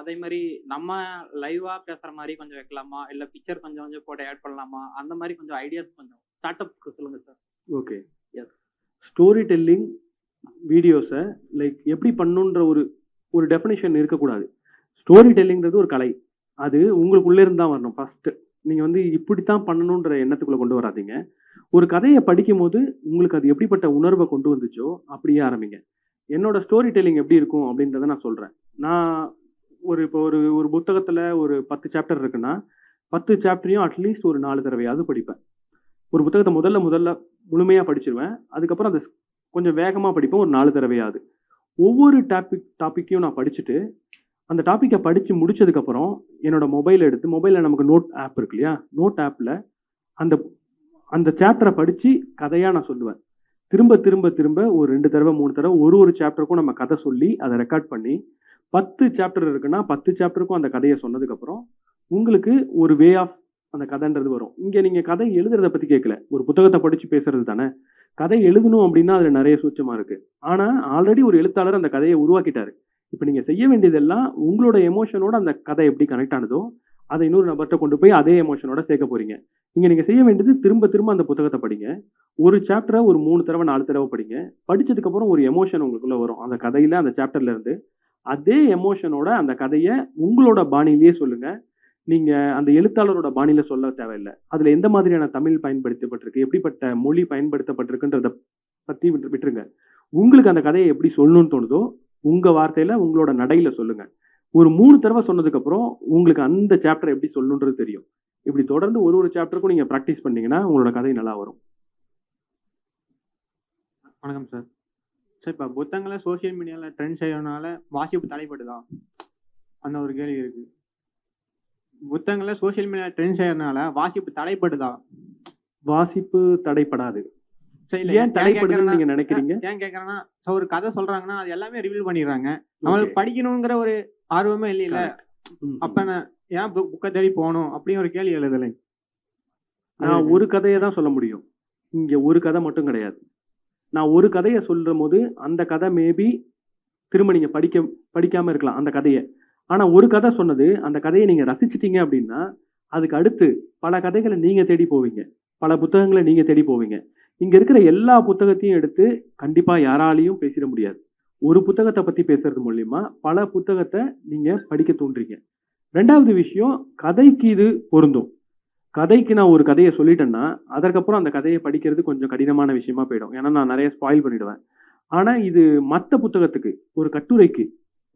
அதே மாதிரி நம்ம லைவா பேசுற மாதிரி கொஞ்சம் வைக்கலாமா, இல்ல பிக்சர் கொஞ்சம் கொஞ்சம் போட்டு ஆட் பண்ணலாமா, அந்த மாதிரி கொஞ்சம் ஐடியாஸ் கொஞ்சம் ஸ்டார்ட் அப்ஸ்க்கு சொல்லுங்க சார். ஓகே. ஸ்டோரி டெல்லிங் வீடியோஸை லைக் எப்படி பண்ணுன்ற ஒரு டெஃபினேஷன் இருக்கக்கூடாது. ஸ்டோரி டெல்லிங்கிறது ஒரு கலை. அது உங்களுக்குள்ளே இருந்து தான் வரணும். ஃபர்ஸ்ட் நீங்கள் வந்து இப்படித்தான் பண்ணணுன்ற எண்ணத்துக்குள்ளே கொண்டு வராதீங்க. ஒரு கதையை படிக்கும் போது உங்களுக்கு அது எப்படிப்பட்ட உணர்வை கொண்டு வந்துச்சோ அப்படியே ஆரம்பிங்க. என்னோட ஸ்டோரி டெல்லிங் எப்படி இருக்கும் அப்படின்றத நான் சொல்கிறேன். நான் இப்போ ஒரு புத்தகத்தில் ஒரு 10 சாப்டர் இருக்குன்னா 10 சாப்டரையும் அட்லீஸ்ட் ஒரு 4 தடவையாவது படிப்பேன். ஒரு புத்தகத்தை முதல்ல முழுமையாக படிச்சிருவேன். அதுக்கப்புறம் அதை கொஞ்சம் வேகமாக படிப்பேன், ஒரு 4 தடவையாவது. ஒவ்வொரு டாப்பிக்கையும் நான் படிச்சுட்டு அந்த டாப்பிக்கை படித்து முடிச்சதுக்கப்புறம் என்னோட மொபைல் எடுத்து, மொபைலில் நமக்கு நோட் ஆப் இருக்கு இல்லையா, நோட் ஆப்பில் அந்த சாப்டரை படித்து கதையாக நான் சொல்லுவேன். திரும்ப ஒரு 2 தடவை 3 தடவை ஒரு சாப்டருக்கும் நம்ம கதை சொல்லி அதை ரெக்கார்ட் பண்ணி 10 சாப்டர் இருக்குன்னா 10 சாப்டருக்கும் அந்த கதையை சொன்னதுக்கப்புறம் உங்களுக்கு ஒரு வே ஆஃப் அந்த கதைன்றது வரும். இங்கே நீங்கள் கதை எழுதுறதை பற்றி கேட்கல, ஒரு புத்தகத்தை படித்து பேசுறது தானே. கதை எழுதணும் அப்படின்னா அதில் நிறைய சூட்சமாக இருக்குது. ஆனால் ஆல்ரெடி ஒரு எழுத்தாளர் அந்த கதையை உருவாக்கிட்டாரு. இப்போ நீங்கள் செய்ய வேண்டியதெல்லாம் உங்களோட எமோஷனோட அந்த கதை எப்படி கனெக்ட் ஆனதோ அதை இன்னொரு நபர்கிட்ட கொண்டு போய் அதே எமோஷனோட சேர்க்க போறீங்க. நீங்கள் செய்ய வேண்டியது திரும்ப அந்த புத்தகத்தை படிங்க. ஒரு சாப்டரை ஒரு 3 தடவை 4 தடவை படிங்க. படிச்சதுக்கப்புறம் ஒரு எமோஷன் உங்களுக்குள்ள வரும் அந்த கதையில, அந்த சாப்டர்ல இருந்து. அதே எமோஷனோட அந்த கதையை உங்களோட பாணியிலேயே சொல்லுங்க. நீங்க அந்த எழுத்தாளரோட பாணியில சொல்ல தேவையில்லை. அதுல எந்த மாதிரியான தமிழ் பயன்படுத்தப்பட்டிருக்கு, எப்படிப்பட்ட மொழி பயன்படுத்தப்பட்டிருக்குன்றத பத்தி விட்டுருங்க. உங்களுக்கு அந்த கதையை எப்படி சொல்லணும்னு தோணுதோ உங்க வார்த்தையில உங்களோட நடையில சொல்லுங்க. ஒரு 3 தடவை சொன்னதுக்கு அப்புறம் உங்களுக்கு அந்த சாப்டர் எப்படி சொல்லணுன்றது தெரியும். இப்படி தொடர்ந்து ஒரு சாப்டருக்கும் நீங்க ப்ராக்டிஸ் பண்ணீங்கன்னா உங்களோட கதை நல்லா வரும். வணக்கம் சார். சார் இப்போ புத்தகங்களை சோசியல் மீடியாவில் ட்ரெண்ட் செய்யறதுனால வாசிப்பு தடைப்படுதா? அந்த ஒரு கேள்வி இருக்கு. புத்தகங்களை சோசியல் மீடியா ட்ரெண்ட் செய்யறதுனால வாசிப்பு தடைப்படுதா? வாசிப்பு தடைப்படாது. சரி, ஏன் தடைப்படுதுன்னு நீங்க நினைக்கிறீங்க? ஏன் கேட்கறேன்னா, ஒரு கதை சொல்றாங்கன்னா அது எல்லாமே ரிவீல் பண்ணிடுறாங்க. நம்மளுக்கு படிக்கணுங்கிற ஒரு ஆர்வமே இல்லையில. அப்ப நான் ஏன் புக்கை தேடி போகணும் அப்படின்னு ஒரு கேள்வி எழுதலை. நான் ஒரு கதையை தான் சொல்ல முடியும். இங்க ஒரு கதை மட்டும் கிடையாது. நான் ஒரு கதையை சொல்ற போது அந்த கதை மேபி திரும்ப நீங்க படிக்காம இருக்கலாம் அந்த கதையை. ஆனா ஒரு கதை சொன்னது அந்த கதையை நீங்க ரசிச்சிட்டீங்க அப்படின்னா அதுக்கு அடுத்து பல கதைகளை நீங்க தேடி போவீங்க, பல புத்தகங்களை நீங்க தேடி போவீங்க. இங்க இருக்கிற எல்லா புத்தகத்தையும் எடுத்து கண்டிப்பா யாராலையும் பேசிட முடியாது. ஒரு புத்தகத்தை பத்தி பேசுறது மூலியமா பல புத்தகத்தை நீங்க படிக்க தூண்டுறீங்க. 2வது விஷயம், கதைக்கு இது பொருந்தும். கதைக்கு நான் ஒரு கதையை சொல்லிட்டேன்னா அதற்கப்புறம் அந்த கதையை படிக்கிறது கொஞ்சம் கடினமான விஷயமா போயிடும். ஏன்னா நான் நிறைய ஸ்பாயில் பண்ணிடுவேன். ஆனா இது மற்ற புத்தகத்துக்கு, ஒரு கட்டுரைக்கு,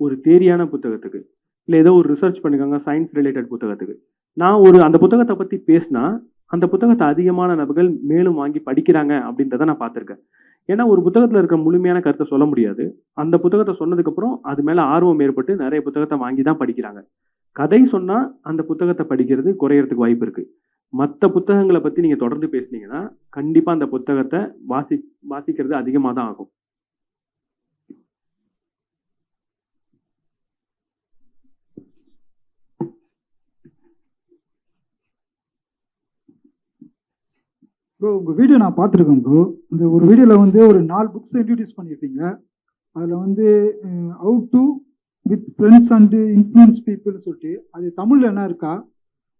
ஒரு தேரியான புத்தகத்துக்கு, இல்லை ஏதோ ஒரு ரிசர்ச் பண்ணிக்கோங்க சயின்ஸ் ரிலேட்டட் புத்தகத்துக்கு, நான் அந்த புத்தகத்தை பத்தி பேசினா அந்த புத்தகத்தை அதிகமான நபர்கள் மேலும் வாங்கி படிக்கிறாங்க அப்படின்றத நான் பார்த்துருக்கேன். ஏன்னா ஒரு புத்தகத்தில் இருக்க முழுமையான கருத்தை சொல்ல முடியாது. அந்த புத்தகத்தை சொன்னதுக்கப்புறம் அது மேலே ஆர்வம் ஏற்பட்டு நிறைய புத்தகத்தை வாங்கி தான் படிக்கிறாங்க. கதை சொன்னால் அந்த புத்தகத்தை படிக்கிறது குறையறதுக்கு வாய்ப்பு இருக்குது. மற்ற புத்தகங்களை பற்றி நீங்கள் தொடர்ந்து பேசுனீங்கன்னா கண்டிப்பாக அந்த புத்தகத்தை வாசிக்கிறது அதிகமாக தான் ஆகும். ப்ரோ உங்கள் வீடியோ நான் பார்த்துருக்கேன் ப்ரோ. இந்த ஒரு வீடியோவில் ஒரு 4 புக்ஸ் இன்ட்ரடியூஸ் பண்ணியிருப்பீங்க. அதில் how to with friends and influence பீப்புள்னு சொல்லிட்டு அது தமிழில் என்ன இருக்கா?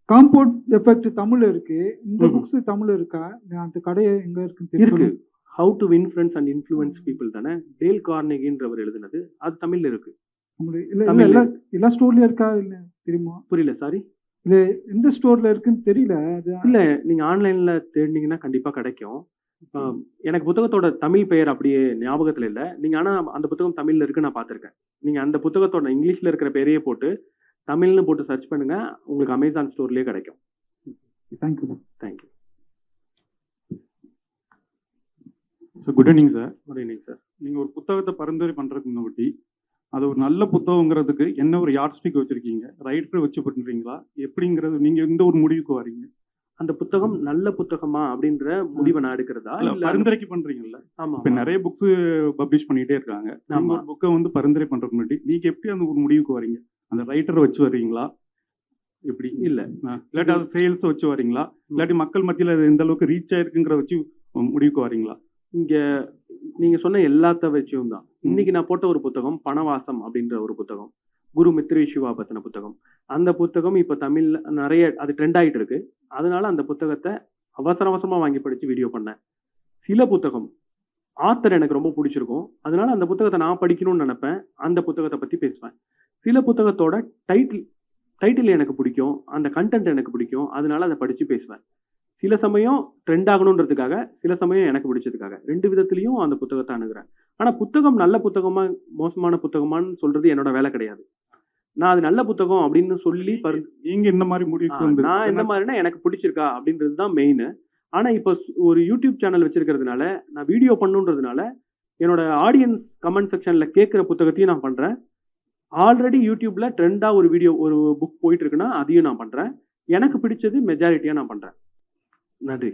காம்பவுண்ட் எஃபெக்ட் தமிழில் இருக்கு. இந்த புக்ஸ் தமிழில் இருக்கா? அந்த கடையை எங்கே இருக்குன்னு இருக்கு. How to win friends and influence people தானே டேல் கார்னெகின்றவர் எழுதுனது. அது தமிழில் இருக்கு. இல்லை எல்லா ஸ்டோர்லேயும் இருக்கா? இல்லை தெரியுமா? புரியல, சாரி. இல்லை எந்த ஸ்டோர்ல இருக்குன்னு தெரியல. இல்ல நீங்க ஆன்லைன்ல தேடினீங்கன்னா கண்டிப்பா கிடைக்கும். எனக்கு புத்தகத்தோட தமிழ் பெயர் அப்படியே ஞாபகத்துல இல்லை. நீங்க ஆனா அந்த புத்தகம் தமிழ்ல இருக்கு, நான் பார்த்துருக்கேன். நீங்க அந்த புத்தகத்தோட இங்கிலீஷ்ல இருக்கிற பெயரையே போட்டு தமிழ்னு போட்டு சர்ச் பண்ணுங்க, உங்களுக்கு அமேசான் ஸ்டோர்லயே கிடைக்கும். Thank you. Thank you. Sir good evening sir. Good evening sir. நீங்கள் ஒரு புத்தகத்தை பரிந்துரை பண்ணுறதுக்கு முன்னாடி அது ஒரு நல்ல புத்தகங்கிறதுக்கு என்ன ஒரு யார்ட்ஸ்டிக் வச்சுருக்கீங்க? ரைட்டர் வச்சு பண்ணுறீங்களா எப்படிங்கிறது நீங்கள் இந்த ஒரு முடிவுக்கு வரீங்க? அந்த புத்தகம் நல்ல புத்தகமா அப்படின்ற முடிவை நான் எடுக்கிறதா இல்லை பரிந்துரைக்கு பண்ணுறீங்கல்ல? ஆமாம். இப்போ நிறைய புக்ஸ் பப்ளிஷ் பண்ணிகிட்டே இருக்காங்க. நம்ம ஒரு புக்கை பரிந்துரை பண்ணுறதுக்கு முன்னாடி நீங்கள் எப்படி அந்த ஒரு முடிவுக்கு வரீங்க? அந்த ரைட்டரை வச்சு வர்றீங்களா எப்படி? இல்லை இல்லாட்டி அது சேல்ஸ் வச்சு வரீங்களா? இல்லாட்டி மக்கள் மத்தியில் அது எந்த அளவுக்கு ரீச் ஆயிருக்குங்கிற வச்சு முடிவுக்கு வரீங்களா? இங்க நீங்க சொன்ன எல்லாத்த வச்சும் தான். இன்னைக்கு நான் போட்ட ஒரு புத்தகம் பணவாசம் அப்படின்ற ஒரு புத்தகம், குரு மித்ரி சிவா பத்தின புத்தகம். அந்த புத்தகம் இப்ப தமிழ்ல நிறைய அது ட்ரெண்ட் ஆயிட்டு இருக்கு. அதனால அந்த புத்தகத்தை அவசரமா வாங்கி படிச்சு வீடியோ பண்ணேன். சில புத்தகம் ஆத்தர் எனக்கு ரொம்ப பிடிச்சிருக்கும், அதனால அந்த புத்தகத்தை நான் படிக்கணும்னு நினைப்பேன், அந்த புத்தகத்தை பத்தி பேசுவேன். சில புத்தகத்தோட டைட்டில் எனக்கு பிடிக்கும், அந்த கண்டென்ட் எனக்கு பிடிக்கும், அதனால அதை படிச்சு பேசுவேன். சில சமயம் ட்ரெண்ட் ஆகணுன்றதுக்காக, சில சமயம் எனக்கு பிடிச்சதுக்காக, 2 விதத்துலையும் அந்த புத்தகத்தை அணுகிறேன். ஆனால் புத்தகம் நல்ல புத்தகமா மோசமான புத்தகமானு சொல்றது என்னோட வேலை கிடையாது. நான் அது நல்ல புத்தகம் அப்படின்னு சொல்லி நீங்க இந்த மாதிரி முடிவுக்கு நான் எந்த மாதிரினா எனக்கு பிடிச்சிருக்கா அப்படின்றது தான் மெயின். ஆனால் இப்போ ஒரு யூடியூப் சேனல் வச்சிருக்கிறதுனால, நான் வீடியோ பண்ணுன்றதுனால என்னோட ஆடியன்ஸ் கமெண்ட் செக்ஷன்ல கேட்குற புத்தகத்தையும் நான் பண்றேன். ஆல்ரெடி யூடியூப்ல ட்ரெண்டா ஒரு புக் போயிட்டு இருக்குன்னா அதையும் நான் பண்றேன். எனக்கு பிடிச்சது மெஜாரிட்டியா நான் பண்றேன். நன்றி.